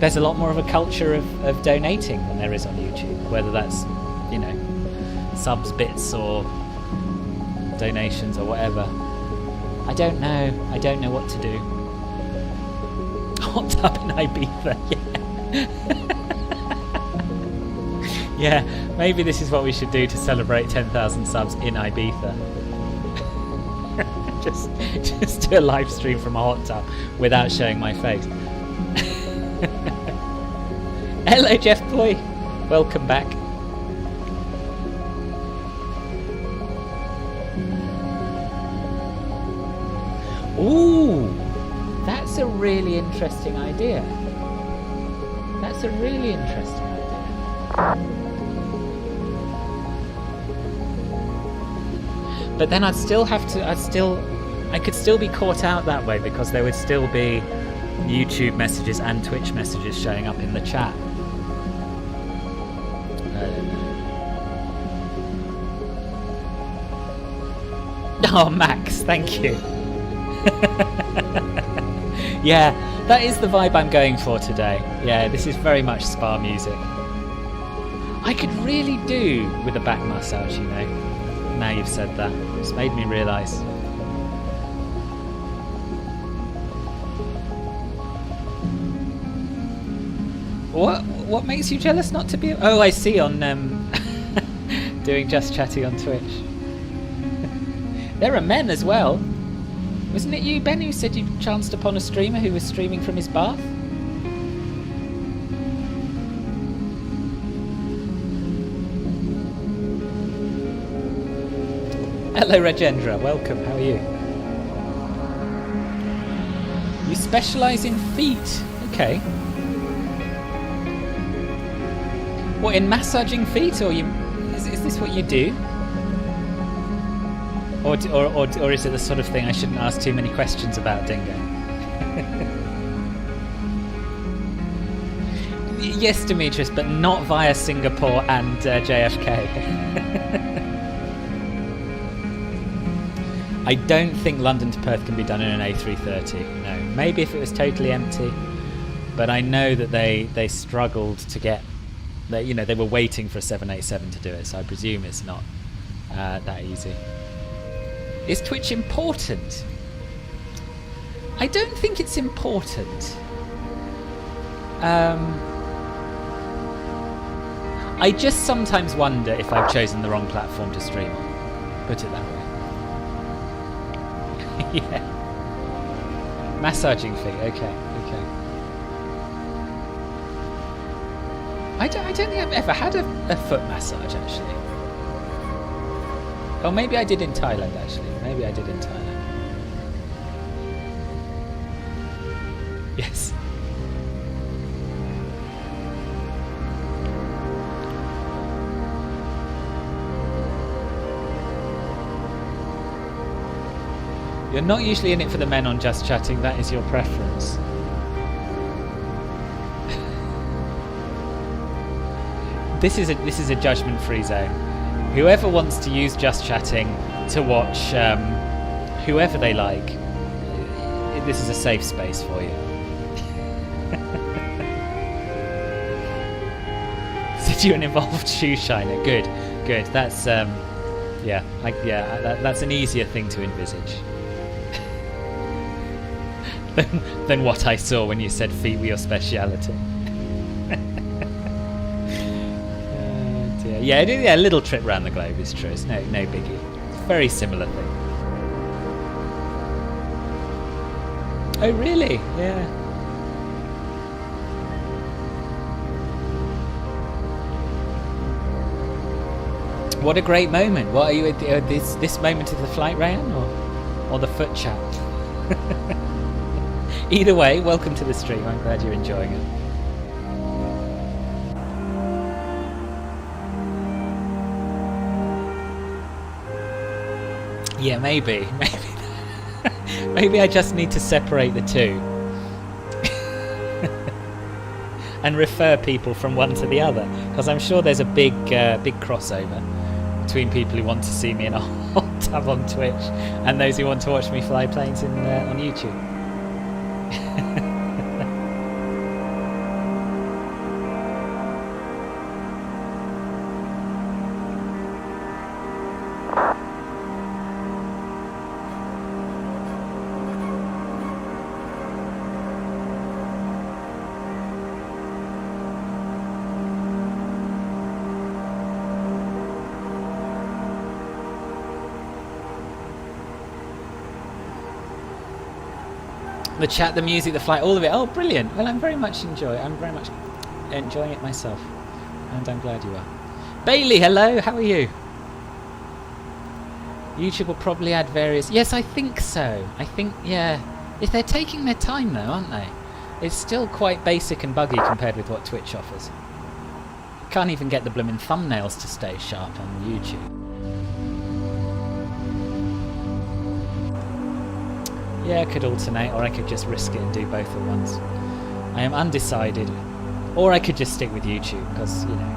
there's a lot more of a culture of donating than there is on YouTube, whether that's, you know, subs, bits, or donations or whatever. I don't know what to do. Hot tub in Ibiza, yeah. Yeah, maybe this is what we should do to celebrate 10,000 subs in Ibiza. just do a live stream from a hot tub without showing my face. Hello, Jeff Boy. Welcome back. Ooh, that's a really interesting idea. That's a really interesting idea. But then I'd still have to, I could still be caught out that way because there would still be YouTube messages and Twitch messages showing up in the chat. I don't know. Oh, Max, thank you. Yeah, that is the vibe I'm going for today. Yeah, this is very much spa music. I could really do with a back massage, you know. Now you've said that. It's made me realise. What makes you jealous not to be... Oh, I see, on doing Just Chatting on Twitch. There are men as well. Wasn't it you, Ben, who said you chanced upon a streamer who was streaming from his bath? Hello, Rajendra. Welcome. How are you? You specialise in feet. Okay. What, in massaging feet, or is this what you do? Or is it the sort of thing I shouldn't ask too many questions about, Dingo? Yes, Demetrius, but not via Singapore and JFK. I don't think London to Perth can be done in an A330. No, maybe if it was totally empty. But I know that they struggled to get. They were waiting for a 787 to do it, so I presume it's not that easy. Is Twitch important? I don't think it's important. I just sometimes wonder if I've chosen the wrong platform to stream on. Put it that way. Yeah. Massaging feet. Okay. I don't think I've ever had a foot massage, actually. Oh, maybe I did in Thailand, actually. Maybe I did in Thailand. Yes. You're not usually in it for the men on Just Chatting. That is your preference. This is a judgment-free zone. Whoever wants to use Just Chatting to watch whoever they like, this is a safe space for you. Said you're an evolved shoe shiner. Good. That's that's an easier thing to envisage than what I saw when you said feet were your speciality. Yeah, a little trip around the globe is true. It's no biggie. It's a very similar thing. Oh, really? Yeah. What a great moment. What are you at this moment of the flight, Rayan, or the foot chat? Either way, welcome to the stream. I'm glad you're enjoying it. Yeah, maybe I just need to separate the two and refer people from one to the other, because I'm sure there's a big crossover between people who want to see me in a hot tub on Twitch and those who want to watch me fly planes on YouTube. The chat, the music, the flight, all of it. Oh, brilliant! Well, I'm very much enjoying it myself, and I'm glad you are. Bailey, hello. How are you? YouTube will probably add various... Yes, I think so. I think, yeah. If they're taking their time though, aren't they? It's still quite basic and buggy compared with what Twitch offers. Can't even get the blooming thumbnails to stay sharp on YouTube. Yeah, I could alternate, or I could just risk it and do both at once. I am undecided. Or I could just stick with YouTube, because, you know,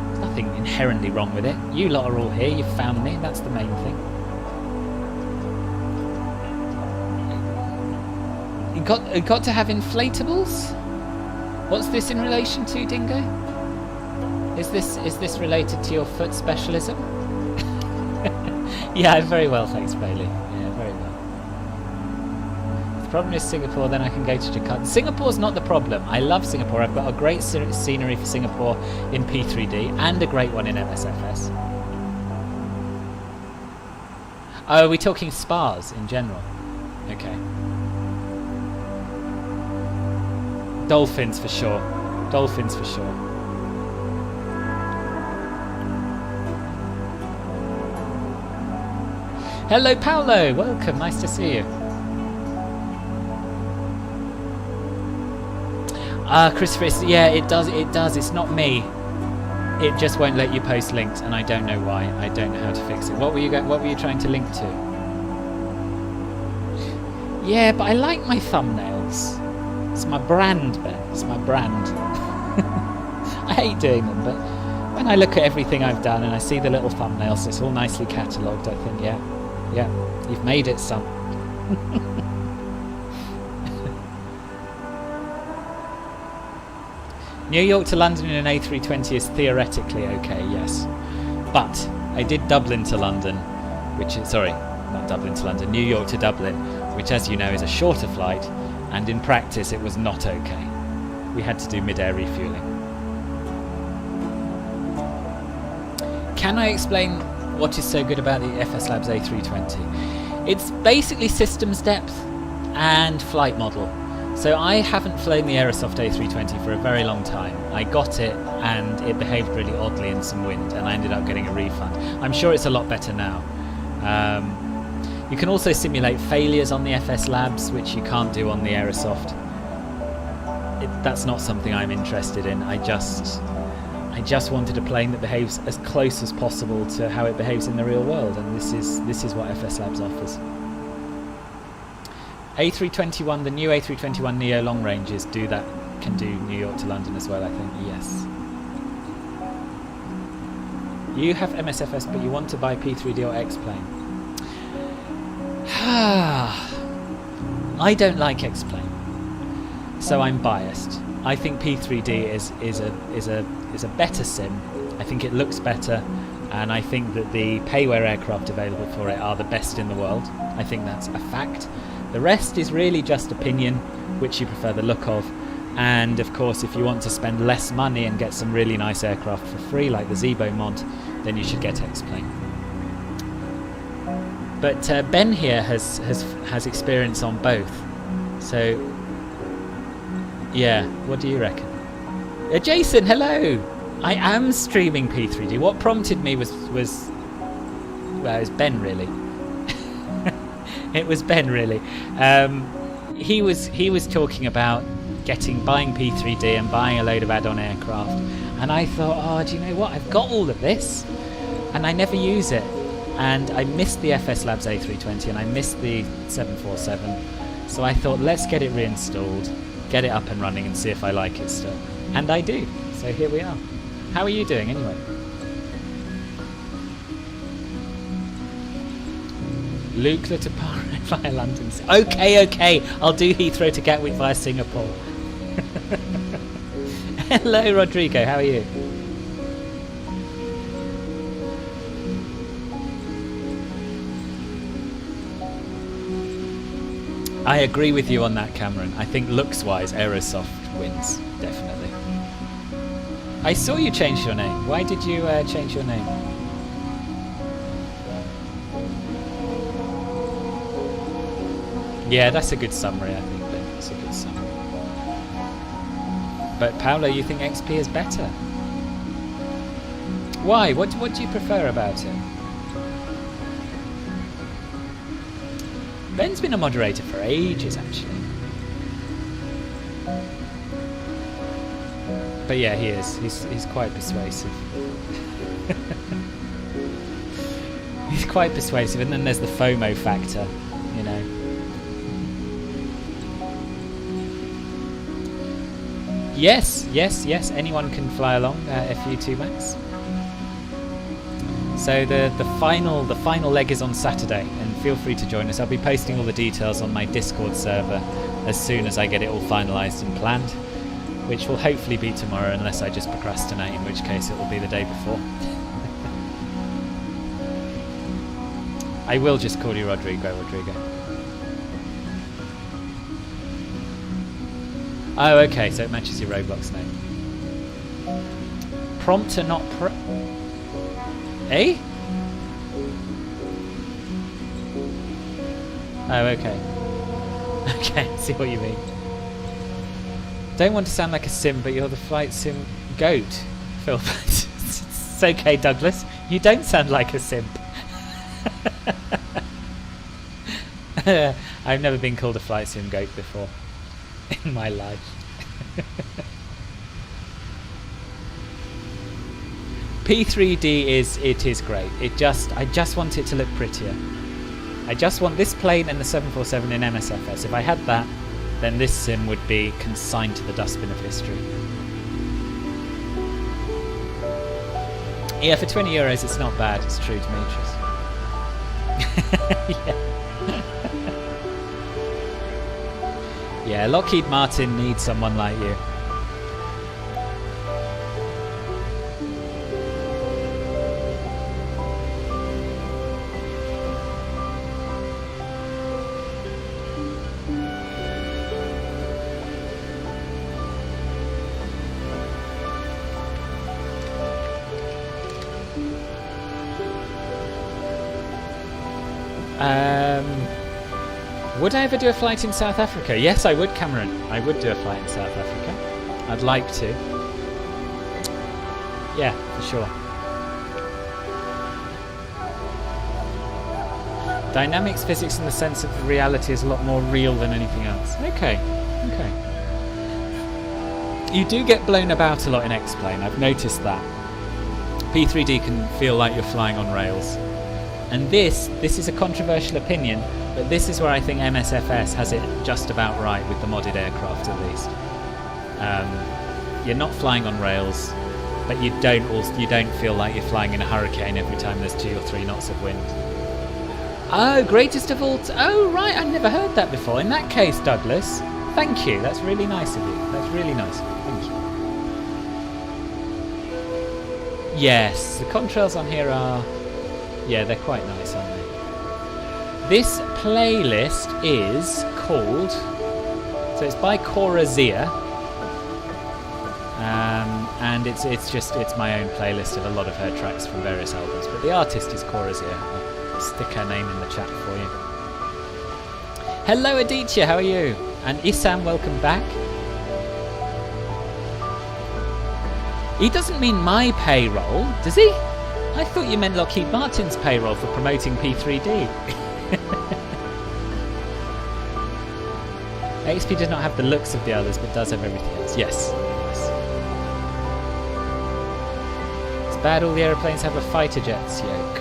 there's nothing inherently wrong with it. You lot are all here, you've found me, that's the main thing. You got to have inflatables? What's this in relation to, Dingo? Is this related to your foot specialism? Yeah, very well, thanks, Bailey. Yeah, very well. If the problem is Singapore, then I can go to Jakarta. Singapore's not the problem. I love Singapore. I've got a great scenery for Singapore in P3D and a great one in MSFS. Oh, are we talking spas in general? Okay. Dolphins for sure. Dolphins for sure. Hello, Paolo. Welcome. Nice to see you. Christopher. Yeah, it does. It does. It's not me. It just won't let you post links, and I don't know why. I don't know how to fix it. What were you trying to link to? Yeah, but I like my thumbnails. It's my brand, Ben. It's my brand. I hate doing them, but when I look at everything I've done and I see the little thumbnails, it's all nicely catalogued, I think, yeah, you've made it, son. New York to London in an A320 is theoretically okay, yes. But I did Dublin to London, which is, sorry, not Dublin to London, New York to Dublin, which, as you know, is a shorter flight. And in practice it was not okay. We had to do mid-air refueling. Can I explain what is so good about the FSLabs A320? It's basically systems depth and flight model. So I haven't flown the Aerosoft A320 for a very long time. I got it and it behaved really oddly in some wind and I ended up getting a refund. I'm sure it's a lot better now. You can also simulate failures on the FSLabs, which you can't do on the Aerosoft. That's not something I'm interested in. I just wanted a plane that behaves as close as possible to how it behaves in the real world, and this is what FSLabs offers. A321, the new A321 Neo long ranges can do New York to London as well, I think. Yes. You have MSFS, but you want to buy P3D or X-Plane. I don't like X-Plane, so I'm biased. I think P3D is a better sim. I think it looks better, and I think that the payware aircraft available for it are the best in the world. I think that's a fact. The rest is really just opinion, which you prefer the look of, and of course if you want to spend less money and get some really nice aircraft for free like the Zebo mod, then you should get X-Plane. But Ben here has experience on both, so yeah, what do you reckon? Jason, hello! I am streaming P3D. What prompted me was well, it was Ben really. It was Ben really. He was talking about buying P3D and buying a load of add-on aircraft, and I thought, oh, do you know what? I've got all of this, and I never use it. And I missed the FSLabs A320 and I missed the 747, so I thought, let's get it reinstalled, get it up and running, and see if I like it still. And I do. So here we are. How are you doing anyway? Luke to Prepar3D via London. Okay, I'll do Heathrow to Gatwick via Singapore. Hello, Rodrigo. How are you? I agree with you on that, Cameron. I think looks-wise, Aerosoft wins, definitely. I saw you change your name. Why did you change your name? Yeah, that's a good summary, I think, Ben. That's a good summary. But Paolo, you think XP is better? Why? What do you prefer about it? Ben's been a moderator for ages, actually. But yeah, he is. He's quite persuasive. He's quite persuasive, and then there's the FOMO factor, you know. Yes, yes, yes. Anyone can fly along FU2 Max. So the final leg is on Saturday, and feel free to join us. I'll be posting all the details on my Discord server as soon as I get it all finalised and planned, which will hopefully be tomorrow, unless I just procrastinate, in which case it will be the day before. I will just call you Rodrigo. Oh, okay, so it matches your Roblox name. Prompt to not Eh? Oh, okay. Okay, I see what you mean. Don't want to sound like a sim, but you're the flight sim goat, Phil. It's okay, Douglas. You don't sound like a simp. I've never been called a flight sim goat before in my life. P3D is great. I just want it to look prettier. I just want this plane and the 747 in MSFS. If I had that, then this sim would be consigned to the dustbin of history. Yeah, for €20 it's not bad. It's true, Demetrius. Yeah. Yeah, Lockheed Martin needs someone like you. Would I ever do a flight in South Africa? Yes, I would, Cameron. I would do a flight in South Africa. I'd like to. Yeah, for sure. Dynamics, physics, and the sense of reality is a lot more real than anything else. Okay, okay. You do get blown about a lot in X-Plane. I've noticed that. P3D can feel like you're flying on rails. And this is a controversial opinion, but this is where I think MSFS has it just about right with the modded aircraft, at least. You're not flying on rails, but you don't feel like you're flying in a hurricane every time there's 2 or 3 knots of wind. Oh, greatest of all! Oh, right, I've never heard that before. In that case, Douglas, thank you. That's really nice of you. That's really nice of you. Thank you. Yes, the contrails on here are. Yeah, they're quite nice, aren't they? This playlist is called, so it's by Cora Zia, and it's my own playlist of a lot of her tracks from various albums. But the artist is Cora Zia. I'll stick her name in the chat for you. Hello, Aditya, how are you? And Issam, welcome back. He doesn't mean my payroll, does he? I thought you meant Lockheed Martin's payroll for promoting P3D. XP does not have the looks of the others, but does have everything else. Yes. It's bad all the aeroplanes have a fighter jets yoke.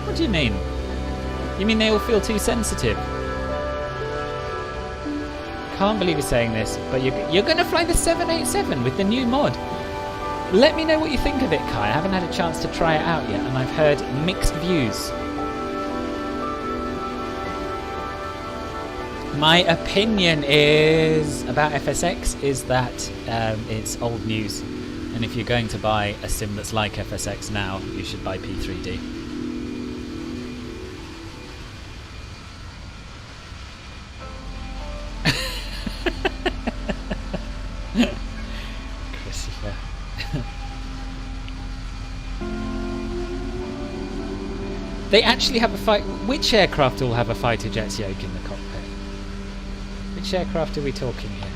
What do you mean? You mean they all feel too sensitive? Can't believe you're saying this, but you're going to fly the 787 with the new mod. Let me know what you think of it, Kai. I haven't had a chance to try it out yet, and I've heard mixed views. My opinion is about FSX is that it's old news, and if you're going to buy a sim that's like FSX now, you should buy P3D. Christopher. They actually have a fight. Which aircraft will have a fighter jet's yoke in the cockpit? Which aircraft are we talking here?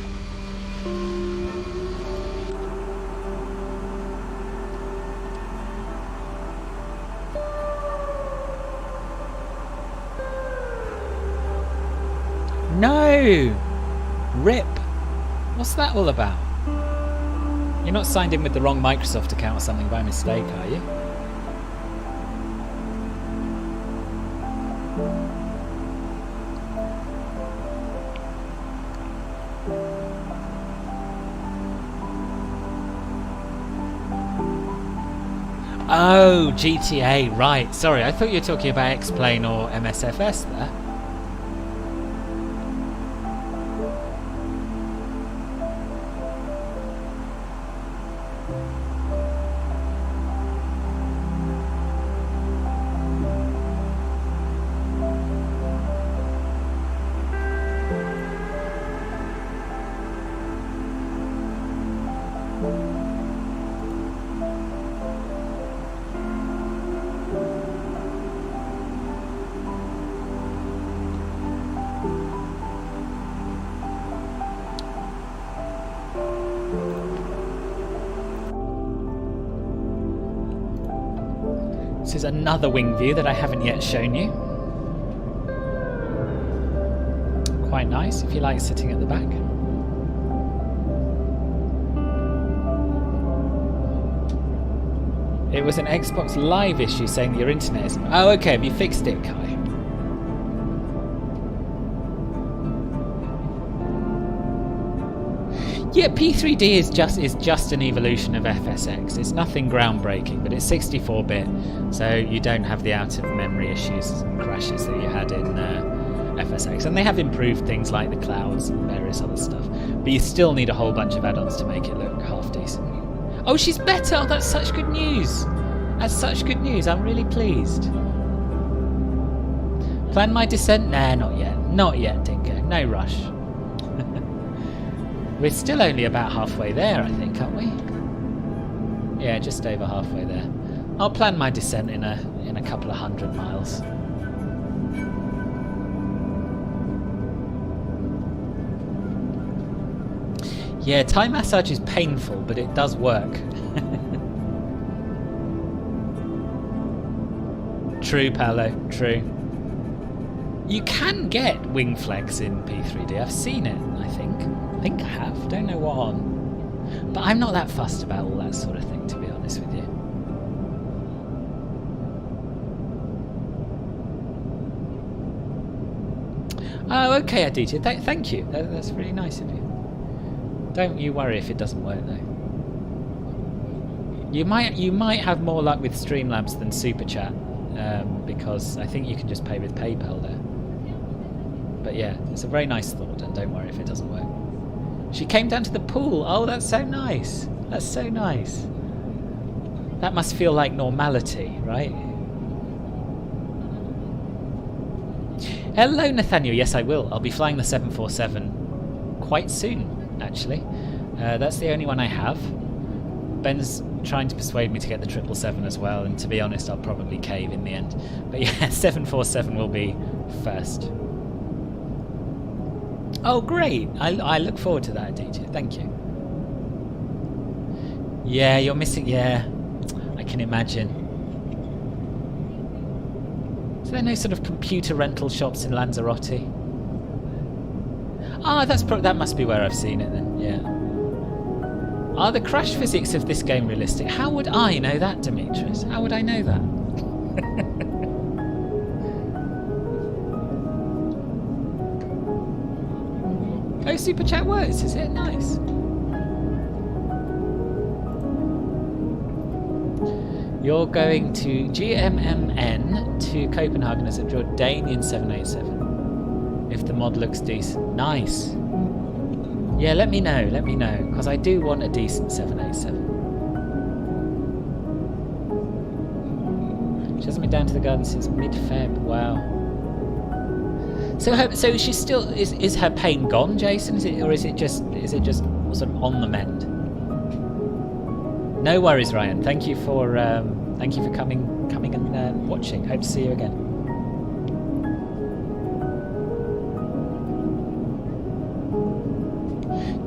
No! RIP. What's that all about? You're not signed in with the wrong Microsoft account or something by mistake, are you? Oh, GTA, right. Sorry, I thought you were talking about X-Plane or MSFS there. This is another wing view that I haven't yet shown you. Quite nice if you like sitting at the back. It was an Xbox Live issue saying that your internet isn't... Oh, okay, have you fixed it, Kai? Yeah, P3D is just an evolution of FSX. It's nothing groundbreaking, but it's 64-bit, so you don't have the out-of-memory issues and crashes that you had in FSX. And they have improved things like the clouds and various other stuff, but you still need a whole bunch of add-ons to make it look half decent. Oh, she's better! Oh, that's such good news! That's such good news. I'm really pleased. Plan my descent? Nah, not yet. Not yet, Dingo. No rush. We're still only about halfway there, I think, aren't we? Yeah, just over halfway there. I'll plan my descent in a couple of 100 miles. Yeah, Thai massage is painful, but it does work. True, Paolo, true. You can get wing flex in P3D. I've seen it, I think. I think I have. Don't know what on. But I'm not that fussed about all that sort of thing, to be honest with you. Oh, okay, Aditya. Thank you. That's really nice of you. Don't you worry if it doesn't work, though. You might have more luck with Streamlabs than Super Chat, because I think you can just pay with PayPal there. But yeah, it's a very nice thought, and don't worry if it doesn't work. She came down to the pool. Oh, that's so nice. That's so nice. That must feel like normality, right? Hello, Nathaniel. Yes, I will. I'll be flying the 747 quite soon, actually. That's the only one I have. Ben's trying to persuade me to get the 777 as well, and to be honest, I'll probably cave in the end. But yeah, 747 will be first. Oh, great! I look forward to that, DJ. Thank you. Yeah, you're missing... Yeah, I can imagine. Is there no sort of computer rental shops in Lanzarote? Ah, that must be where I've seen it then, yeah. Are the crash physics of this game realistic? How would I know that, Demetrius? How would I know that? Oh, Super Chat works, is it? Nice. You're going to GMMN to Copenhagen as a Jordanian 787. If the mod looks decent. Nice. Yeah, let me know, because I do want a decent 787. She hasn't been down to the garden since mid-Feb. Wow. So she's still is her pain gone, Jason? Is it just sort of on the mend? No worries, Ryan. Thank you for coming and watching. Hope to see you again.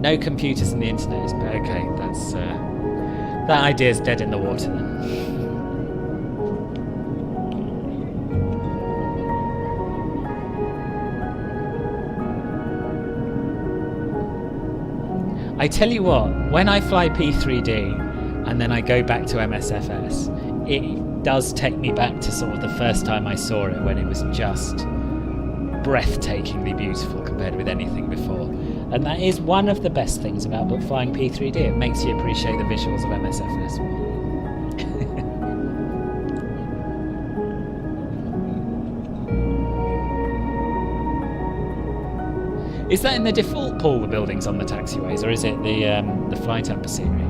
No computers and the internet is okay. That's that idea is dead in the water then. I tell you what, when I fly P3D and then I go back to MSFS, it does take me back to sort of the first time I saw it, when it was just breathtakingly beautiful compared with anything before. And that is one of the best things about flying P3D. It makes you appreciate the visuals of MSFS more. Is that in the default pool, the buildings on the taxiways, or is it the flight amper scenery?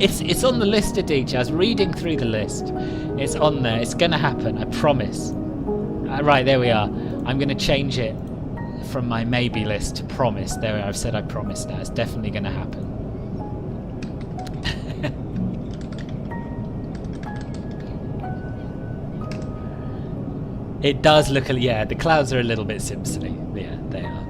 It's on the list, Aditya. I was reading through the list. It's on there. It's going to happen. I promise. Right, there we are. I'm going to change it from my maybe list to promise. There we are. I've said I promise now. It's definitely going to happen. It does look, yeah, the clouds are a little bit Simpsony. Yeah, they are.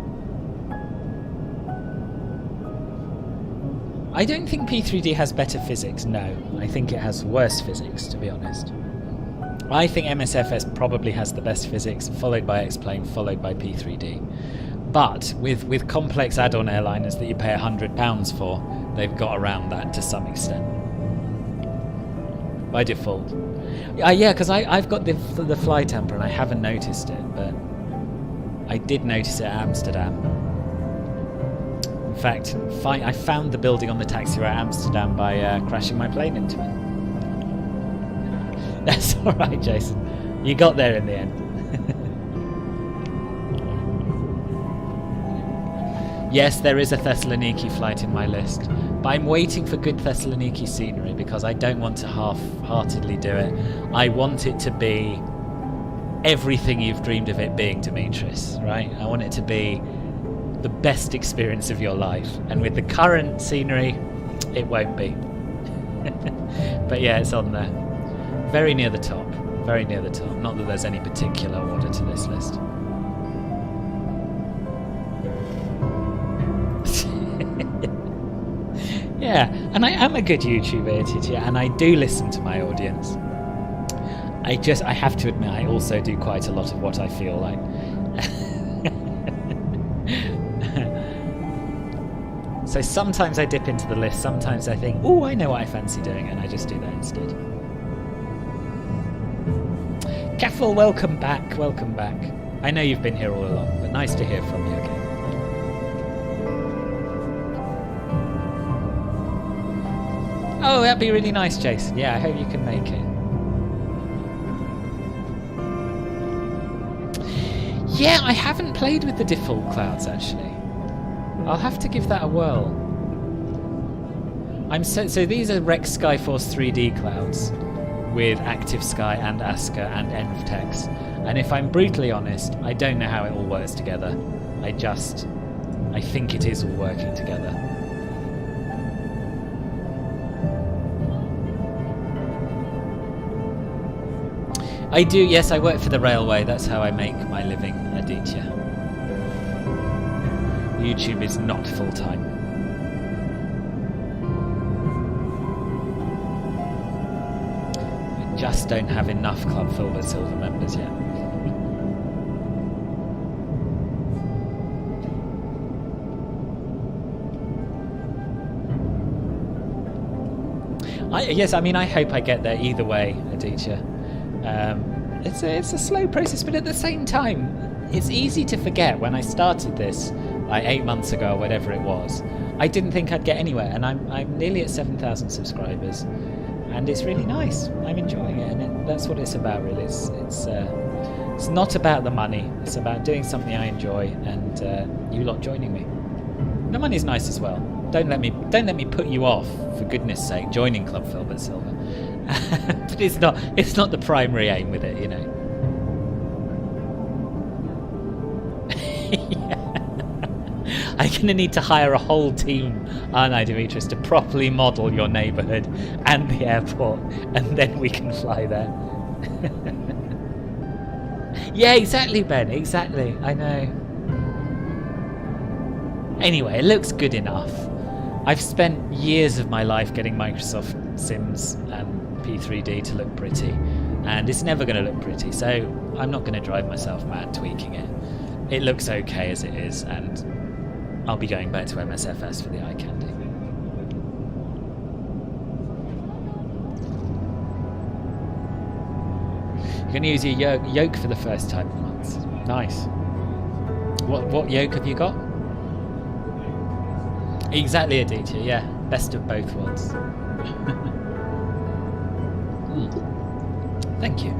I don't think P3D has better physics, no. I think it has worse physics, to be honest. I think MSFS probably has the best physics, followed by X-Plane, followed by P3D. But with complex add-on airliners that you pay £100 for, they've got around that to some extent. By default. Yeah, because I've got the flight amper and I haven't noticed it, but I did notice it at Amsterdam. In fact, I found the building on the taxiway at Amsterdam by crashing my plane into it. That's alright, Jason. You got there in the end. Yes, there is a Thessaloniki flight in my list, but I'm waiting for good Thessaloniki scenery because I don't want to half-heartedly do it. I want it to be everything you've dreamed of it being, Dimitris, right? I want it to be the best experience of your life, and with the current scenery, it won't be. But yeah, it's on there. Very near the top. Very near the top. Not that there's any particular order to this list. Yeah, and I am a good YouTuber, Titya, and I do listen to my audience. I have to admit, I also do quite a lot of what I feel like. So sometimes I dip into the list, sometimes I think, oh, I know what I fancy doing, and I just do that instead. Caffel, welcome back, welcome back. I know you've been here all along, but nice to hear from you again. Oh, that'd be really nice, Jason. Yeah, I hope you can make it. Yeah, I haven't played with the default clouds, actually. I'll have to give that a whirl. So these are Rex Skyforce 3D clouds with Active Sky and ASCA and ENVTEX. And if I'm brutally honest, I don't know how it all works together. I think it is all working together. I do, yes, I work for the railway. That's how I make my living, Aditya. YouTube is not full-time. I just don't have enough Club Filbert Silver members yet. Yes, I mean, I hope I get there either way, Aditya. It's a slow process, but at the same time, it's easy to forget. When I started this, like 8 months ago, or whatever it was, I didn't think I'd get anywhere, and I'm nearly at 7,000 subscribers, and it's really nice. I'm enjoying it, and that's what it's about, really. It's not about the money. It's about doing something I enjoy, and you lot joining me. The money's nice as well. Don't let me put you off, for goodness sake, joining Club Filbert Silver. But it's not the primary aim with it, you know. Yeah. I'm going to need to hire a whole team, aren't I, Dimitris, to properly model your neighbourhood and the airport, and then we can fly there. Yeah, exactly, Ben, exactly, I know. Anyway, it looks good enough. I've spent years of my life getting Microsoft Sims and P3D to look pretty, and it's never going to look pretty, so I'm not going to drive myself mad tweaking it. It looks okay as it is, and I'll be going back to MSFS for the eye candy. You're going to use your yoke for the first time in months. Nice. What yoke have you got? Exactly, Aditya. Yeah, best of both worlds. Thank you.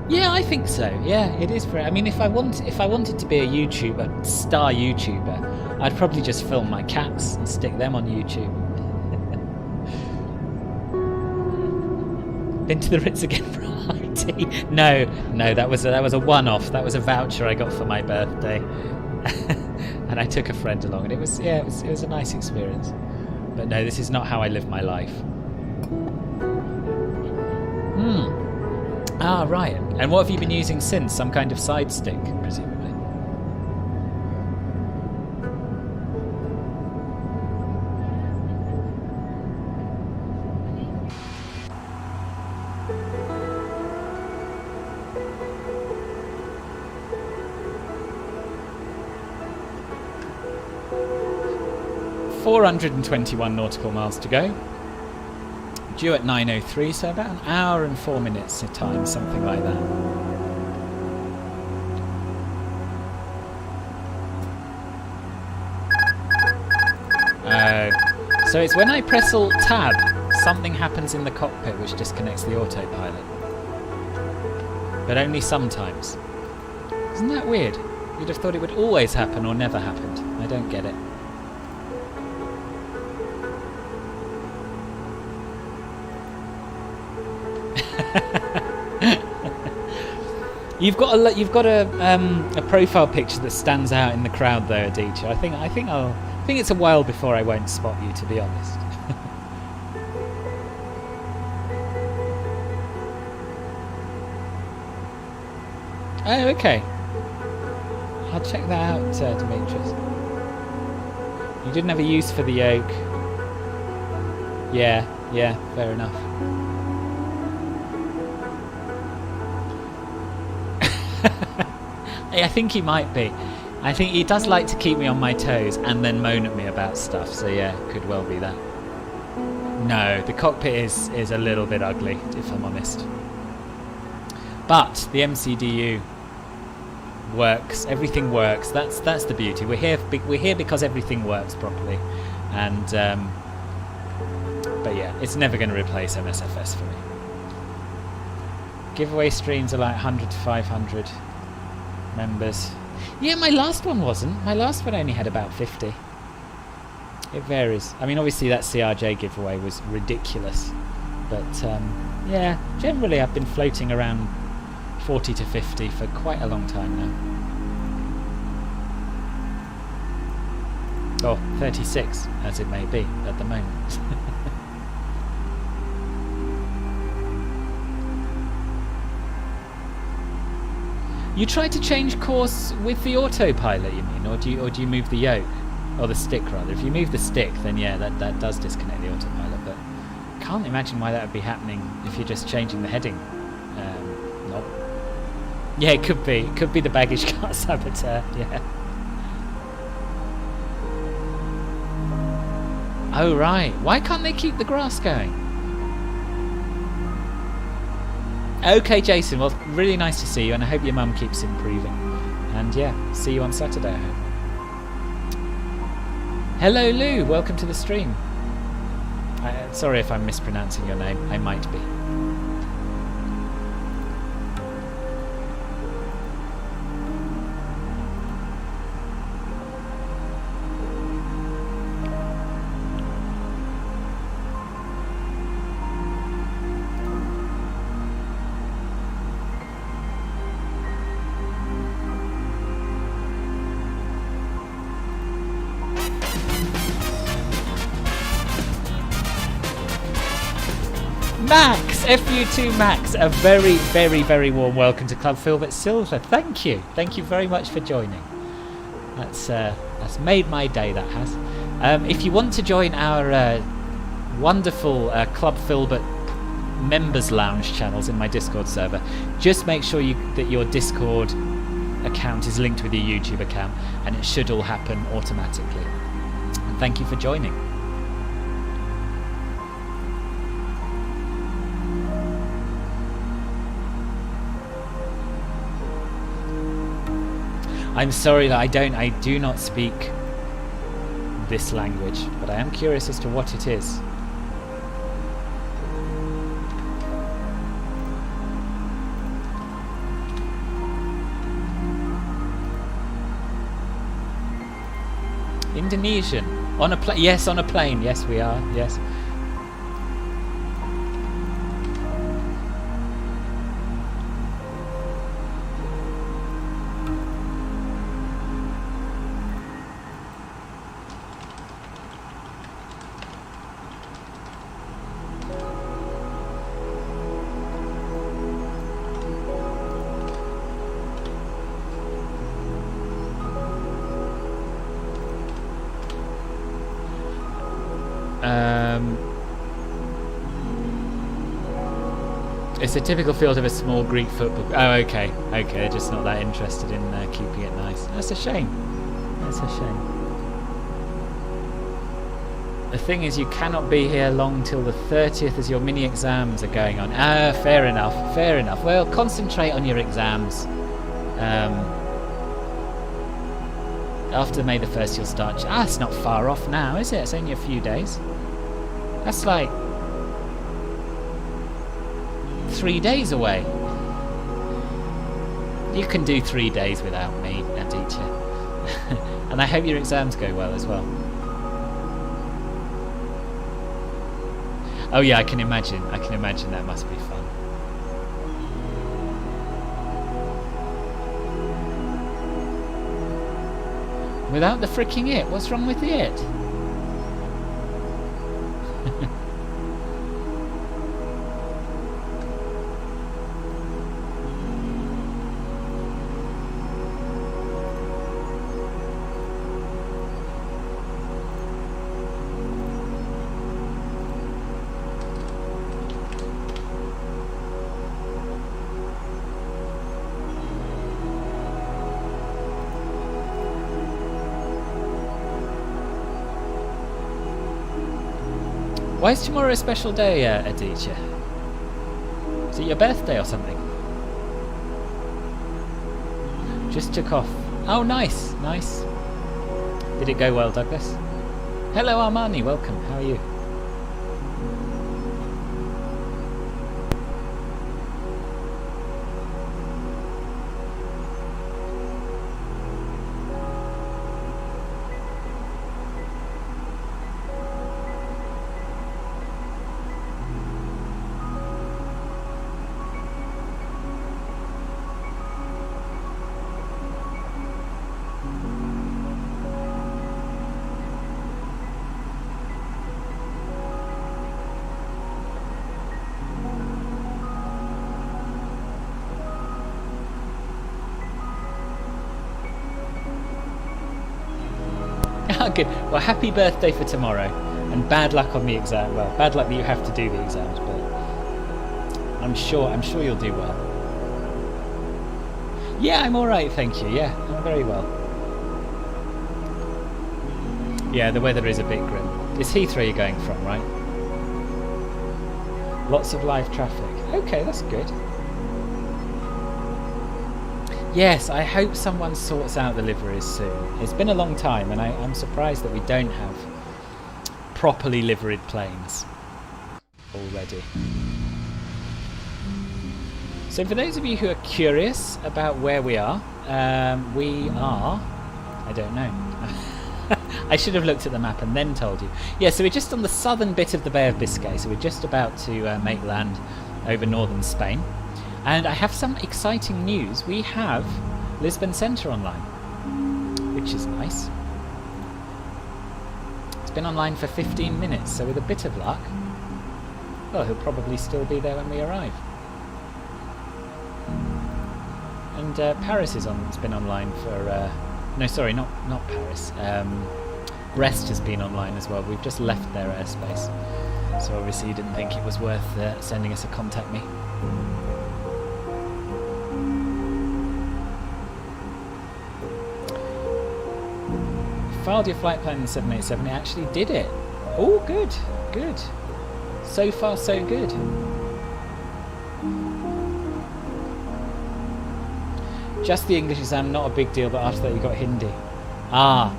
Yeah, I think so. Yeah, it is for. I mean, if I wanted to be a YouTuber, star YouTuber, I'd probably just film my cats and stick them on YouTube. Been to the Ritz again for a high tea? No, that was a one-off. That was a voucher I got for my birthday, and I took a friend along, and it was a nice experience. But no, this is not how I live my life. Ah, right. And what have you been using since? Some kind of side stick, presumably. ...421 nautical miles to go. Due at 9:03, so about an hour and 4 minutes of time, something like that. So it's when I press Alt-Tab, something happens in the cockpit which disconnects the autopilot. But only sometimes. Isn't that weird? You'd have thought it would always happen or never happened. I don't get it. You've got a profile picture that stands out in the crowd though, Aditya. I think it's a while before I won't spot you, to be honest. Oh, okay. I'll check that out, Demetrius. You didn't have a use for the yoke. Yeah, fair enough. I think he might be. I think he does like to keep me on my toes and then moan at me about stuff, so yeah, could well be that. No, the cockpit is a little bit ugly, if I'm honest. But the MCDU works, everything works. That's the beauty. We're here because everything works properly. And but yeah, it's never going to replace MSFS for me. Giveaway streams are like 100 to 500 members. Yeah, my last one wasn't. My last one only had about 50. It varies. I mean, obviously that CRJ giveaway was ridiculous. But yeah, generally I've been floating around 40 to 50 for quite a long time now. Or 36, as it may be at the moment. You try to change course with the autopilot, you mean, or do you move the yoke, or the stick rather? If you move the stick, then yeah, that does disconnect the autopilot. But can't imagine why that would be happening if you're just changing the heading. Nope. Yeah, it could be. It could be the baggage car saboteur. Yeah. Oh right. Why can't they keep the grass going? Okay, Jason, well, really nice to see you, and I hope your mum keeps improving. And yeah, see you on Saturday, I hope. Hello, Lou, welcome to the stream. Sorry if I'm mispronouncing your name, I might be. Max, FU2 Max, a very, very, very warm welcome to Club Filbert Silver. Thank you very much for joining. That's made my day. That has. If you want to join our wonderful Club Filbert members lounge channels in my Discord server. Just make sure that your Discord account is linked with your YouTube account, and it should all happen automatically. And thank you for joining. I'm sorry that I do not speak this language, but I am curious as to what it is. Indonesian. On a plane. Yes, on a plane. Yes, we are. Yes. It's a typical field of a small Greek football. Oh, okay. Okay, they're just not that interested in keeping it nice. That's a shame. That's a shame. The thing is, you cannot be here long till the 30th as your mini exams are going on. Ah, fair enough. Fair enough. Well, concentrate on your exams. After May the 1st, you'll start. Ah, it's not far off now, is it? It's only a few days. That's like 3 days away. You can do 3 days without me, Aditya. And I hope your exams go well as well. Oh yeah, I can imagine. I can imagine that must be fun. Without the freaking it? What's wrong with it? Why is tomorrow a special day, Aditya? Is it your birthday or something? Just took off. Oh, nice, nice. Did it go well, Douglas? Hello, Armani, welcome. How are you? Good. Well, happy birthday for tomorrow, and bad luck on the exam. Well, bad luck that you have to do the exams, but I'm sure you'll do well. Yeah, I'm all right, thank you. Yeah, I'm very well. Yeah, the weather is a bit grim. It's Heathrow you're going from, right? Lots of live traffic. Okay, that's good. Yes, I hope someone sorts out the liveries soon. It's been a long time, and I'm surprised that we don't have properly liveried planes already. So for those of you who are curious about where we are, I don't know. I should have looked at the map and then told you. Yeah, so we're just on the southern bit of the Bay of Biscay, so we're just about to make land over northern Spain. And I have some exciting news. We have Lisbon Centre online, which is nice. It's been online for 15 minutes, so with a bit of luck, well, he'll probably still be there when we arrive. And Paris is on. It's been online for no, sorry, not Paris. Brest has been online as well. We've just left their airspace. So obviously you didn't think it was worth sending us a contact me. Filed your flight plan in 787, it actually did it. Oh, good, good. So far, so good. Just the English exam, not a big deal, but after that you got Hindi. Ah,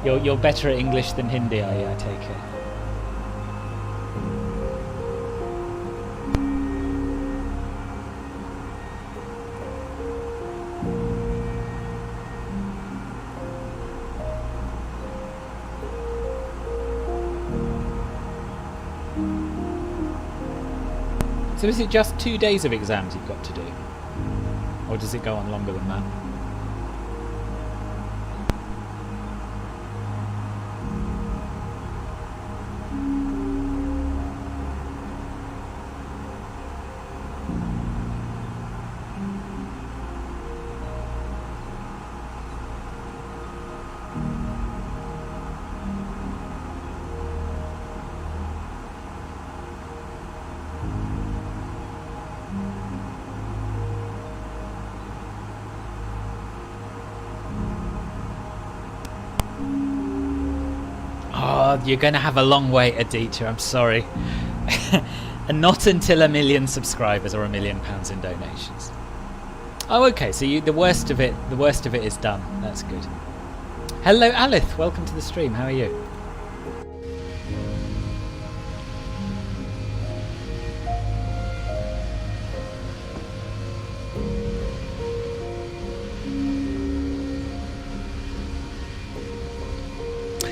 you're better at English than Hindi, are you, I take it? So is it just 2 days of exams you've got to do? Or does it go on longer than that? Oh, you're going to have a long wait, Aditya, I'm sorry. And not until 1 million subscribers or £1 million in donations. Oh, okay, so the worst of it is done. That's good. Hello, Alith, welcome to the stream. How are you?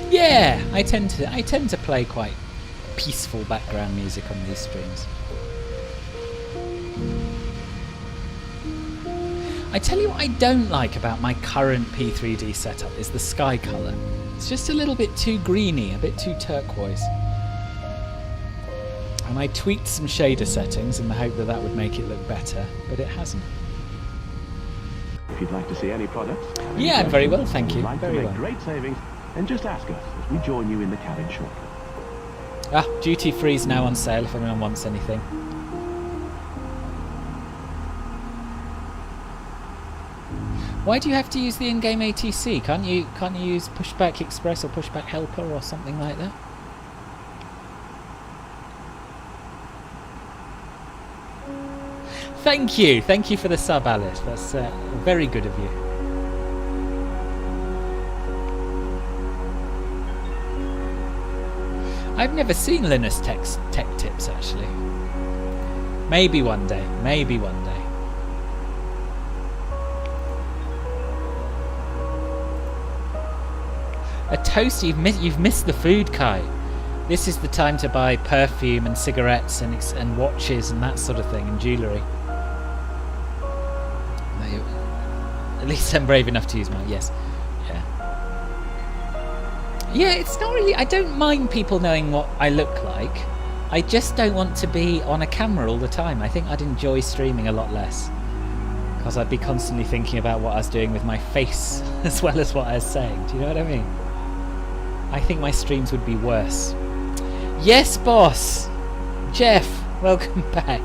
Yeah, I tend to play quite peaceful background music on these streams. I tell you what I don't like about my current P3D setup is the sky colour. It's just a little bit too greeny, a bit too turquoise. And I tweaked some shader settings in the hope that that would make it look better, but it hasn't. If you'd like to see any products, yeah, I'm very well, thank you. Like very to make well. great savings, then just ask us as we join you in the cabin shortly. Ah, duty free is now on sale if anyone wants anything. Why do you have to use the in-game ATC? Can't you use Pushback Express or Pushback Helper or something like that? Thank you for the sub, Alice. That's very good of you. I've never seen Linus tech tips actually. Maybe one day. Maybe one day. A toast? You've missed the food, Kai. This is the time to buy perfume and cigarettes and watches and that sort of thing and jewellery. At least I'm brave enough to use mine. Yes. Yeah, it's not really... I don't mind people knowing what I look like. I just don't want to be on a camera all the time. I think I'd enjoy streaming a lot less. Because I'd be constantly thinking about what I was doing with my face as well as what I was saying. Do you know what I mean? I think my streams would be worse. Yes, boss! Jeff, welcome back.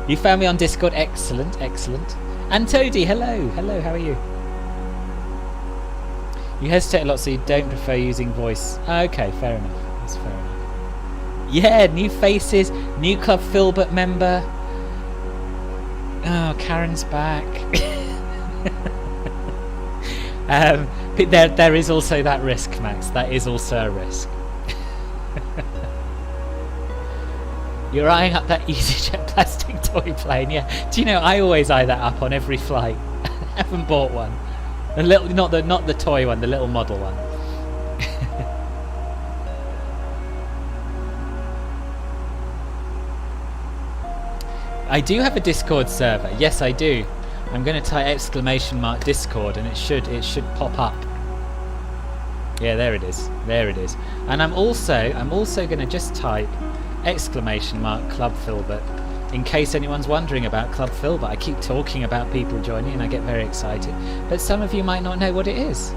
You found me on Discord. Excellent, excellent. And Toadie, hello. Hello, how are you? You hesitate a lot, so you don't prefer using voice. Okay, fair enough. That's fair enough. Yeah, new faces, new Club Filbert member. Oh, Karen's back. But there is also that risk, Max. That is also a risk. You're eyeing up that EasyJet plastic toy plane, yeah. Do you know, I always eye that up on every flight. I haven't bought one. The little, not the toy one, the little model one. I do have a Discord server. Yes, I do. I'm going to type ! Discord and it should pop up. Yeah, there it is. There it is. And I'm also going to just type ! Club Filbert in case anyone's wondering about Club Filbert. I keep talking about people joining and I get very excited, but some of you might not know what it is.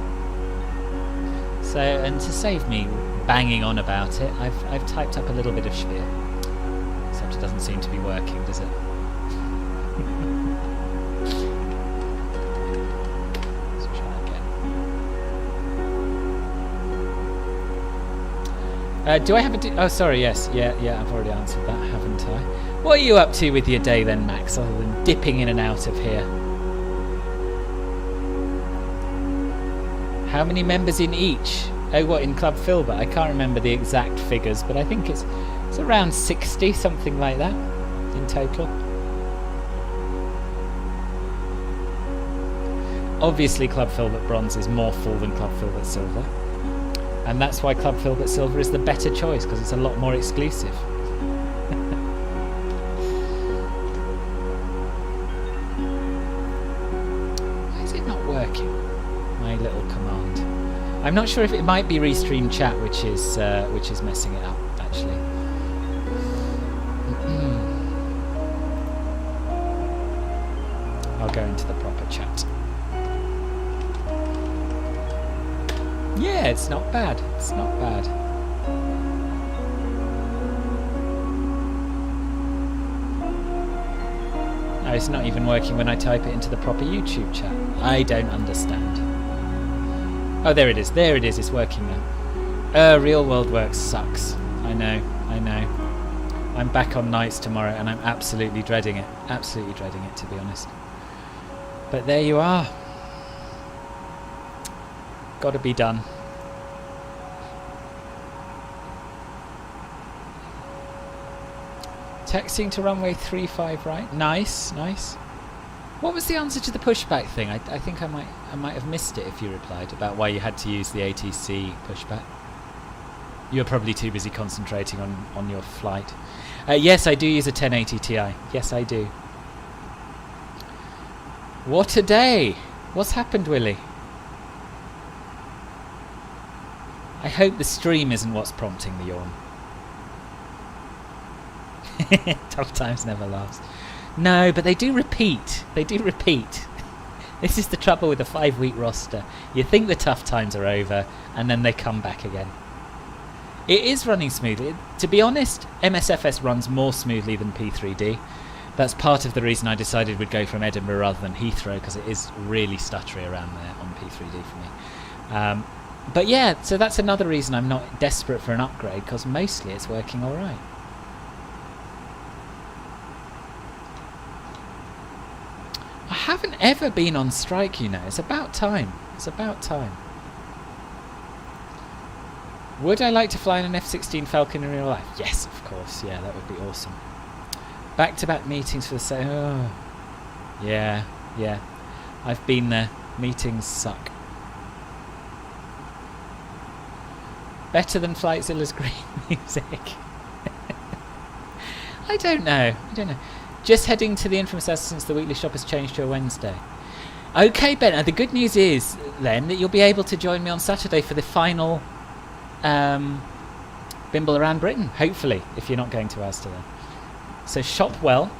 So, and to save me banging on about it, I've typed up a little bit of spiel. Except it doesn't seem to be working, does it? Let's try again. Do I have a... oh, sorry, yes. Yeah, I've already answered that, haven't I? What are you up to with your day then, Max, other than dipping in and out of here? How many members in each? Oh, what, in Club Filbert? I can't remember the exact figures, but I think it's around 60, something like that, in total. Obviously, Club Filbert Bronze is more full than Club Filbert Silver. And that's why Club Filbert Silver is the better choice, because it's a lot more exclusive. Why is it not working? My little command. I'm not sure if it might be Restream Chat which is messing it up, actually. I'll go into the proper chat. Yeah, it's not bad. It's not bad. No, it's not even working when I type it into the proper YouTube chat. I don't understand. Oh, there it is. There it is. It's working now. Real world work sucks. I know. I'm back on nights tomorrow and I'm absolutely dreading it. Absolutely dreading it, to be honest. But there you are. Got to be done. Texting to runway 35 right. Nice. What was the answer to the pushback thing? I think I might have missed it if you replied about why you had to use the ATC pushback. You were probably too busy concentrating on your flight. Yes, I do use a 1080 Ti. Yes, I do. What a day! What's happened, Willie? I hope the stream isn't what's prompting the yawn. Tough times never last. No, but they do repeat. They do repeat. This is the trouble with a 5-week roster. You think the tough times are over, and then they come back again. It is running smoothly. To be honest, MSFS runs more smoothly than P3D. That's part of the reason I decided we'd go from Edinburgh rather than Heathrow, because it is really stuttery around there on P3D for me. But yeah, so that's another reason I'm not desperate for an upgrade, because mostly it's working alright. I haven't ever been on strike, you know. It's about time. It's about time. Would I like to fly in an F-16 Falcon in real life? Yes, of course. Yeah, that would be awesome. Back-to-back meetings for the same... oh. Yeah. I've been there. Meetings suck. Better than Flightzilla's green music. I don't know. Just heading to the infamous S since the weekly shop has changed to a Wednesday. Okay, Ben. The good news is, then, that you'll be able to join me on Saturday for the final Bimble around Britain, hopefully, if you're not going to Asda then. So shop well,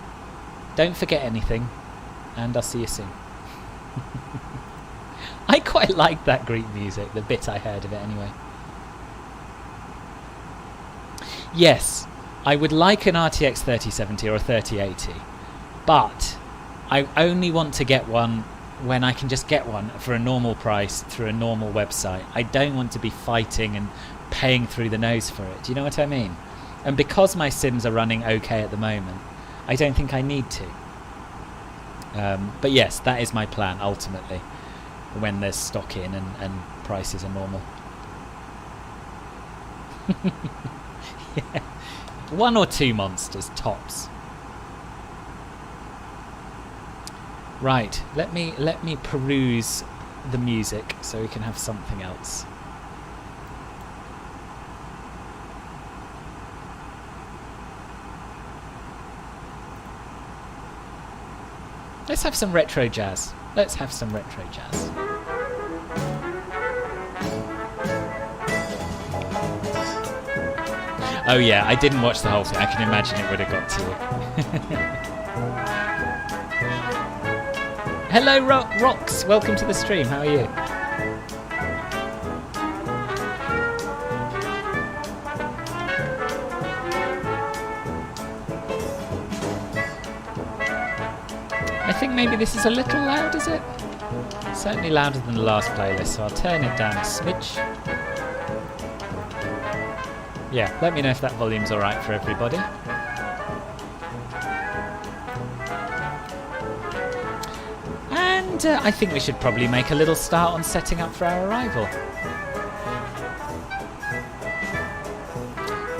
don't forget anything, and I'll see you soon. I quite like that Greek music, the bit I heard of it anyway. Yes, I would like an RTX 3070 or a 3080, but I only want to get one when I can just get one for a normal price through a normal website. I don't want to be fighting and paying through the nose for it. Do you know what I mean? And because my sims are running okay at the moment, I don't think I need to. But yes, that is my plan ultimately, when there's stock in and prices are normal. Yeah. 1 or 2 monsters tops. Right, let me peruse the music so we can have something else. Let's have some retro jazz. Let's have some retro jazz. Oh yeah, I didn't watch the whole thing. I can imagine it would have got to you. Hello, Rox. Welcome to the stream. How are you? think maybe this is a little loud, is it? Certainly louder than the last playlist, so I'll turn it down a smidge. Yeah, let me know if that volume's alright for everybody. And I think we should probably make a little start on setting up for our arrival.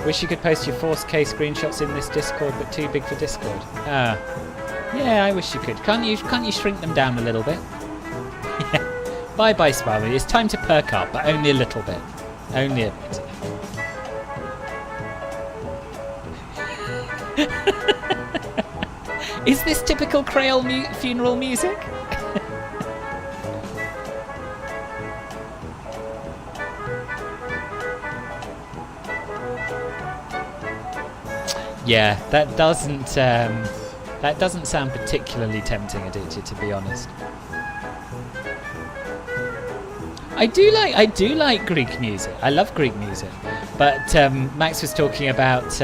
Wish you could post your 4K screenshots in this Discord, but too big for Discord. Yeah, I wish you could. Can't you shrink them down a little bit? Bye bye, Spyro. It's time to perk up, but only a little bit. Only a bit. Is this typical Creole funeral music? Yeah, that doesn't sound particularly tempting, Aditya, to be honest. I do like Greek music. I love Greek music, but Max was talking about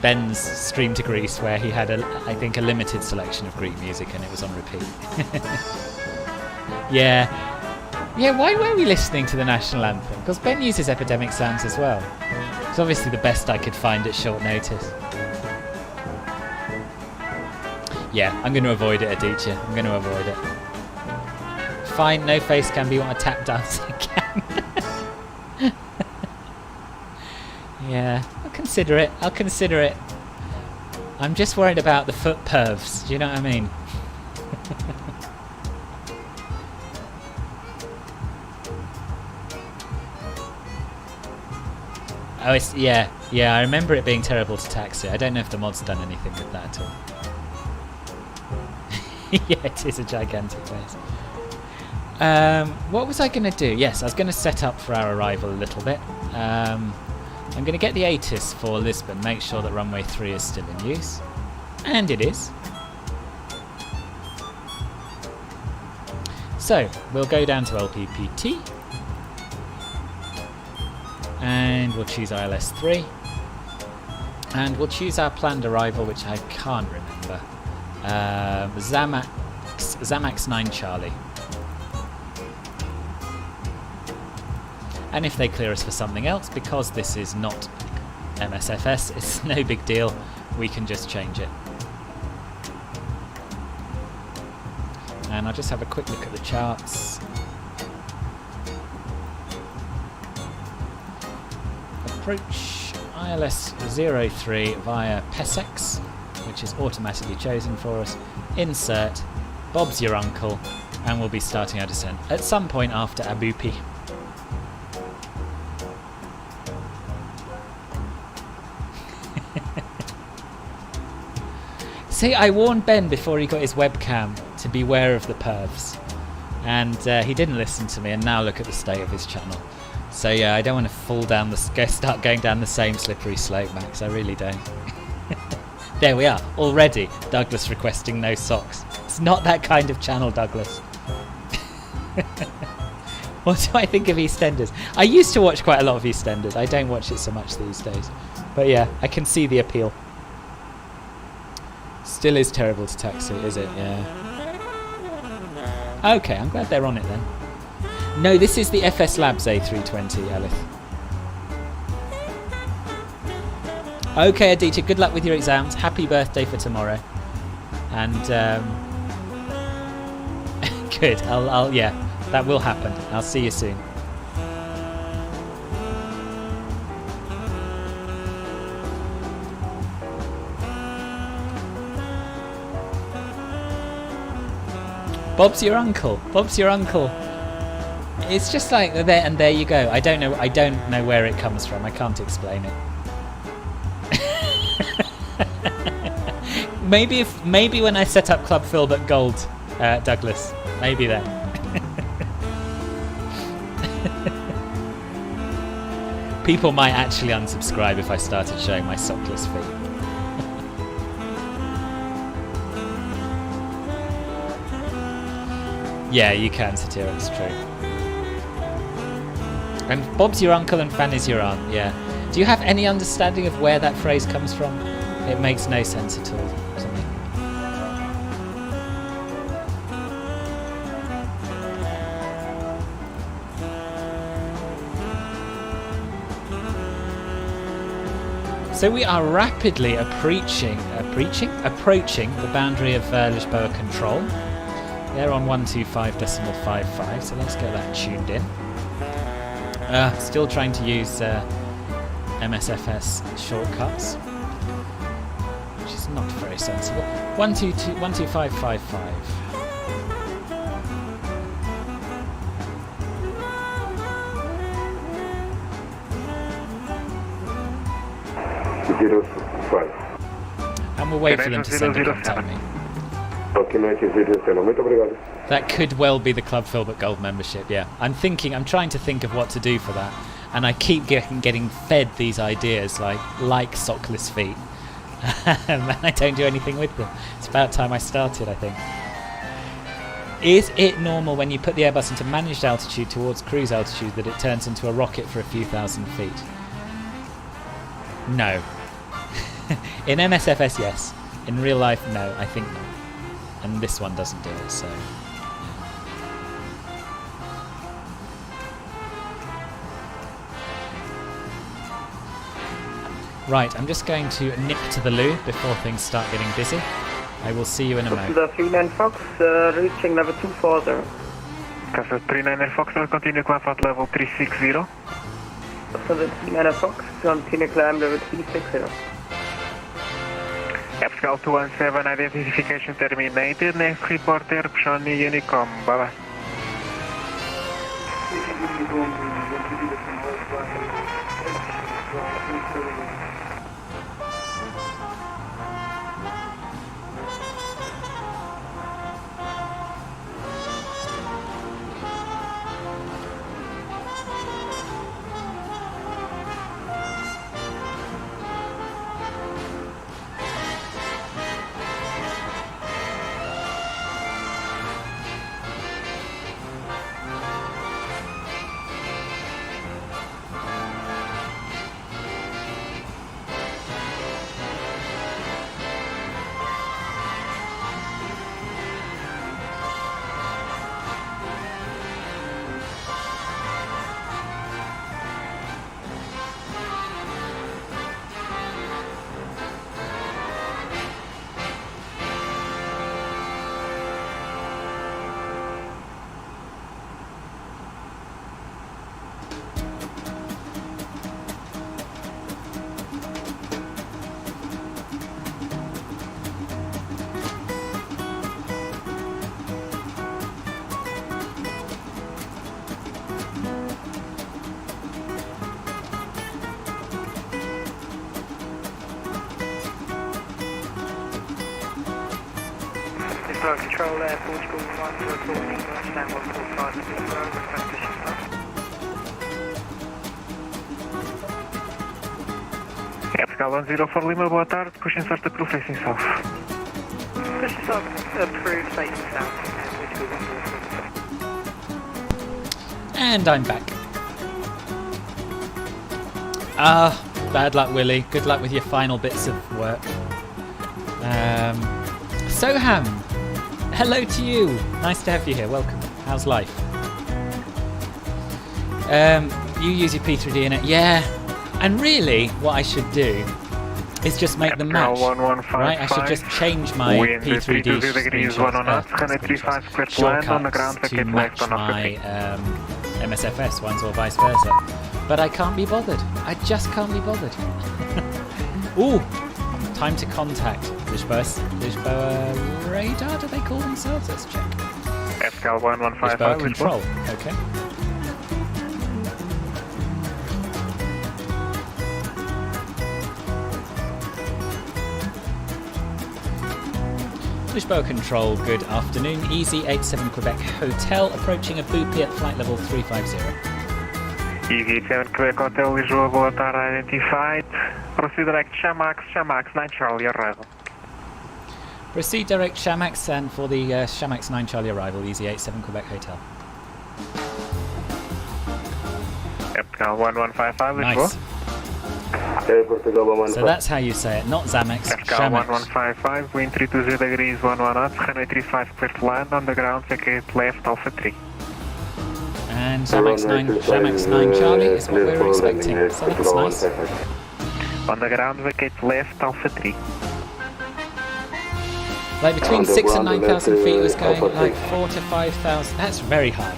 Ben's stream to Greece, where he had I think a limited selection of Greek music, and it was on repeat. Yeah. Why were we listening to the national anthem? Because Ben uses Epidemic Sounds as well. It's obviously the best I could find at short notice. Yeah, I'm going to avoid it, Aditya. I'm going to avoid it. Fine, no face cam, but you want a tap dancing cam. Yeah, I'll consider it. I'm just worried about the foot pervs. Do you know what I mean? Oh, yeah, I remember it being terrible to taxi. I don't know if the mod's done anything with that at all. Yeah, it is a gigantic face. What was I going to do? Yes, I was going to set up for our arrival a little bit. I'm going to get the ATIS for Lisbon, make sure that runway 3 is still in use. And it is. So, we'll go down to LPPT. And we'll choose ILS 3. And we'll choose our planned arrival, which I can't remember. Zamax 9 Charlie. And if they clear us for something else, because this is not MSFS, it's no big deal, we can just change it. And I'll just have a quick look at the charts. Approach ILS 03 via PESEX, which is automatically chosen for us. Insert, Bob's your uncle, and we'll be starting our descent at some point after Abupi. See, I warned Ben before he got his webcam to beware of the pervs, and he didn't listen to me, and now look at the state of his channel. So yeah, I don't want to start going down the same slippery slope, Max. I really don't. There we are, already. Douglas requesting no socks. It's not that kind of channel, Douglas. What do I think of EastEnders? I used to watch quite a lot of EastEnders. I don't watch it so much these days. But yeah, I can see the appeal. Still is terrible to taxi, is it? Yeah. Okay, I'm glad they're on it then. No, this is the FSLabs A320, Elith. Okay, Aditya, good luck with your exams. Happy birthday for tomorrow. And good. Yeah, that will happen. I'll see you soon. Bob's your uncle. Bob's your uncle. It's just like there and there you go. I don't know where it comes from. I can't explain it. Maybe when I set up Club Filbert Gold, Douglas. Maybe then. People might actually unsubscribe if I started showing my sockless feet. Yeah, you can, Satira, it's true. And Bob's your uncle and Fan is your aunt, yeah. Do you have any understanding of where that phrase comes from? It makes no sense at all to me. So we are rapidly approaching the boundary of Lisbon control. They're on 125.55, so let's get that tuned in. Still trying to use MSFS shortcuts, which is not very sensible. 125.55. And we'll wait for them to send a contact me. That could well be the Club Filbert Gold membership, yeah. I'm trying to think of what to do for that. And I keep getting fed these ideas like sockless feet. And I don't do anything with them. It's about time I started, I think. Is it normal when you put the Airbus into managed altitude towards cruise altitude that it turns into a rocket for a few thousand feet? No. In MSFS, yes. In real life, no, I think not. And this one doesn't do it, so... Right, I'm just going to nip to the loo before things start getting busy. I will see you in a moment. The 39 Fox, reaching level 240. Castle 39 Fox will continue climb at level 360. So the 39 Fox, continue climb level 360. Epscal 217 identification terminated. Next report eruption Unicom. Bye bye. Control Air Portugal 1 reporting stand 145 request to shift up. Epscal 104 Lima, boa tarde. Pushing start the crew facing south. Pushing start approved facing south and Portugal 104. And I'm back. Bad luck, Willie. Good luck with your final bits of work. Soham, hello to you. Nice to have you here. Welcome. How's life? You use your P3D in it, yeah. And really, what I should do is just make them match. Right? I should just change my P3D shortcuts to match my MSFS ones or vice versa. But I can't be bothered. I just can't be bothered. Ooh, time to contact Lisbon radar, do they call themselves? Let's check. Epscal 1155 Lisbon control, okay. Lisbon control, good afternoon. EZY87 Quebec Hotel, approaching a Boopy at flight level 350. EZY87 Quebec Hotel, Lisboa, boa tarde, identified. Proceed direct Shamax 9 Charlie arrival. Proceed direct Shamax and for the Shamax 9 Charlie arrival, EZY87 Quebec Hotel. Epscal 1155, Lisboa. Nice. So that's how you say it, not Zamex, Epscal Shamax. 1155, wind 320 degrees, 11 knots, 135 clear to land on the ground, vacate left, Alpha 3. And Shamax 9 Charlie is what we were expecting, so that's nice. On the ground, vacate left, Alpha 3. Like between 6 and 9,000 feet was going like 4 to 5,000. That's very high.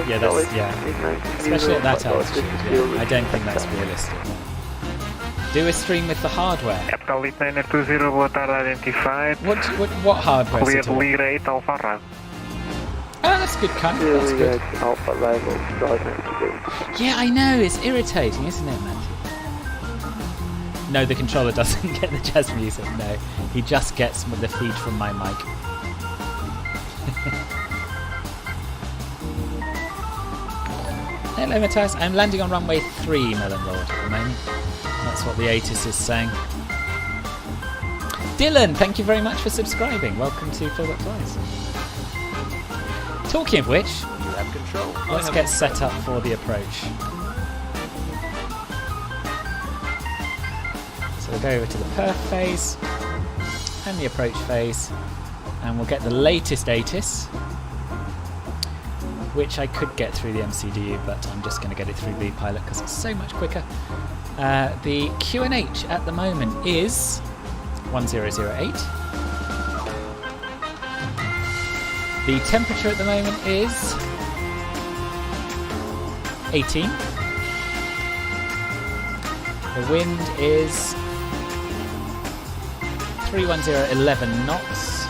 Yeah, especially at that altitude. Yeah. I don't think that's realistic. Do a stream with the hardware. Capital 8920, boa tarde, identified. What hardware? Clear lead 8, Alpha Right. Oh, that's good, Kai. That's good. Alpha level, Yeah, I know. It's irritating, isn't it, Matthew? No, the controller doesn't get the jazz music. No, he just gets the feed from my mic. Hello, Matthias. I'm landing on runway 3, Melon Lord, at the moment. That's what the ATIS is saying. Dylan, thank you very much for subscribing. Welcome to Phil That Flies. Talking of which, You have control. let's get set up for the approach. So we'll go over to the perf phase and the approach phase, and we'll get the latest ATIS, which I could get through the MCDU, but I'm just going to get it through vPilot because it's so much quicker. The QNH at the moment is 1008. The temperature at the moment is 18. The wind is 31011 knots.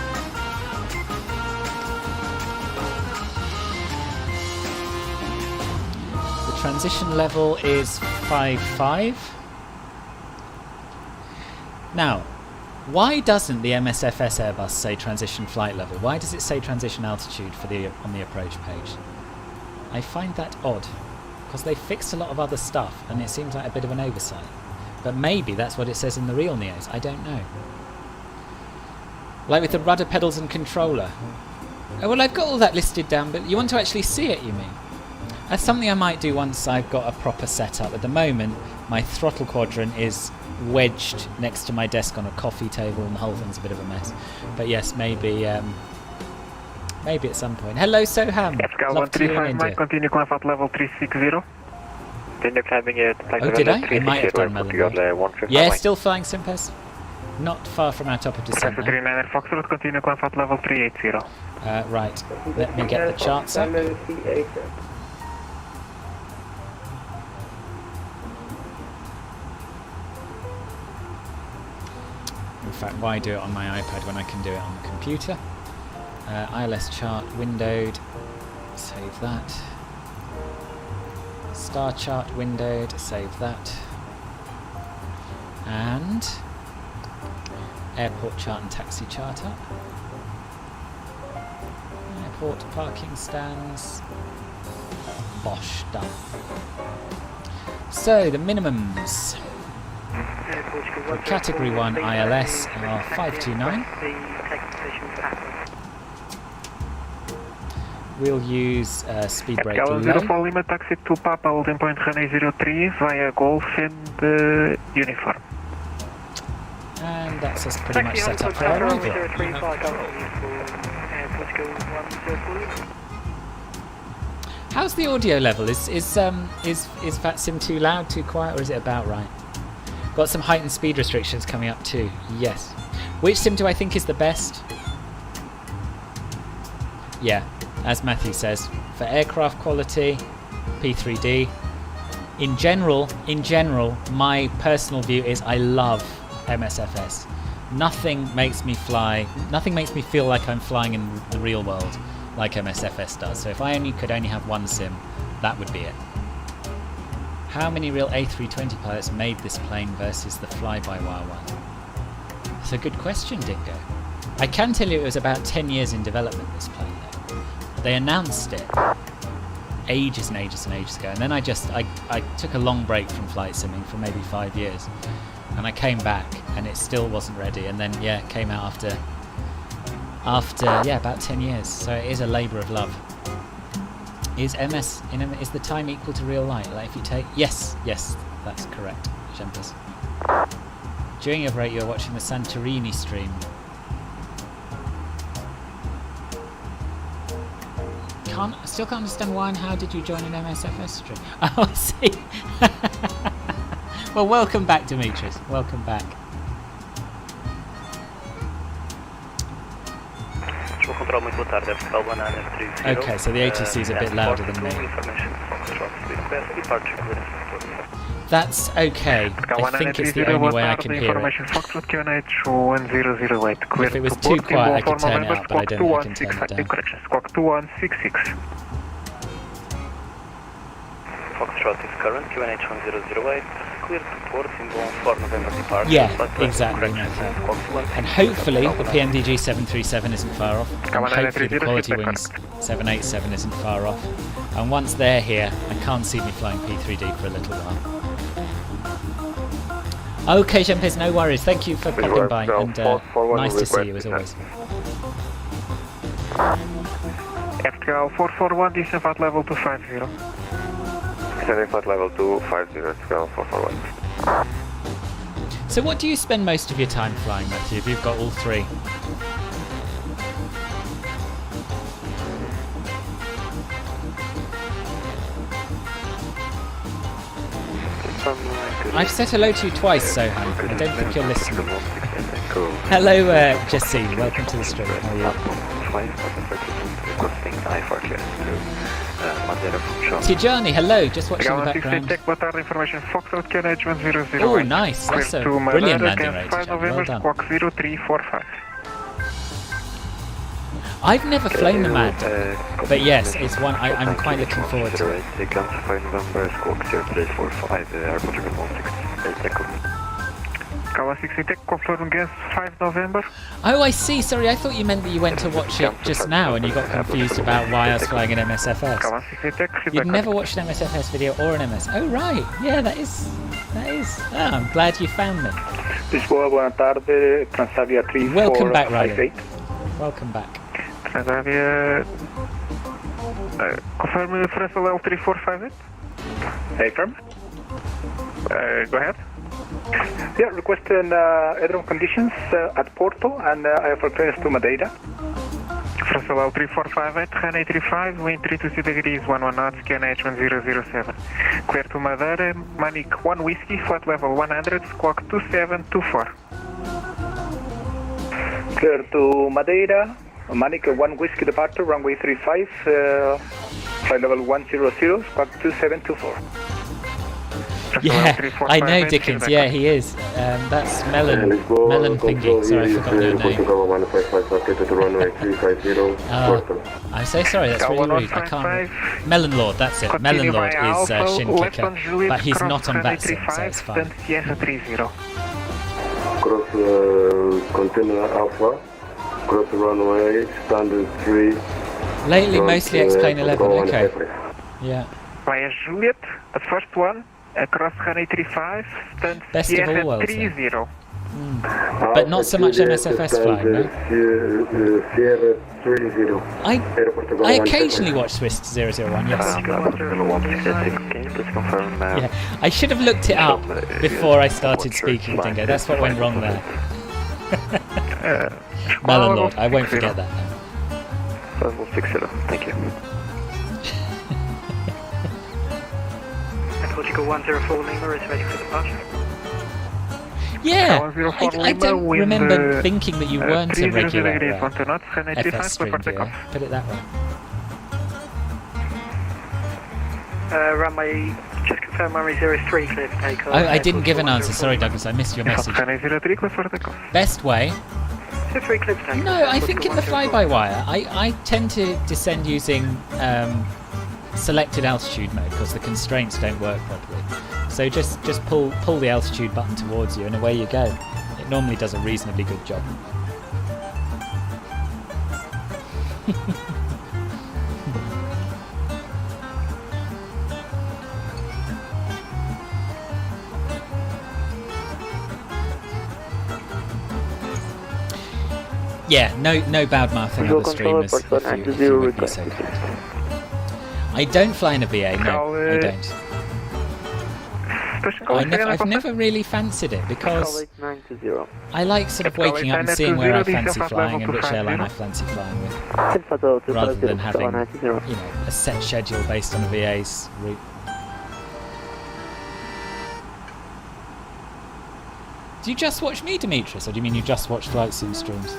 The transition level is 5.5. Now, why doesn't the MSFS Airbus say transition flight level? Why does it say transition altitude on the approach page? I find that odd, because they fixed a lot of other stuff and it seems like a bit of an oversight. But maybe that's what it says in the real Neos, I don't know. Like with the rudder pedals and controller. Oh, well, I've got all that listed down, but you want to actually see it, you mean? That's something I might do once I've got a proper setup. At the moment, my throttle quadrant is wedged next to my desk on a coffee table and the whole thing's a bit of a mess. But yes, maybe at some point. Hello, Soham. Love to you in India. Continue climb at level 360. Continue climbing at Oh, did I? I might have done Melon. Yeah, still flying Simpers. Not far from our top of descent now. 39er Foxtrot, continue climb at level 380. Right, let me get the charts up. In fact, why do it on my iPad when I can do it on the computer? ILS chart windowed, save that. Star chart windowed, save that. And airport chart and taxi chart up. Airport parking stands. Bosh, done. So the minimums. For Category 1 ILS are 529. We'll use speed brake low. 04 Lima, taxi to Papa, holding point runway 03 via Golf and Uniform. And that's us pretty much set up for our arrival. How's the audio level? Is VATSIM too loud, too quiet, or is it about right? Got some height and speed restrictions coming up too. Yes. Which sim do I think is the best? Yeah, as Matthew says, for aircraft quality, Prepar3D. In general, my personal view is I love MSFS. Nothing makes me feel like I'm flying in the real world like MSFS does. So if I could only have one sim, that would be it. How many real A320 pilots made this plane versus the fly-by-wire one? It's a good question, Dingo. I can tell you it was about 10 years in development, this plane, though. They announced it ages and ages and ages ago, and then I took a long break from flight simming for maybe 5 years, and I came back, and it still wasn't ready, and then, yeah, it came out after about 10 years, so it is a labour of love. Is is the time equal to real light? Like if you take... Yes, that's correct, Jempers. During your break, you're watching the Santorini stream. Still can't understand why and how did you join an MSFS stream? Oh, I see. Well, welcome back, Demetrius. Welcome back. Okay, so the ATC is a bit louder than me. That's okay. I think it's the only way I can hear it. If it was too quiet, I could turn it up, but I don't think I can turn it down. Squawk 2166. Foxtrot is current, QNH 1008, clear to port, symbol 4 November departure. Yeah, exactly. And hopefully the PMDG 737 isn't far off. And hopefully the Quality Wings 787 isn't far off. And once they're here, I can't see me flying P3D for a little while. Okay, Jean-Piz, no worries. Thank you for popping by, and nice to see you as always. FTL 441, descent at level 250. Descending at level 250, FTL 441. So what do you spend most of your time flying, Matthew, if you've got all three? I've said hello to you twice, Sohan. I don't think you're listening. Hello, Jesse. Welcome to the stream. How are you? Tijani, hello. Just watching the background. Oh, nice. That's a brilliant landing rate, Tijani. Well done. I've never flown the MAD, but yes, it's one I'm quite looking forward to. Oh, I see. Sorry, I thought you meant that you went to watch it just now and you got confused about why I was flying an MSFS. You'd never watched an MSFS video or an MS. Oh, right. Yeah, that is. Oh, I'm glad you found me. Welcome back, Ryder. Welcome back. Transavia. Confirm FSL A320. Affirm. Go ahead. Yeah, request airdrome conditions at Porto, and I have clearance to Madeira. FSL A3458, run 835, wind 320 degrees, 11 knots, QNH 1007. Clear to Madeira, Manic 1 Whiskey, flight level 100, squawk 2724. Clear to Madeira, Manic 1 Whiskey departure, runway 35, flight level 100, squawk 2724. Yeah, I know Dickens. Yeah, he is. That's Melon thingy. Sorry, I forgot your name. I'm so sorry. That's really rude. I can't. Melon Lord. That's it. Melon Lord is Shin Kicker, but he's not on VATSIM, so it's fine. Cross container Alpha. Cross runway standard 3. Lately, mostly explain 11. Okay. Yeah. Via Juliet, the first one. Across runway 35, stand Best of all worlds, 30. But not so much MSFS flying, no? I occasionally watch Swiss 001, yes. Yeah, I should have looked it up before I started speaking, Dingo. That's what went wrong there. Melon Lord, I won't forget that. 5160, thank you. Portugal 104 Lima is ready for departure. Yeah, I don't remember thinking that you weren't a regular FS stream viewer. Put it that way. Runway, just confirm runway 03 clear for takeoff. Oh, I didn't give an answer. Sorry, Douglas, I missed your message. Best way? 03 clear for takeoff. No, I think in the fly-by-wire, I tend to descend using selected altitude mode because the constraints don't work properly. So just pull the altitude button towards you and away you go. It normally does a reasonably good job. Yeah, no bad mouthing on the streamers if you would be so kind. I don't fly in a BA, no, I don't. I've never really fancied it because I like sort of waking up and seeing where I fancy flying and which airline I fancy flying with, rather than having, a set schedule based on a VA's route. Do you just watch me, Demetrius, or do you mean you just watch flight sim streams?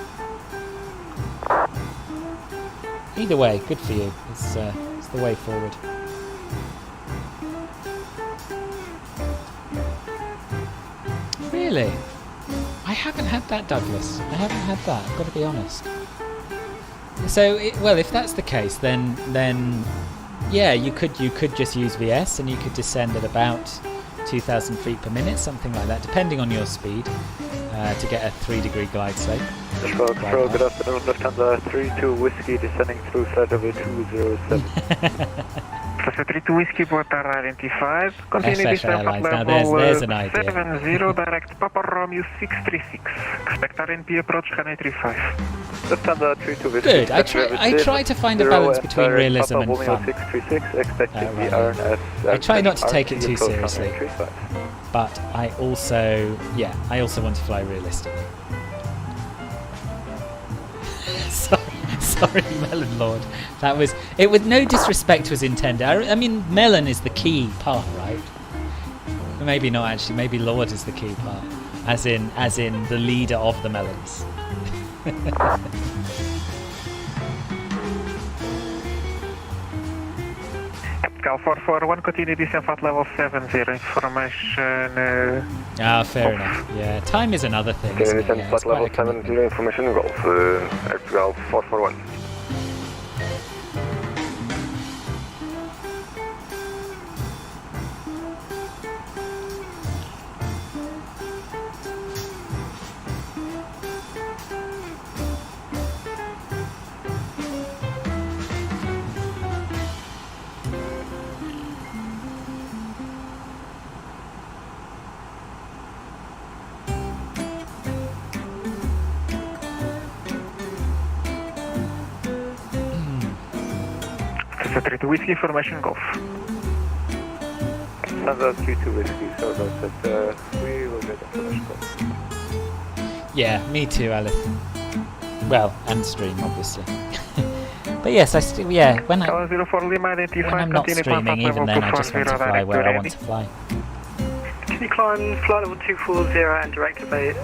Either way, good for you. It's the way forward. Really? I haven't had that, Douglas. I haven't had that. I've got to be honest. So, well, if that's the case, then yeah, you could just use VS and you could descend at about 2,000 feet per minute, something like that, depending on your speed, to get a 3-degree glide slope. Control, good afternoon, Lufthansa 32 Whiskey descending through flight level 207. Lufthansa 32 Whiskey, boa tarde, identified. Continue FSL descent at Airlines. Now level there's an idea. 70, direct Papa Romeo 636. Expect RNP approach Runway 35. Lufthansa 32 Whiskey. Good. I try to find a balance between realism and fun. 636, expecting Right. I try not to take it too seriously, but I also want to fly realistically. Sorry, Melon Lord. That was it. With no disrespect was intended. I mean, Melon is the key part, right? Maybe not actually. Maybe Lord is the key part, as in the leader of the melons. Cal 441, continue descent at level 70. Information. Fair enough. Yeah, time is another thing. Continue Isn't it? descent Yeah, at level 70, information Golf. Cal 441. Lufthansa 32 Whiskey, information Golf. Lufthansa 32 Whiskey, so that we will get a flash call. Yeah, me too, Alice. Well, and stream, obviously. But yes, when I'm not streaming, even then I just want to fly where I want to fly. Can you climb flight level 240 and direct abate?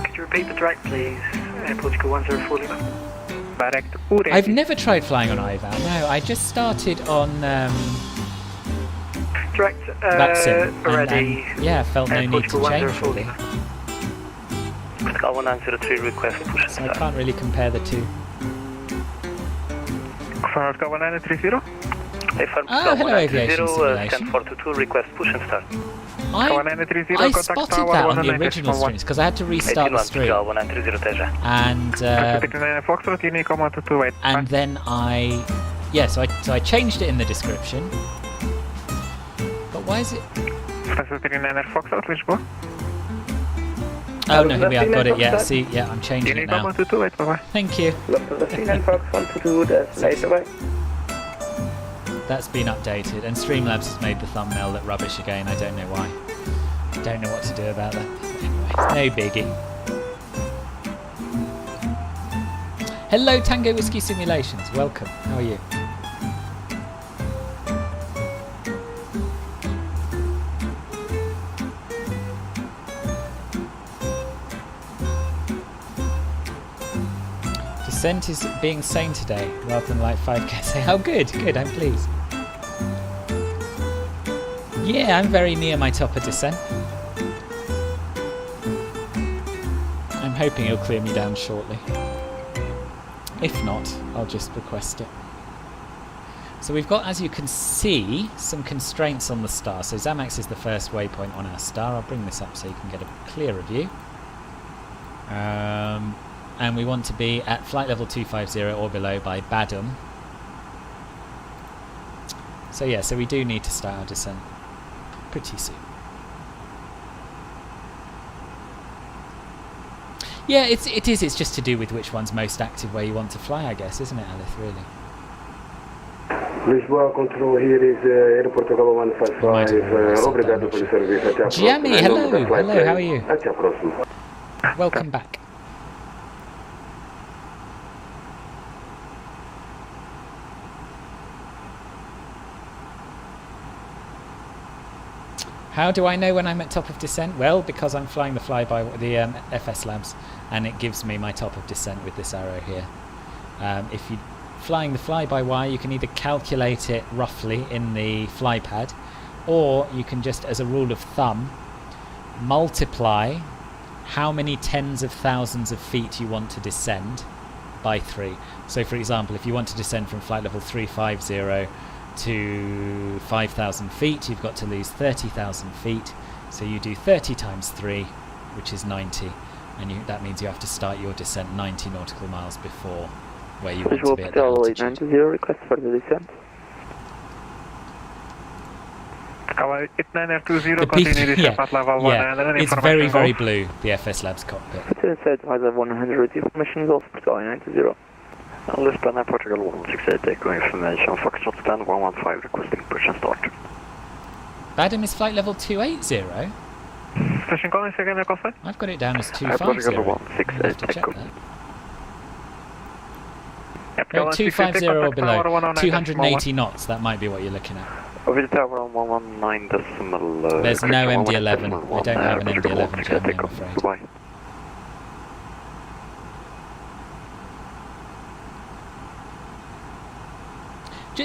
Could you repeat the direct, please? Portugal 104 Lima. Direct I've never tried flying on IVAL. No, I just started on direct VATSIM, already. and yeah, felt no need to change really. Cal 1903 request push and So I can't really compare the two. Cal 1930. Hello, Aviation Simulation. Stand 422 request push and start. I spotted that on the original streams because I had to restart the stream, and then so I changed it in the description. But why is it? Oh no, here we are. Got it. Yeah, see, yeah, I'm changing it now. Thank you. That's been updated, and Streamlabs has made the thumbnail look rubbish again. I don't know why. Don't know what to do about that. Anyway, no biggie. Hello, Tango Whiskey Simulations. Welcome. How are you? Descent is being sane today, rather than like 5k. Say, oh, good, I'm pleased. Yeah, I'm very near my top of descent. I'm hoping he'll clear me down shortly. If not, I'll just request it. So we've got, as you can see, some constraints on the star. So Zamax is the first waypoint on our star. I'll bring this up so you can get a clearer view. And we want to be at flight level 250 or below by Badum. So yeah, so we do need to start our descent pretty soon. Yeah, it's just to do with which one's most active where you want to fly, I guess, isn't it, Alice, really? Lisbon control here is Airport Galo 155. Obrigado pelo serviço. Até a próxima. Gianni, hello, how are you? Até a próxima. Welcome back. How do I know when I'm at top of descent? Well, because I'm flying the flyby, the FSLabs, and it gives me my top of descent with this arrow here. If you're flying the fly-by-wire, you can either calculate it roughly in the flypad, or you can just, as a rule of thumb, multiply how many tens of thousands of feet you want to descend by 3. So, for example, if you want to descend from flight level 350 to 5,000 feet, you've got to lose 30,000 feet. So you do 30 times 3, which is 90, and that means you have to start your descent 90 nautical miles before where you want to be at that altitude. Request for the descent. It's very, very blue, the FSLabs cockpit. Inside 100, information Golf, Portugal 90. Lisbon, Portugal 168, taking information, Foxtrot stand 115, requesting push and start. Badham is flight level 280. Station calling second, local flight? I've got it down as 250. I'll have to check that. No, 250 or below. 280 knots, that might be what you're looking at. Over the tower on 119 decimal. There's no MD-11. I don't have an MD-11 Germany, I'm afraid. Goodbye.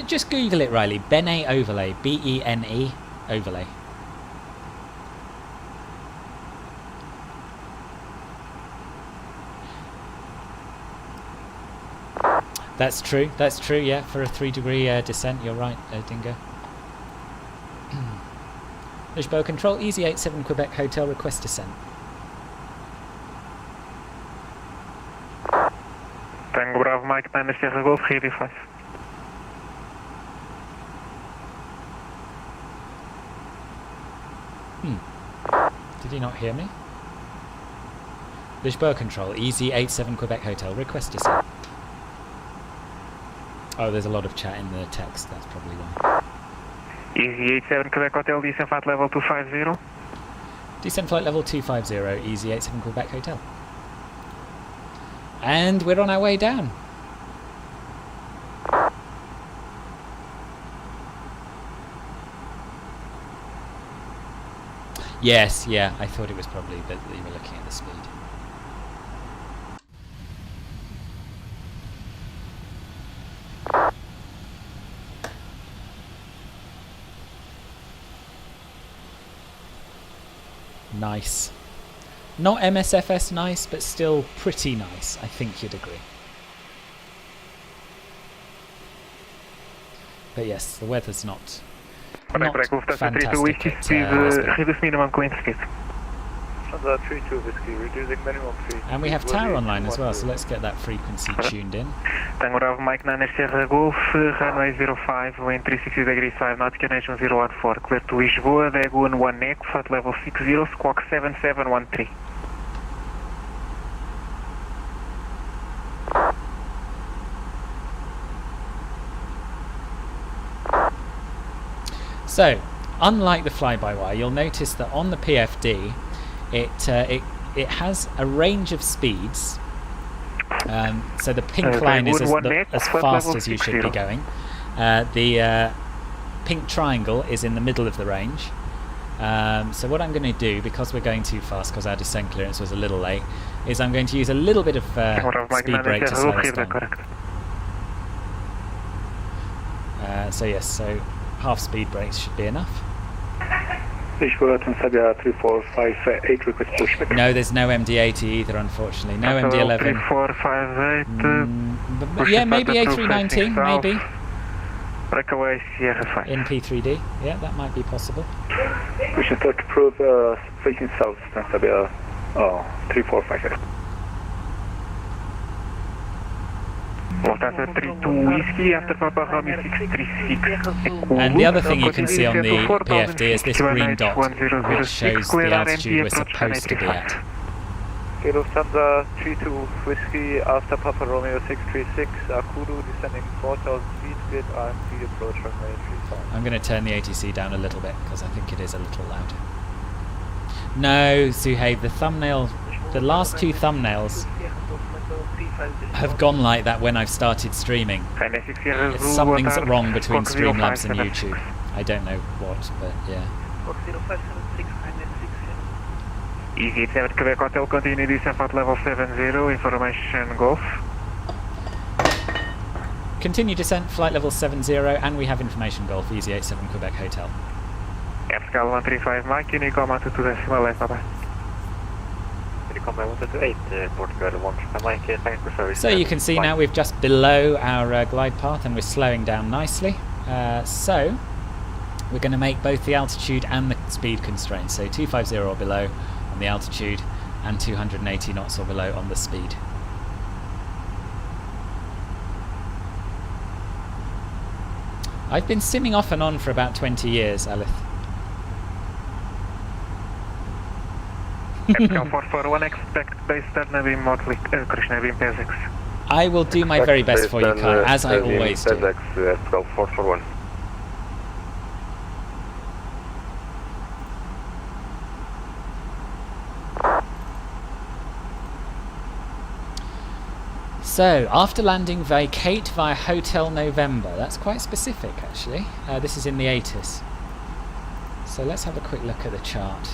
Just Google it, Riley. Bene overlay. B-E-N-E overlay. That's true, yeah, for a 3-degree descent, you're right, Dingo. Lisbon Control, EZY87 Quebec Hotel, request descent. Tango Bravo Mike 9 Sierra Golf, ready 5. Did he not hear me? Lisbon Control, EZY87 Quebec Hotel, request descent. Oh, there's a lot of chat in the text, that's probably why. EZY87 Quebec Hotel, descent flight level 250. Descent flight level 250, EZY87 Quebec Hotel. And we're on our way down. Yes, yeah, I thought it was probably that you were looking at the speed. Nice. Not MSFS nice, but still pretty nice, I think you'd agree. But yes, the weather's not fantastic. Reduce minimum clean speed. 32 whiskey, reducing minimum speed. And we have tower online as well, so let's get that frequency tuned in. Tango Bravo Mike 9 Sierra Golf, runway 05, wind 360 degrees 5 knots, connection 014, clear to Lisboa, Dagoon 1 neck, flight level 60, squawk 7713. So, unlike the fly-by-wire, you'll notice that on the PFD, it has a range of speeds. So the pink line is as fast as you should be going. The pink triangle is in the middle of the range. So what I'm going to do, because we're going too fast, because our descent clearance was a little late, is I'm going to use a little bit of speed brake to slow us down. So yes, so half speed brakes should be enough. No, there's no MD-80 either, unfortunately. No MD-11. 3458. Yeah, maybe A319, maybe. Breakaway Sierra 5. In P3D, yeah, that might be possible. Pushing start to prove facing south, Transabia 3458. Volta 32 whiskey after Papa Romeo 636. And the other thing you can see on the PFD is this green dot, which shows the altitude we're supposed to be at. Lufthansa 32 whiskey after Papa Romeo 636, Akudu descending 4,000 feet, grid RMC approach runway 35. I'm going to turn the ATC down a little bit because I think it is a little loud. No, Suhaib, the last two thumbnails have gone like that when I've started streaming. Something's wrong between Streamlabs and YouTube. I don't know what, but yeah. Fox 0576, EasyJet Quebec Hotel, continue descent at level 70, information Golf. Continue descent, flight level 70, and we have information Golf, EZY87 Quebec Hotel. FSL 135 Mike, Unicom 2.8, bye-bye. So you can see now we're just below our glide path and we're slowing down nicely. So we're going to make both the altitude and the speed constraints. So 250 or below on the altitude and 280 knots or below on the speed. I've been simming off and on for about 20 years, Alith. FSL 441, expect base start beam motely, Krishna beam PSX. I will do my very best for you, Kai, as I always do. FSL 441. So, after landing, vacate via Hotel November. That's quite specific, actually. This is in the ATIS. So let's have a quick look at the chart.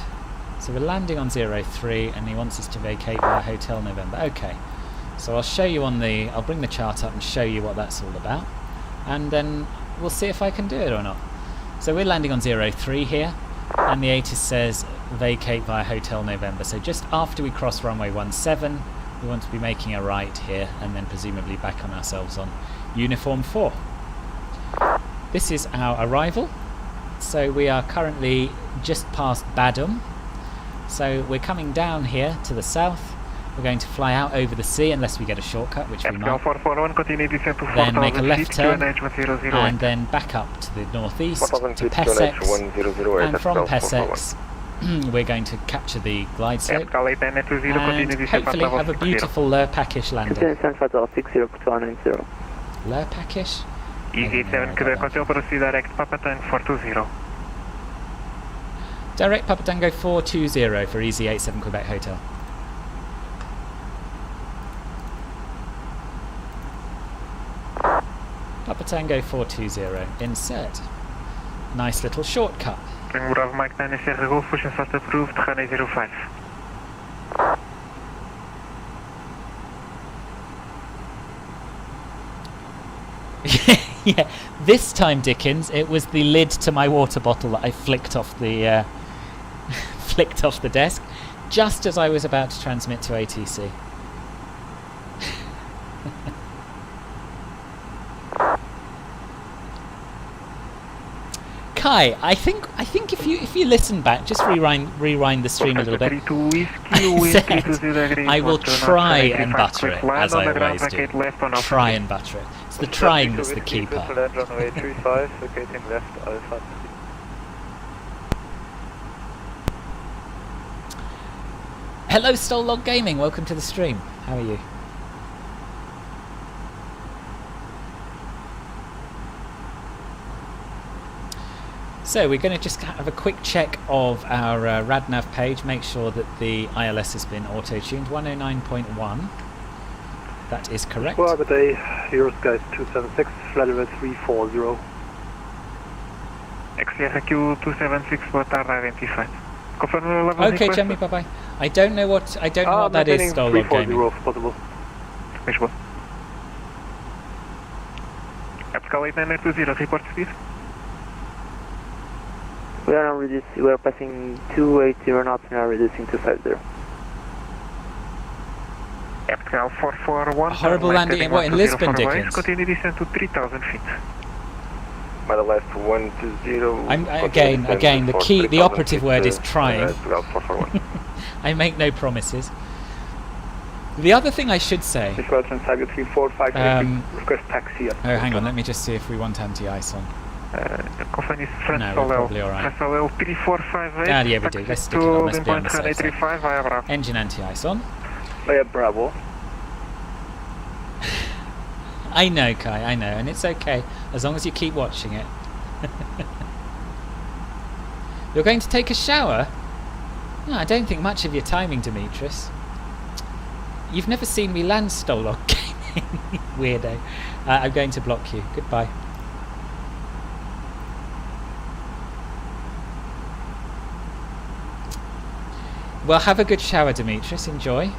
So we're landing on 03, and he wants us to vacate via Hotel November. Okay. So I'll show you on the... I'll bring the chart up and show you what that's all about. And then we'll see if I can do it or not. So we're landing on 03 here, and the ATIS says vacate via Hotel November. So just after we cross runway 17, we want to be making a right here and then presumably back on ourselves on uniform 4. This is our arrival. So we are currently just past Badum. So we're coming down here to the south. We're going to fly out over the sea unless we get a shortcut, which we might. Then make a left turn and then back up to the northeast to Pessex, and from Pessex we're going to capture the glide slope and hopefully have a beautiful Lurpakish landing. Lurpakish? EasyJet Quebec Hotel, proceed direct Papa Tango 420. Direct Papa Tango 420 for EZY87 Quebec Hotel. Papa Tango 420, insert. Nice little shortcut. Bravo Mike 9 Golf, push and start approved, Ghana 05. Yeah, this time, Dickens, it was the lid to my water bottle that I flicked off the flicked off the desk just as I was about to transmit to ATC. Kai, I think if you listen back, just rewind the stream a little bit. I will try and butter it, as I always do. Try and butter it. It's the trying that's the key part. Hello, STA.local Gaming. Welcome to the stream. How are you? So we're going to just have a quick check of our RadNav page, make sure that the ILS has been auto-tuned. 109.1. That is correct. Well, good day. Eurosky 276, flight level 340. XFQ 276, boa tarde, identified. Okay, Jamie, bye-bye. I don't know what that is, STA.local Gaming. Possible. Which one? Epscal 8920, report speed. We are now we are passing 280 knots and are reducing to 50. FSL 441. Horrible landing in Lisbon, Dickens? Continue descent to 3,000 feet. By the left 120. Again, the operative word is trying. I make no promises. The other thing I should say. Request taxi. Oh, hang on, let me just see if we want anti-ice on. The company is French No, we're probably alright. FSL 3458. Yeah, we do. Let's stick it on. Let's be on the safe side. Engine anti-ice on. Via Bravo. I know, Kai, I know, and it's okay, as long as you keep watching it. You're going to take a shower? No, I don't think much of your timing, Demetrius. You've never seen me land STA.local Gaming, weirdo. I'm going to block you. Goodbye. Well, have a good shower, Demetrius. Enjoy.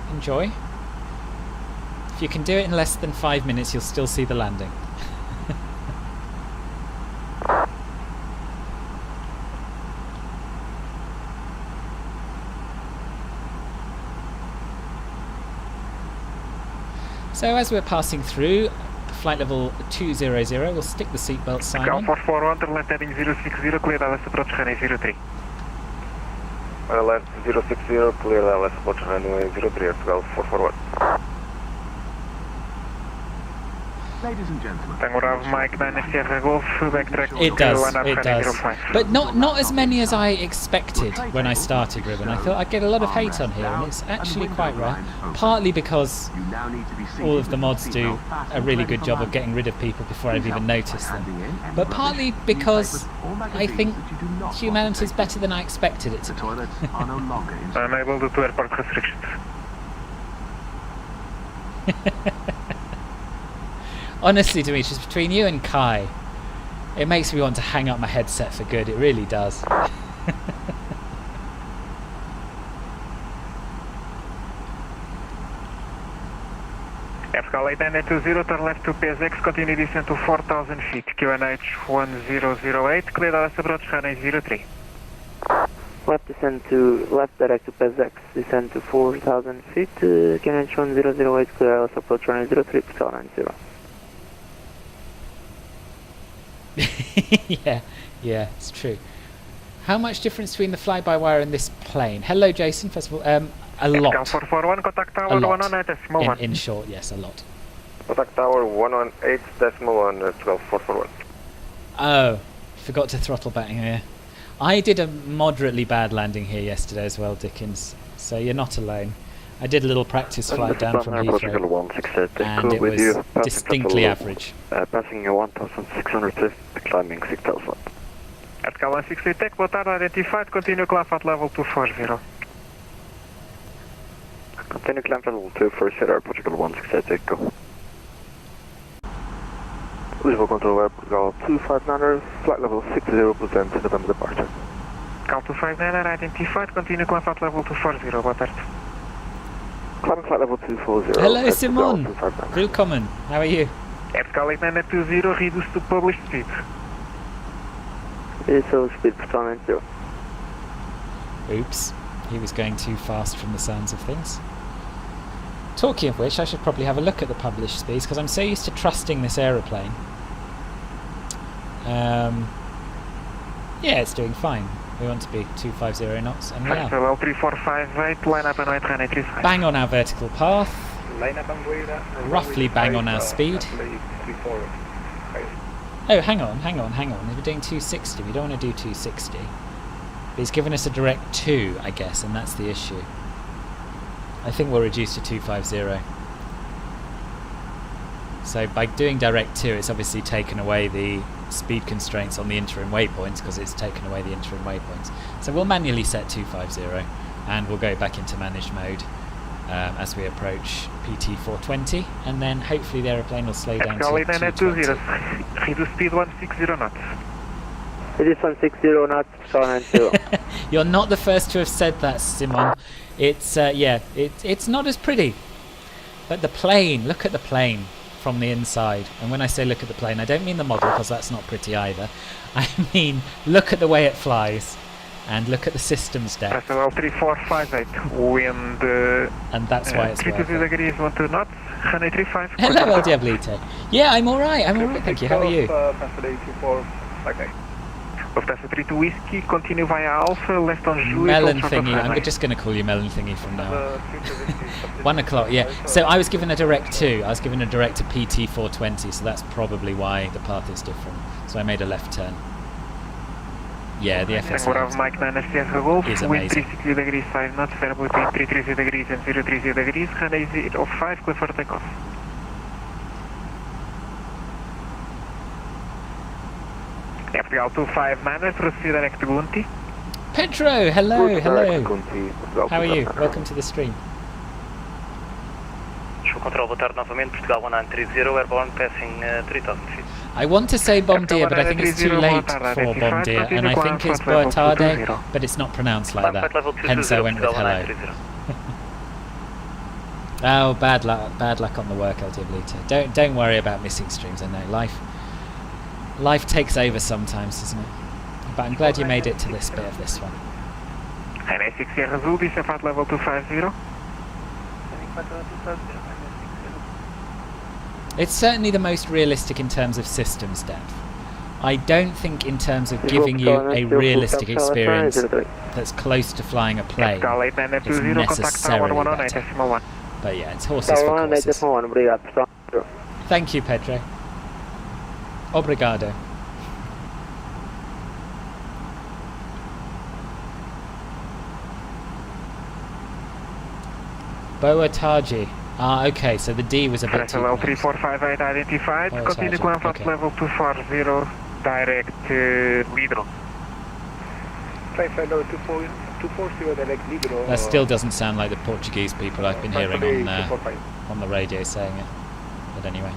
If you can do it in less than 5 minutes, you'll still see the landing. So as we're passing through flight level 200, we'll stick the seatbelt sign on. 441, left heading 060, clear LS approach runway 03. Left 060, clear LS approach runway 03, Gulf 441. Ladies and gentlemen. Mike 9 Sierra Golf, backtrack It does. But not as many as I expected when I started, Ribbon. I thought I'd get a lot of hate on here, and it's actually quite rare. Partly because all of the mods do a really good job of getting rid of people before I've even noticed them. But partly because I think humanity's better than I expected it to be. Unable to airport restrictions. Honestly, Demetrius, between you and Kai, it makes me want to hang up my headset for good. It really does. FSL A320, turn left to PSX, continue descent to 4,000 feet, QNH 1008, clear LS approach runway 03. Left direct to PSX, descend to 4,000 feet, QNH 1008, clear LS approach runway 03, Prepar 90. yeah, it's true. How much difference between the fly-by-wire and this plane? Hello, Jason. First of all, a lot. 441, contact tower 118.1. In short, yes, a lot. Contact tower 118.1, 12441. Oh, forgot to throttle back here. I did a moderately bad landing here yesterday as well, Dickens. So you're not alone. I did a little practice flight down from Heathrow, and it was distinctly average. Passing 1,600 feet, climbing 6,000. At Cal 168 Tech, boa tarde, identified, continue climb at level 240. Continue climb at level 240, Portugal 168 Tech, go. Lisbon Control Air, Portugal 259, flight level 60, present November departure. Cal 259, identified, continue climb at level 240, boa tarde. Climbing flight level 240. Hello, Simon. Willkommen. How are you? FSL A320, reduce to published speed. So speed for 90. Oops. He was going too fast from the sounds of things. Talking of which, I should probably have a look at the published speeds, because I'm so used to trusting this aeroplane. Yeah, it's doing fine. We want to be 250 knots, and we are. FSL 3458, line up and wait, runway 35. Bang on our vertical path. Roughly bang on our speed. Oh, hang on. We're doing 260. We don't want to do 260. But he's given us a direct 2, I guess, and that's the issue. I think we'll reduce to 250. So by doing direct 2, it's obviously taken away the speed constraints on the interim waypoints, because it's taken away the interim waypoints. So we'll manually set 250, and we'll go back into managed mode as we approach PT 420, and then hopefully the aeroplane will slow down to 220. Reduce speed 160 knots. It is 160 knots, 490. You're not the first to have said that, Simon. It's it's not as pretty. But the plane, look at the plane from the inside. And when I say look at the plane, I don't mean the model, because that's not pretty either. I mean, look at the way it flies. And look at the systems deck. FSL 3458, wind... and that's why it's 32 degrees, 12 knots, runway 35. Hello, El Diablito. Yeah, I'm alright, thank you. How are you? Lufthansa 32 Whiskey, continue via Alpha, left on Julie. Melon thingy, I'm just going to call you Melon thingy from now on. 1 o'clock, yeah. So I was given a direct 2. I was given a direct to PT 420, so that's probably why the path is different. So I made a left turn. Yeah, the FSLabs Mike 9 Sierra Golf, is wind amazing. 360 degrees, 5 knots, fair between 330 degrees and 030 degrees, runway 05, clear for takeoff. FTL 259, proceed direct to Gunti. Pedro, hello. How are you? Welcome to the stream. Show control, boa tarde novamente, Portugal 1930, airborne passing 3000 feet. I want to say Bombardier, but I think it's too late for Bombardier, and I think it's Boatarde, but it's not pronounced like that. Hence I went with hello. Oh, bad luck on the work, El Diablito. Don't worry about missing streams. I know life takes over sometimes, doesn't it? But I'm glad you made it to this bit of this one. NA6 Sierra Zulu, descent flight level 250. It's certainly the most realistic in terms of systems depth. I don't think in terms of giving you a realistic experience that's close to flying a plane it's necessarily better. But yeah, it's horses for courses. Thank you, Pedro. Obrigado. Boatarde. Ah, okay, so the D was a bit too close. FSL A345 identified. Continue climb flight level 240, direct to Lidl. That still doesn't sound like the Portuguese people I've been hearing on the radio saying it. But anyway.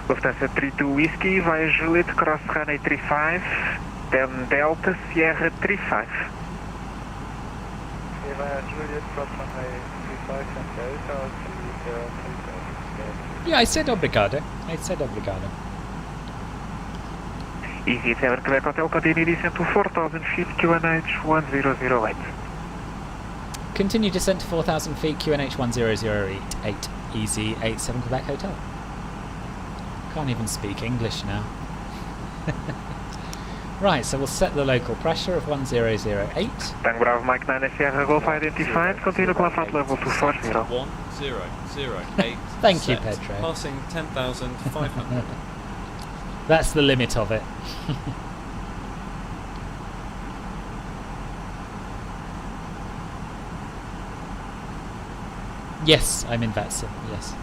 Lufthansa 32 Whiskey via Juliet, cross runway 35, then Delta Sierra 35. Yeah, I said obrigado. EasyJet Flight Quebec Hotel, continue descent to 4,000 feet, QNH 1008. Continue descent to 4,000 feet, QNH 1008, EZY87 Quebec Hotel. Can't even speak English now. Right, so we'll set the local pressure of 1008. Tango Bravo Mike 9 Sierra Golf identified, continue climb flight level 240. 1008. Thank you, Pedro. Passing 10,500. That's the limit of it. Yes, I'm in VATSIM, yes.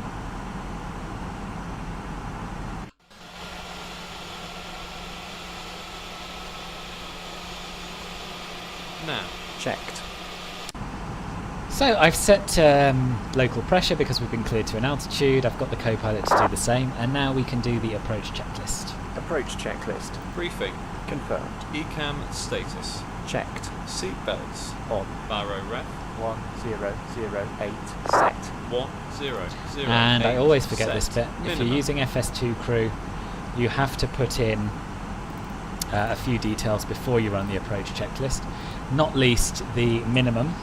Now, checked. So I've set local pressure because we've been cleared to an altitude. I've got the co-pilot to do the same, and now we can do the approach checklist. Approach checklist. Briefing. Confirmed. ECAM status. Checked. Seat belts. On. Baro ref. 1008 set. 1008. And I always forget set. this bit. Minimum. If you're using FS2 crew, you have to put in a few details before you run the approach checklist. Not least the minimum,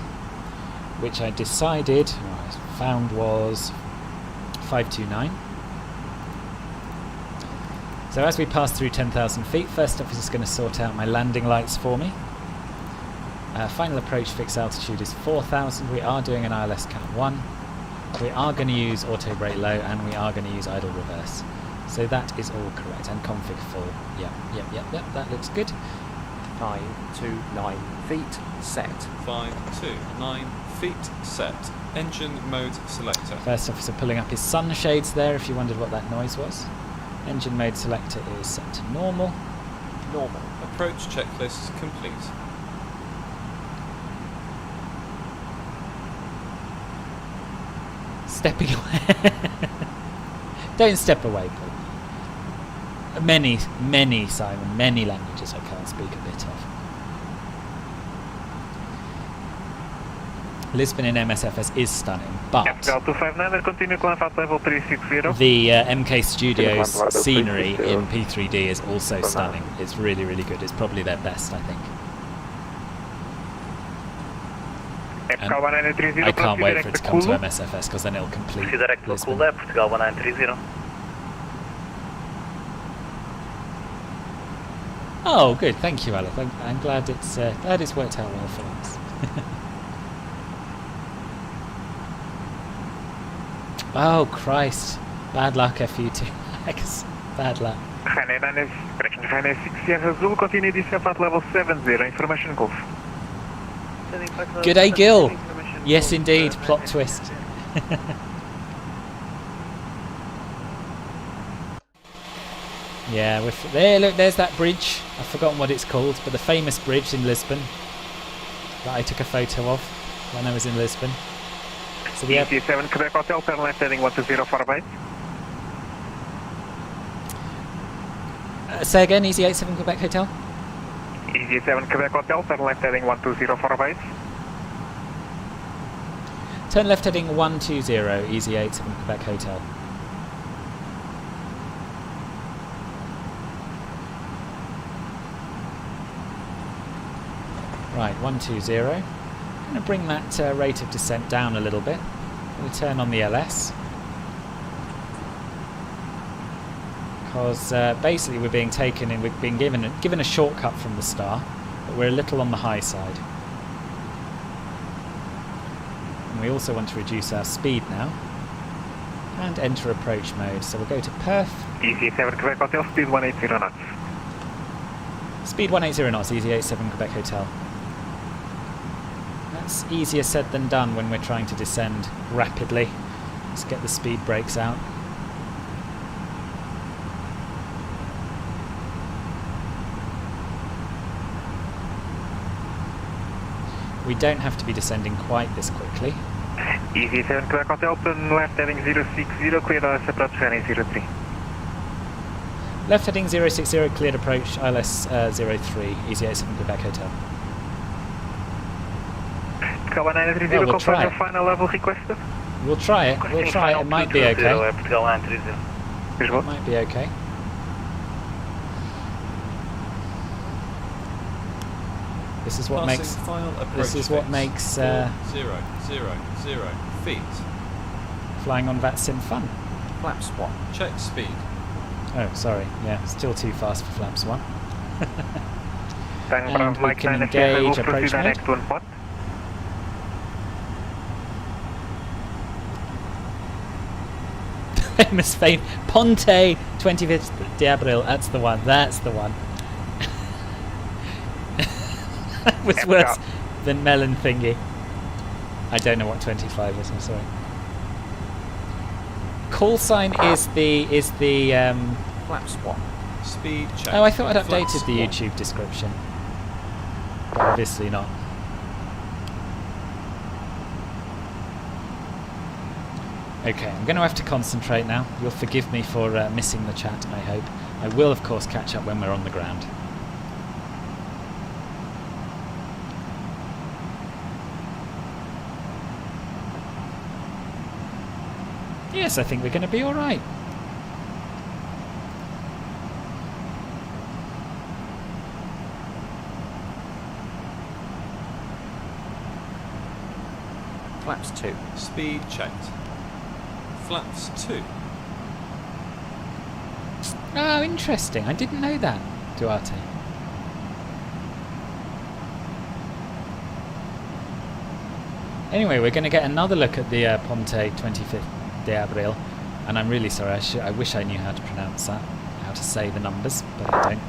which I decided, found was 529. So as we pass through 10,000 feet, first officer is going to sort out my landing lights for me. Final approach fixed altitude is 4,000. We are doing an ILS Cat 1. We are going to use auto brake low, and we are going to use idle reverse. So that is all correct. And config full. Yep, that looks good. 529 feet set. 529 feet set. Engine mode selector. First officer pulling up his sunshades there, if you wondered what that noise was. Engine mode selector is set to normal. Normal. Approach checklist complete. Stepping away. Don't step away, Paul. Many, Simon, many languages I can't speak a bit of. Lisbon in MSFS is stunning, but the MK Studios scenery in P3D is also stunning. It's really, really good. It's probably their best, I think. And I can't wait for it to come to MSFS because then it'll complete Lisbon. Oh, good. Thank you, Aleph. I'm glad it's worked out well for us. Oh, Christ. Bad luck, FU2X. Bad luck. Continue descent at level 70, information Golf. Good day, Gil. Yes, indeed. Plot twist. Yeah, there. Look, there's that bridge. I've forgotten what it's called, but the famous bridge in Lisbon that I took a photo of when I was in Lisbon. So the EC7 Quebec Hotel, turn left heading 120 for base. Say again, EZY87 Quebec Hotel. EZY7 Quebec Hotel, turn left heading 120 for base. Turn left heading 120, EZY87 Quebec Hotel. Right, 120. I'm going to bring that rate of descent down a little bit. We'll turn on the LS. Because basically we're being taken and we've been given a shortcut from the star, but we're a little on the high side. And we also want to reduce our speed now and enter approach mode. So we'll go to Perth. EZY7 Quebec Hotel, speed 180 knots. Speed 180 knots, EZY87 Quebec Hotel. That's easier said than done when we're trying to descend rapidly. Let's get the speed brakes out. We don't have to be descending quite this quickly. EZY7 Quebec Hotel, turn left heading 060, cleared ILS approach heading 03. Left heading 060, cleared approach ILS 03, EZY87 Quebec Hotel. Calvin 930, Well, we'll confirm try your it. final level requested. We'll try it. We'll try it. It might be okay. It It might be okay. This is what makes. Final approach This is what fix. makes 000 feet. flying on VATSIM fun. Flaps 1. Check speed. Oh, sorry. Yeah, still too fast for flaps 1. Tango And Bravo we Mike can 9 FF, I will engage approach proceed mode. next to import. Famous fame. Ponte 25th d'Abril. That's the one. That's the one. That was worse than melon thingy. I don't know what 25 is. I'm sorry. Call sign is the Flaps 1. Speed check. Oh, I thought I'd Flaps updated the 1. YouTube description. But obviously not. Okay, I'm going to have to concentrate now. You'll forgive me for missing the chat, I hope. I will, of course, catch up when we're on the ground. Yes, I think we're going to be all right. Flaps 2. Speed checked. Flaps 2. Oh, interesting. I didn't know that, Duarte. Anyway, we're going to get another look at the Ponte 25th d'Abril, and I'm really sorry. I wish I knew how to pronounce that, how to say the numbers, but I don't.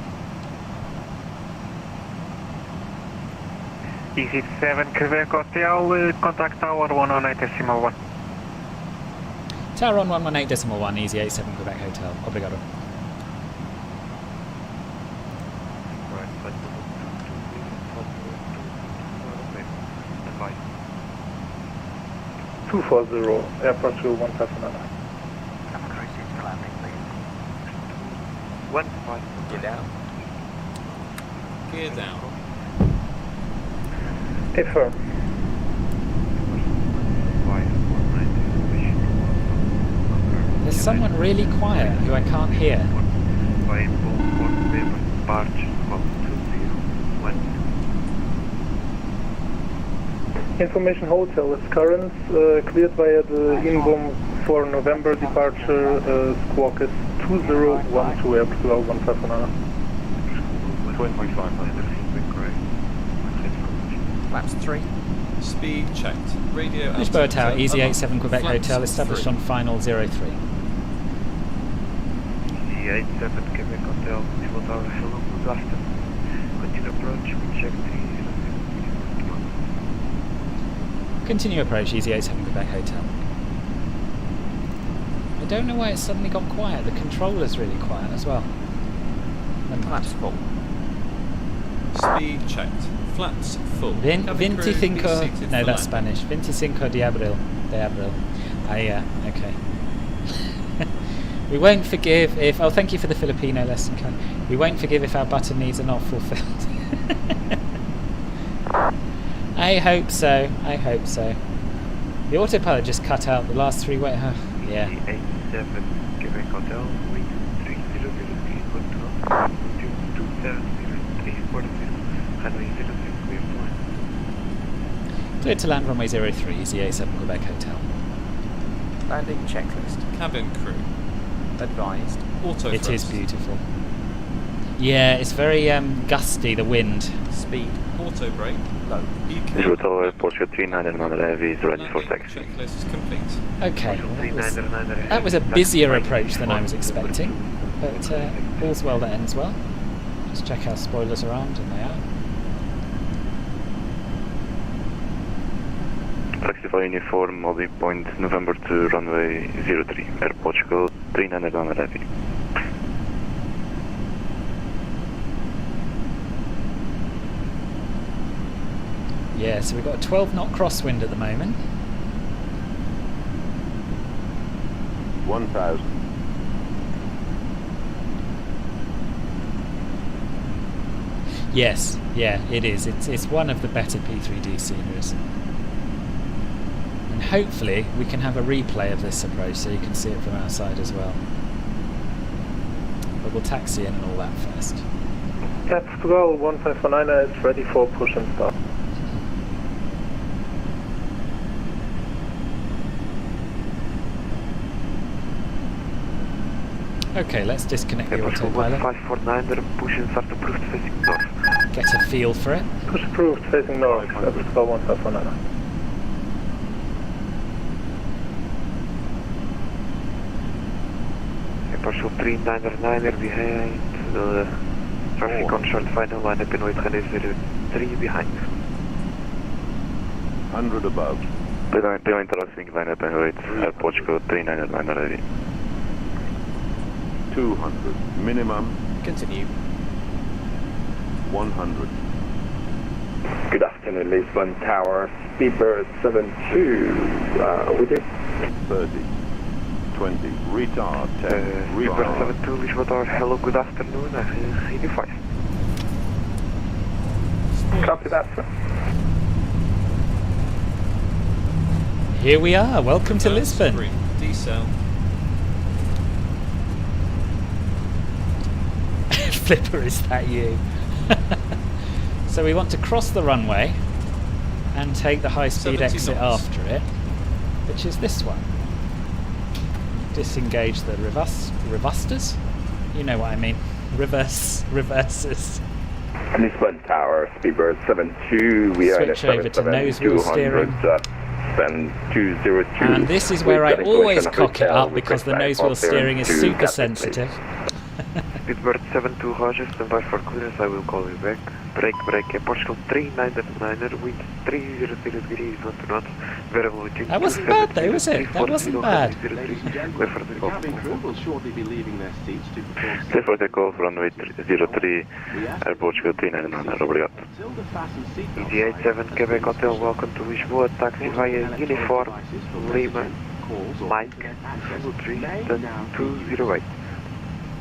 EZY7 Quebec Hotel, contact tower 118.1. Tower on 118.1, EZY87 Quebec Hotel. Obrigado. Right, 240, airport to 179. One five. Get down. Gear down. Affirm. There's someone really quiet who I can't hear. Information hotel is current, cleared via the INBOM for November departure, squawk is 2012 airport 159. 25. Flaps 3. Speed checked. Radio Lisbon Tower, altimeter EZY87 above. Quebec Flaps Hotel, established 3. on final 03. EZY87 Quebec Hotel, Lisbon Tower, hello, good afternoon. Continue approach, we check 3. Continue approach, EZY87 Quebec Hotel. I don't know why it suddenly got quiet. The controller's really quiet as well. Flaps 4. Speed checked. Flaps full. Cabin crew, 25. be seated No, for that's landing. Spanish. 25 de Abril. Okay. We won't forgive if... Oh, thank you for the Filipino lesson, Ken. We won't forgive if our button needs are not fulfilled. I hope so. I hope so. The autopilot just cut out the last 3 way... yeah. 87 Quebec Hotel, wait 3003 control, 270 runway 06 clear flight. Cleared to land runway 03, EZY7 Quebec Hotel. Landing checklist. Cabin crew. Advised. Auto It is thrust. beautiful. Yeah, it's very gusty, the wind. Speed. Auto brake. Low. Zero Tower, Porsche 3999 Heavy is ready for taxi. Checklist complete. Okay, that was a busier approach than I was expecting, but all's well that ends well. Just check our spoilers are armed, and they are. Taxify uniform, Molly Point, November to runway 03, Air Portugal 3999 Heavy. Yeah, so we've got a 12 knot crosswind at the moment. 1,000. Yes, yeah, it is. It's one of the better P3D sceneries. And hopefully we can have a replay of this approach so you can see it from outside as well. But we'll taxi in and all that first. Portugal 1519 is ready for push and start. Okay, let's disconnect the autopilot. 549, push and start approved facing north. Get a feel for it. Push approved facing north, Portugal 1519. Partial 399 behind the traffic on short final line up in weight 3 behind. 100 above. Behind crossing line up in weight Air Portugal 399 already. 200. Minimum. Continue. 100. Good afternoon, Lisbon Tower, Speedbird 72, with you. 30. 20. Retard. 10. Speedbird Retard. 72, Lisbon Tower, hello, good afternoon, EasyJet. Copy that, sir. Here we are. Welcome to Lisbon. Decel. Flipper, is that you? So we want to cross the runway and take the high-speed 70 exit knots. after it, which is this one. Disengage the revusters? You know what I mean. Reverses. Lisbon Tower, Speedbird 72, we are Switch over to nose wheel steering. Then 202. And this is where I always cock it up because the nose wheel steering is super sensitive. Speedbird 72, Roger, stand by for clearance, I will call you back. Break, Air Portugal 399, wind 300 degrees, not to not. Variable between That wasn't bad though, was it? That wasn't bad. Ladies and gentlemen, the cabin crew will shortly be leaving their seats to perform... Clear for takeoff, runway 03, Air Portugal 399, obrigado. Until the fasten seatbelt EasyJet Quebec Hotel, welcome to Lisboa, taxi via Uniform, Lima, Mike, 208.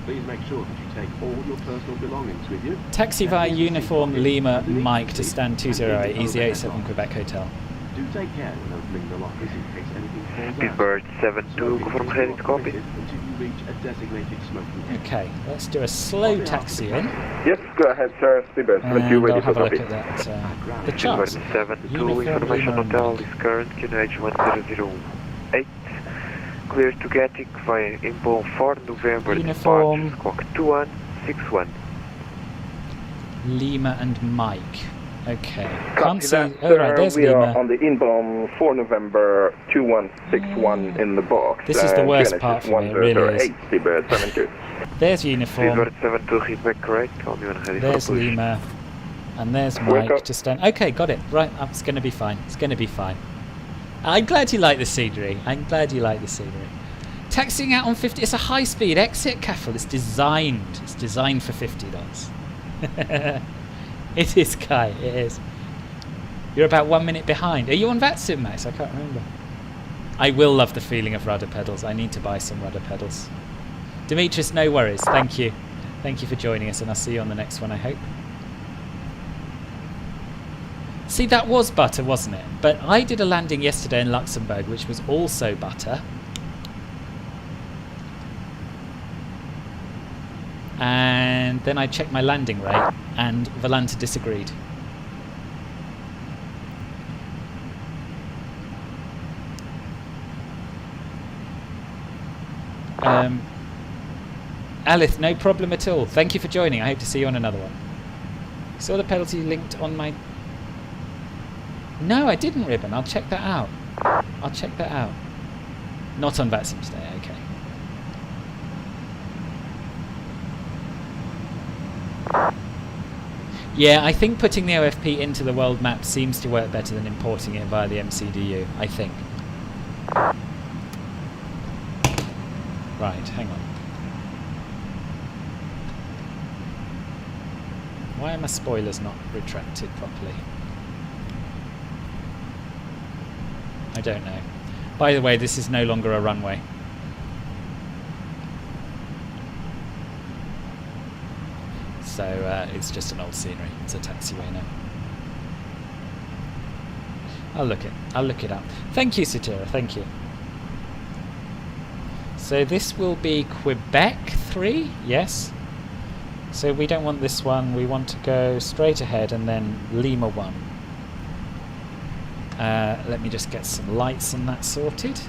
Please make sure that you take all your personal belongings with you. Taxi via Uniform Lima Mike to stand 208, EZY7 Quebec Hotel. Do take care when opening the lockers in case anything falls out. Speedbird 72, confirm ready to copy. Until you reach a designated smoking area. Okay, let's do a slow taxi in. Yes, go ahead, sir. Speedbird 72, And ready I'll for have a look copy. at that. The Speedbird charts. 72, Uniform information Lima hotel Mike. is current, QNH1008. Clear to Gatwick via inbound 4 November Uniform. departure, squawk 2161. Lima and Mike. Okay. Copy Can't see. that, Oh, right, sir. there's We are Lima. on the inbound 4 November 2161 in the box. This is the worst part for me, it really is. Speedbird 72. There's Uniform. Speedbird 72, feedback correct, call me when ready for There's push. Lima. And there's Wake Mike up. to stand. Okay, got it. Right, it's going to be fine. It's going to be fine. I'm glad you like the scenery. I'm glad you like the scenery. Taxiing out on 50. It's a high-speed exit, Caffel. It's designed. It's designed for 50 knots. It is, Kai. It is. You're about 1 minute behind. Are you on VATSIM, Max? I can't remember. I will love the feeling of rudder pedals. I need to buy some rudder pedals. Demetrius, no worries. Thank you. Thank you for joining us, and I'll see you on the next one, I hope. See, that was butter, wasn't it? But I did a landing yesterday in Luxembourg, which was also butter. And then I checked my landing rate, and Volanta disagreed. Alith, no problem at all. Thank you for joining. I hope to see you on another one. Saw the penalty linked on my... No, I didn't, Ribbon. I'll check that out. I'll check that out. Not on VATSIM today, okay. Yeah, I think putting the OFP into the world map seems to work better than importing it via the MCDU, I think. Right, hang on. Why are my spoilers not retracted properly? I don't know. By the way, this is no longer a runway. So it's just an old scenery. It's a taxiway now. I'll look it up. Thank you, Satira. Thank you. So this will be Quebec 3, yes. So we don't want this one. We want to go straight ahead and then Lima 1. Let me just get some lights and that sorted.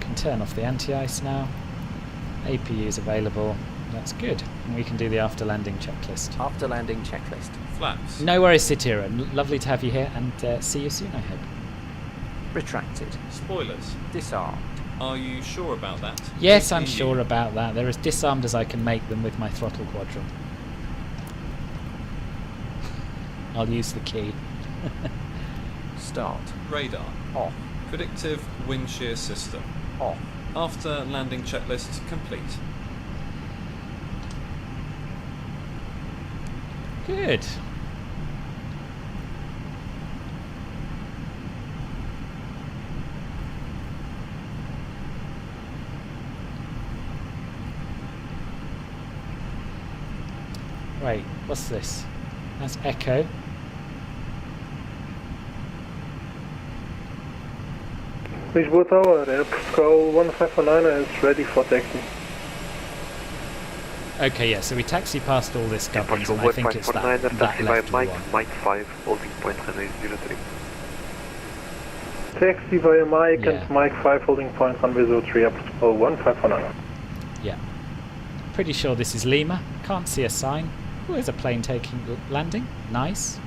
Can turn off the anti-ice now. APU is available. That's good. And we can do the after landing checklist. After landing checklist. Flaps. No worries, Satira. Lovely to have you here, and see you soon, I hope. Retracted. Spoilers. Disarmed. Are you sure about that? Yes, I'm sure about that. They're as disarmed as I can make them with my throttle quadrant. I'll use the key. Start. Radar. Off. Predictive wind shear system. Off. After landing checklist complete. Good. Wait, what's this? That's Echo. Lisboa Tower, Air Portugal 159 is ready for taxi. Okay, yeah, so we taxi past all this Gubbins, and I think it's that left Mike, one. Mike 5, holding point runway 03. Taxi via Mike Yeah. and Mike 5 holding point runway 03, Air Portugal 159. Yeah. Pretty sure this is Lima. Can't see a sign. Oh, there's a plane landing. Nice.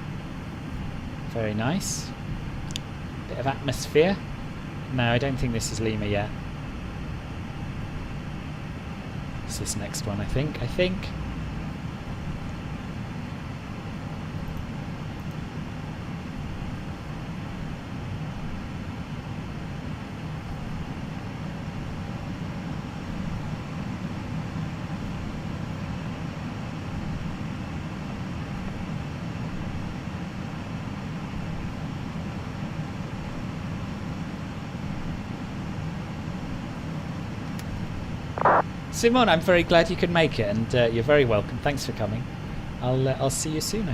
Very nice. Bit of atmosphere. No, I don't think this is Lima yet. It's this next one, I think. Simon, I'm very glad you could make it, and you're very welcome. Thanks for coming. I'll see you soon, I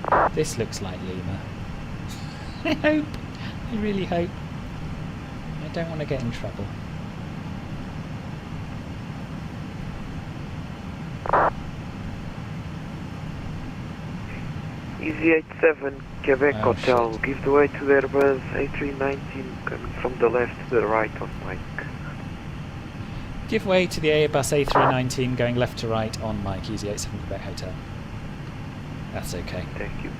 hope. This looks like Lima. I hope. I really hope. I don't want to get in trouble. EZY87 Quebec Oh, Hotel, shit. give the way to the Airbus A319 coming from the left to the right on Mike. Give way to the Airbus A319 going left to right on Mike, EasyJet Quebec Hotel. That's okay. Thank you.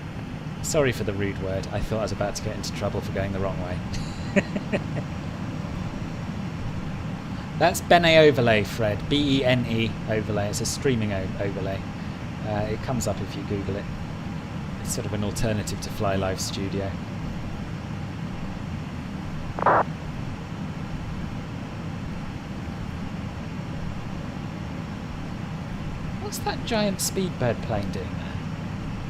Sorry for the rude word. I thought I was about to get into trouble for going the wrong way. That's Bene Overlay, Fred. B-E-N-E overlay. It's a streaming overlay. It comes up if you Google it. It's sort of an alternative to Fly Live Studio. What's that giant Speedbird plane doing there?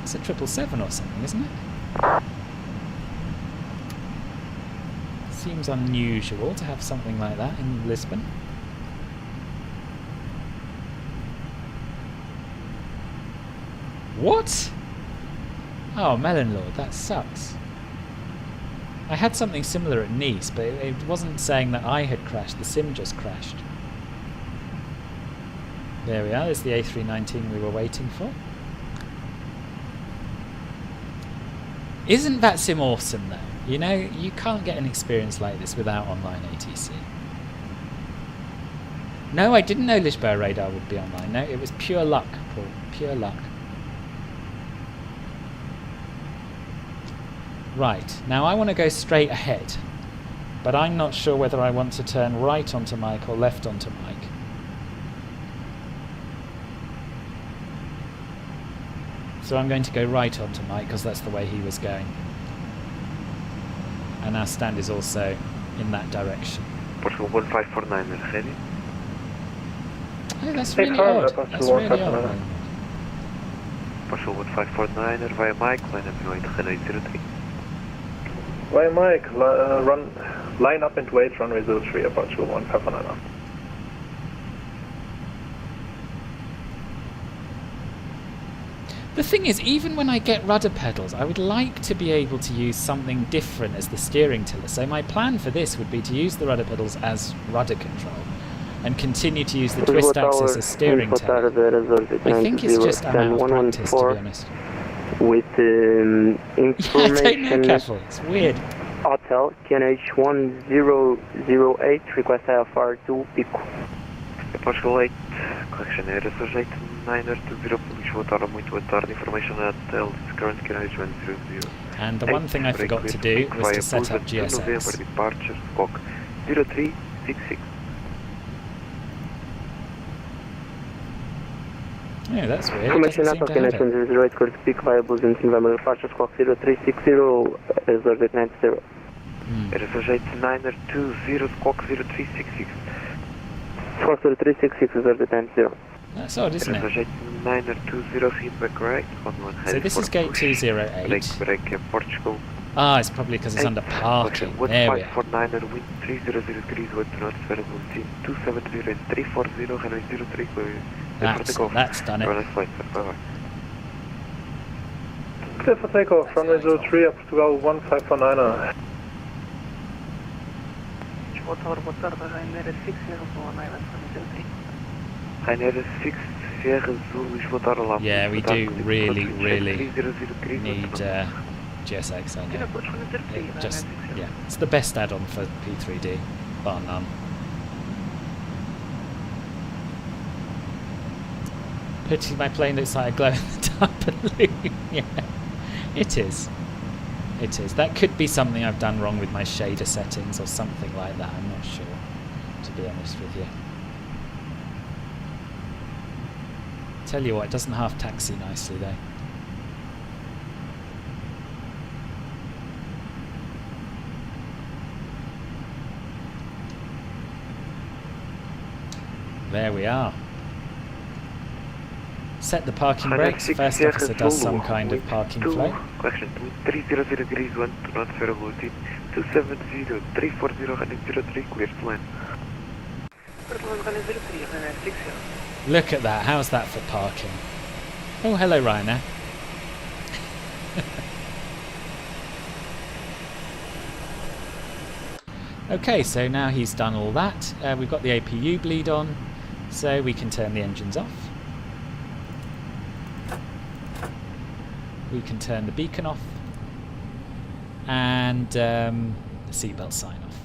It's a 777 or something, isn't it? Seems unusual to have something like that in Lisbon. What? Oh, Melon Lord, that sucks. I had something similar at Nice, but it wasn't saying that I had crashed. The sim just crashed. There we are. There's the A319 we were waiting for. Isn't VATSIM awesome, though? You know, you can't get an experience like this without online ATC. No, I didn't know Lisbon radar would be online. No, it was pure luck, Paul. Pure luck. Right, now I want to go straight ahead, but I'm not sure whether I want to turn right onto Mike or left onto Mike. So I'm going to go right onto Mike because that's the way he was going. And our stand is also in that direction. Portugal 1549 is ready. Oh, that's really odd. That's really odd. Portugal 1549 via Mike, line up in wait, runway 03. Via Mike, line up and wait, runway 03, Portugal 1549. The thing is, even when I get rudder pedals, I would like to be able to use something different as the steering tiller. So my plan for this would be to use the rudder pedals as rudder control and continue to use the twist axis as steering tiller. I think it's just I'm out of practice, to be honest. With information. Yeah, don't know, careful. It's weird. Hotel, QNH 1008, request IFR to Pico. Portugal 8, correction, STA.local 920, police votaram muito boa tarde, information at hotel, current QNH 100. And the one thing I forgot to do was to set up GSX. November departure, squawk 0366. Yeah, that's weird. Information at QNH 108, current peak viable in November departure, squawk 0360, resort 90. STA 920, squawk 0366. Squawk 0366, resort 90. That's odd, isn't it? 920, feedback correct. So this is gate 208. Break, Portugal. Ah, it's probably because it's under parking. There we are. 1549er, wind 300 degrees, 1 knots, variable 270 and 340, runway 03. That's done it. Bye-bye. Clear for takeoff, runway 03, Portugal 1549er. Yeah, we do really need GSX, I know. Yeah, it's the best add-on for P3D, bar none. Pity my plane looks like a glow-in-the-dark balloon. Yeah, it is. It is. That could be something I've done wrong with my shader settings or something like that. I'm not sure, to be honest with you. Tell you what, it doesn't half taxi nicely though. There we are. Set the parking brakes. First officer does some kind of parking flow. Correction, 300 degrees, 1 to not velocity, 270, 340, running 03, clear to land. Look at that, how's that for parking? Oh, hello Ryanair. Okay, so now he's done all that. We've got the APU bleed on, so we can turn the engines off. We can turn the beacon off. And the seatbelt sign off.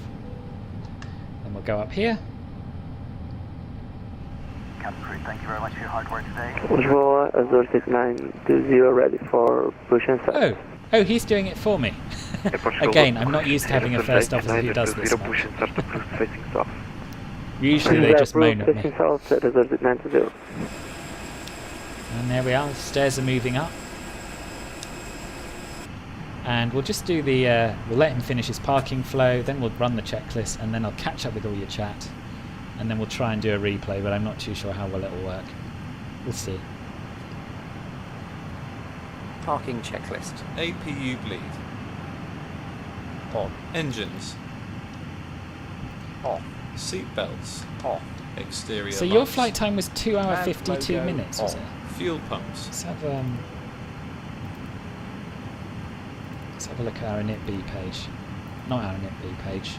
Then we'll go up here. Captain Crew, thank you very much for your hard work today. Lisboa, Azure 6920, ready for push and start. Oh, he's doing it for me. Again, I'm not used to having a first officer who does this much. Usually they just moan at me. And there we are, the stairs are moving up. And we'll just do the, we'll let him finish his parking flow, then we'll run the checklist, and then I'll catch up with all your chat. And then we'll try and do a replay, but I'm not too sure how well it'll work. We'll see. Parking checklist. APU bleed. On. Engines. Off. Seat belts. Off. Exterior So your lights. flight time was 2 hours And 52 logo minutes, was on. it? Fuel pumps. Let's have a look at our init B page. Not our init B page.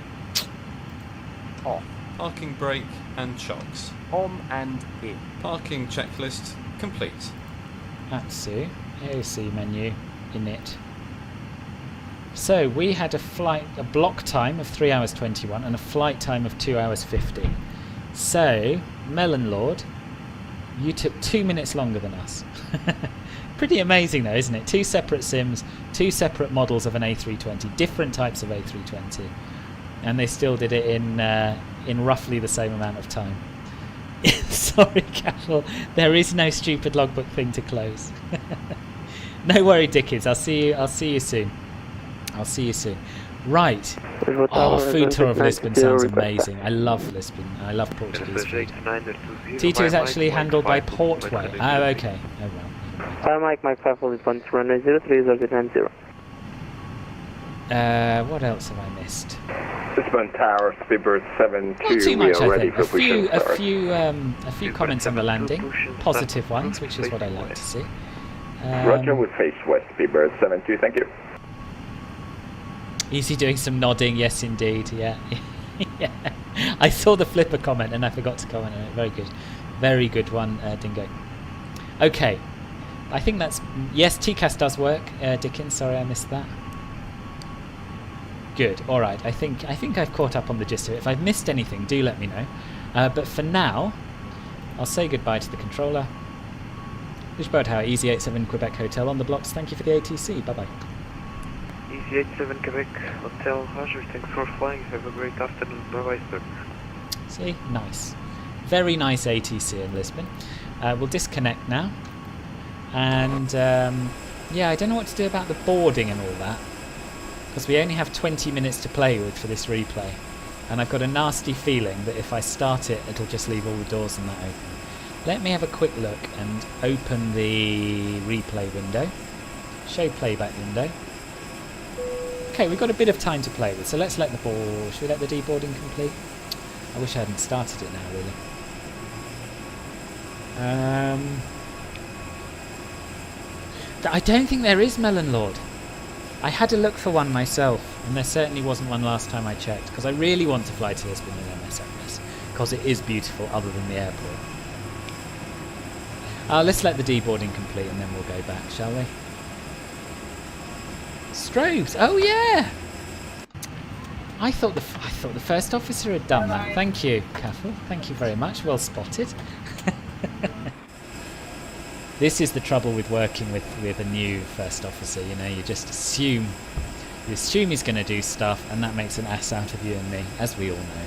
Off. Parking brake and chocks. On and in. Parking checklist complete. Atsu, AOC menu, init. So we had a block time of 3 hours 21 and a flight time of 2 hours 50. So, Melon Lord, you took 2 minutes longer than us. Pretty amazing though, isn't it? 2 separate sims, 2 separate models of an A320, different types of A320, and they still did it in roughly the same amount of time. Sorry, Carol, there is no stupid logbook thing to close. No worry, Dickens. I'll see you soon. I'll see you soon. Right. Oh, food tour of Lisbon sounds amazing. I love Lisbon. I love Portuguese food. T2 is actually handled by Portway. Oh, okay. Oh, well. Mike 5 Lisbon, runway 03 what else have I missed? Lisbon Tower, Speedbird 72. Not too much, I think. A few push comments on the landing, positive ones, which is what I like to see. Roger, we face west, Speedbird 72. Thank you. Easy doing some nodding, yes indeed, yeah. Yeah. I saw the flipper comment and I forgot to comment on it. Very good. Very good one, Dingo. Okay. I think that's... Yes, TCAS does work, Dickens. Sorry I missed that. Good. All right. I think I've caught up on the gist of it. If I've missed anything, do let me know. But for now, I'll say goodbye to the controller. Lisbon Tower, EZY87 Quebec Hotel on the blocks. Thank you for the ATC. Bye-bye. EZY87 Quebec Hotel, Roger. Thanks for flying. Have a great afternoon. Bye-bye, sir. See? Nice. Very nice ATC in Lisbon. We'll disconnect now. And, yeah, I don't know what to do about the boarding and all that. Because we only have 20 minutes to play with for this replay. And I've got a nasty feeling that if I start it, it'll just leave all the doors and that open. Let me have a quick look and open the replay window. Show playback window. Okay, we've got a bit of time to play with, so let's let the board... Should we let the deboarding complete? I wish I hadn't started it now, really. I don't think there is Melon Lord. I had a look for one myself, and there certainly wasn't one last time I checked, because I really want to fly to Lisbon in MSFS, because it is beautiful other than the airport. Let's let the deboarding complete, and then we'll go back, shall we? Strobes! Oh yeah! I thought the first officer had done that. Thank you, Caffel. Thank you very much. Well spotted. This is the trouble with working with a new first officer, you know, you just assume he's going to do stuff, and that makes an ass out of you and me, as we all know.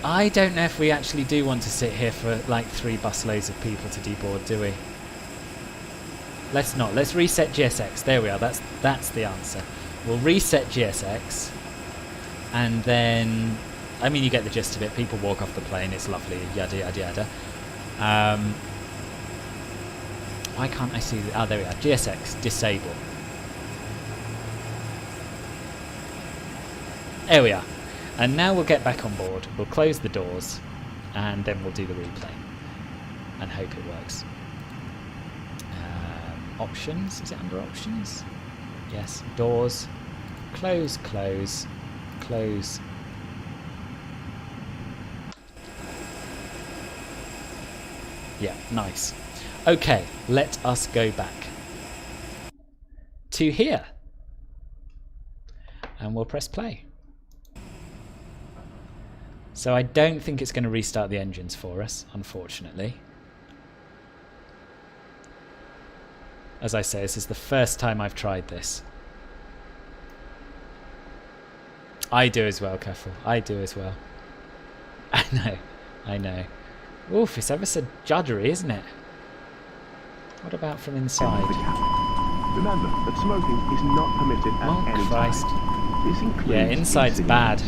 I don't know if we actually do want to sit here for like 3 busloads of people to deboard, do we? Let's not. Let's reset GSX. There we are. That's the answer. We'll reset GSX. And then, I mean, you get the gist of it. People walk off the plane. It's lovely. Yada, yada, yada. Why can't I see? Oh, there we are. GSX. Disable. There we are. And now we'll get back on board. We'll close the doors. And then we'll do the replay. And hope it works. Options. Is it under options? Yes. Doors. Close, close. Close. Yeah, nice. Okay, let us go back to here. And we'll press play. So I don't think it's going to restart the engines for us, unfortunately. As I say, this is the first time I've tried this. I do as well, Keffel. I do as well. I know. I know. Oof, it's ever so juddery, isn't it? What about from inside? Remember that smoking is not permitted at any time. This includes Yeah, inside's eating bad.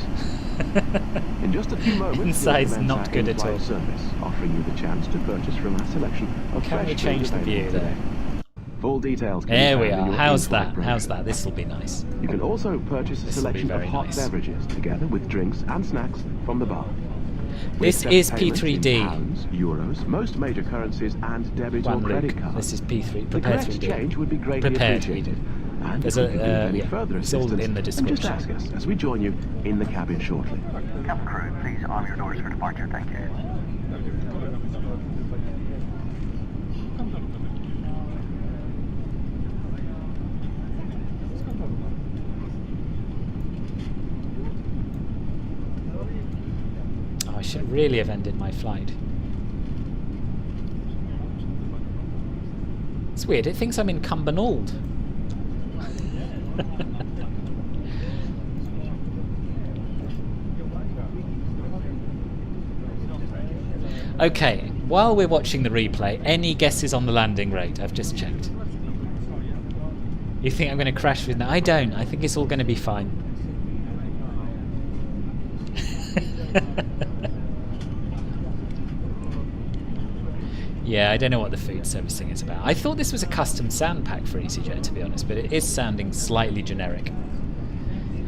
In just a few moments, Inside's we'll commence not our good at in-flight all. service, offering you the chance to purchase from our selection of Can we fresh change foods the view available there? today. Full details can be There we found in are. your How's in-flight that? brochure. How's that? This will be nice. You can also purchase a This will be selection of very hot nice. beverages together with drinks and snacks from the bar. We This accept is payments in P3D. pounds, euros, most major currencies, and debit or Juan credit Luke. cards. This is P3. The correct Prepar3D. change would be greatly Prepar3D. appreciated. And There's if we can be of any yeah, further it's all assistance, in the then just description. ask us as we join you in the cabin shortly. Cabin crew, please arm your doors for departure. Thank you. Oh, I should really have ended my flight. It's weird, it thinks I'm in Cumbernauld. Okay, while we're watching the replay, any guesses on the landing rate? I've just checked. You think I'm going to crash with that? I don't. I think it's all going to be fine. Yeah, I don't know what the food servicing is about. I thought this was a custom sound pack for EasyJet, to be honest, but it is sounding slightly generic.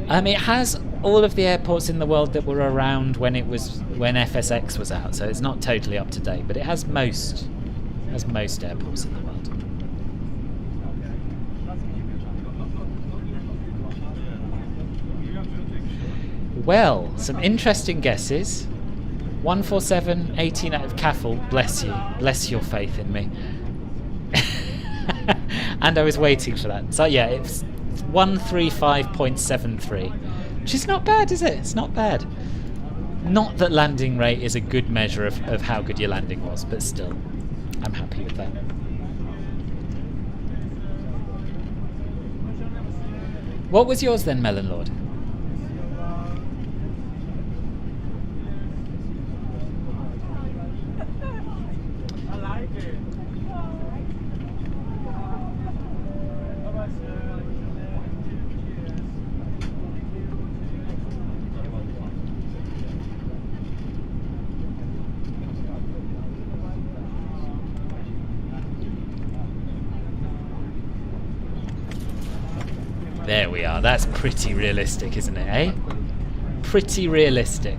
It has all of the airports in the world that were around when FSX was out, so it's not totally up to date, but it has most airports in the world. Well, some interesting guesses. 147, 18 out of Caffel, bless you. Bless your faith in me. And I was waiting for that. So yeah, it's 135.73, which is not bad, is it? It's not bad. Not that landing rate is a good measure of how good your landing was, but still, I'm happy with that. What was yours then, Melon Lord? There we are. That's pretty realistic, isn't it, eh? Pretty realistic.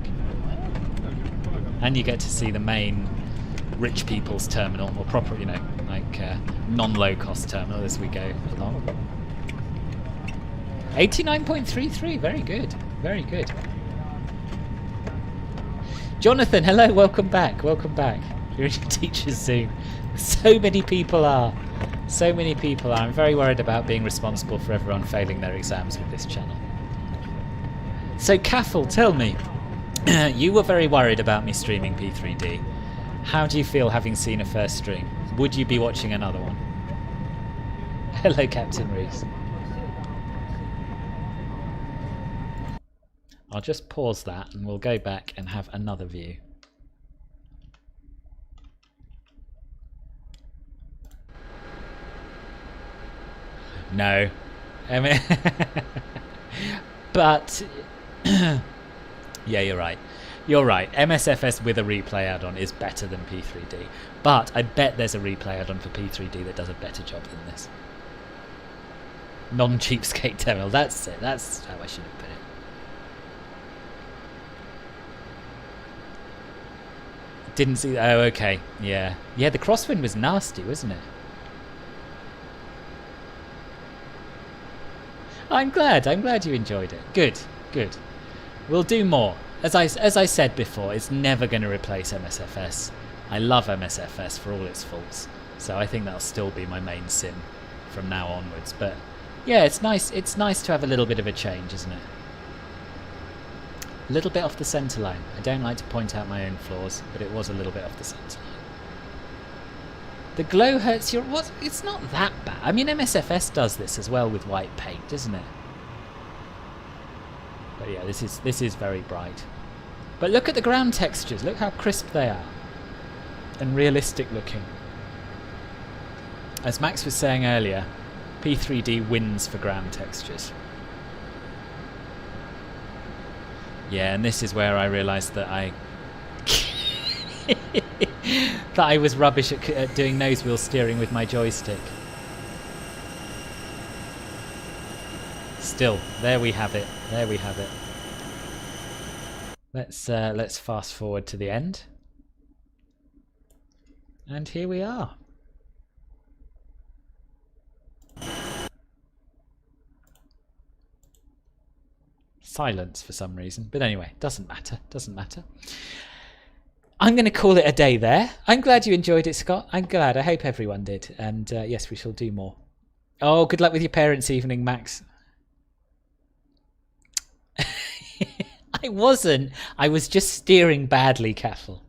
And you get to see the main rich people's terminal, or proper, you know, like non-low-cost terminal as we go along. 89.33. Very good. Very good. Jonathan, hello. Welcome back. Welcome back. You're in your teacher's Zoom. So many people are. So many people are. I'm very worried about being responsible for everyone failing their exams with this channel. So, Caffel, tell me. You were very worried about me streaming P3D. How do you feel having seen a first stream? Would you be watching another one? Hello, Captain Reese. I'll just pause that and we'll go back and have another view. No. I mean but yeah, you're right. You're right. MSFS with a replay add-on is better than P3D. But I bet there's a replay add-on for P3D that does a better job than this. Non-cheapskate terminal. That's it. That's how I should have put it. Didn't see that. Oh, okay. Yeah. Yeah, the crosswind was nasty, wasn't it? I'm glad you enjoyed it. Good, good. We'll do more. As I said before, it's never going to replace MSFS. I love MSFS for all its faults, so I think that'll still be my main sim from now onwards. But yeah, it's nice to have a little bit of a change, isn't it? A little bit off the centre line. I don't like to point out my own flaws, but it was a little bit off the centre line. The glow hurts your... What? It's not that bad. I mean, MSFS does this as well with white paint, doesn't it? But yeah, this is very bright. But look at the ground textures. Look how crisp they are. And realistic looking. As Max was saying earlier, P3D wins for ground textures. Yeah, and this is where I realised that that I was rubbish at doing nose wheel steering with my joystick. Still, there we have it. There we have it. Let's fast forward to the end. And here we are. Silence for some reason, but anyway, doesn't matter. I'm going to call it a day there. I'm glad you enjoyed it, Scott. I'm glad. I hope everyone did. And yes, we shall do more. Oh, good luck with your parents' evening, Max. I wasn't. I was just steering badly, Caffel.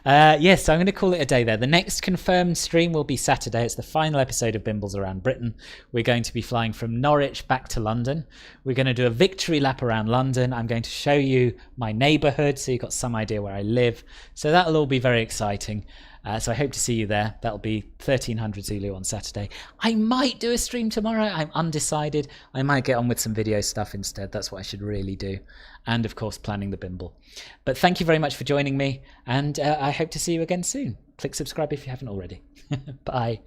Yes, so I'm going to call it a day there. The next confirmed stream will be Saturday. It's the final episode of Bimbles Around Britain. We're going to be flying from Norwich back to London. We're going to do a victory lap around London. I'm going to show you my neighbourhood so you've got some idea where I live. So that'll all be very exciting. So I hope to see you there. That'll be 1300 Zulu on Saturday. I might do a stream tomorrow. I'm undecided. I might get on with some video stuff instead. That's what I should really do. And of course, planning the Bimble. But thank you very much for joining me. And I hope to see you again soon. Click subscribe if you haven't already. Bye.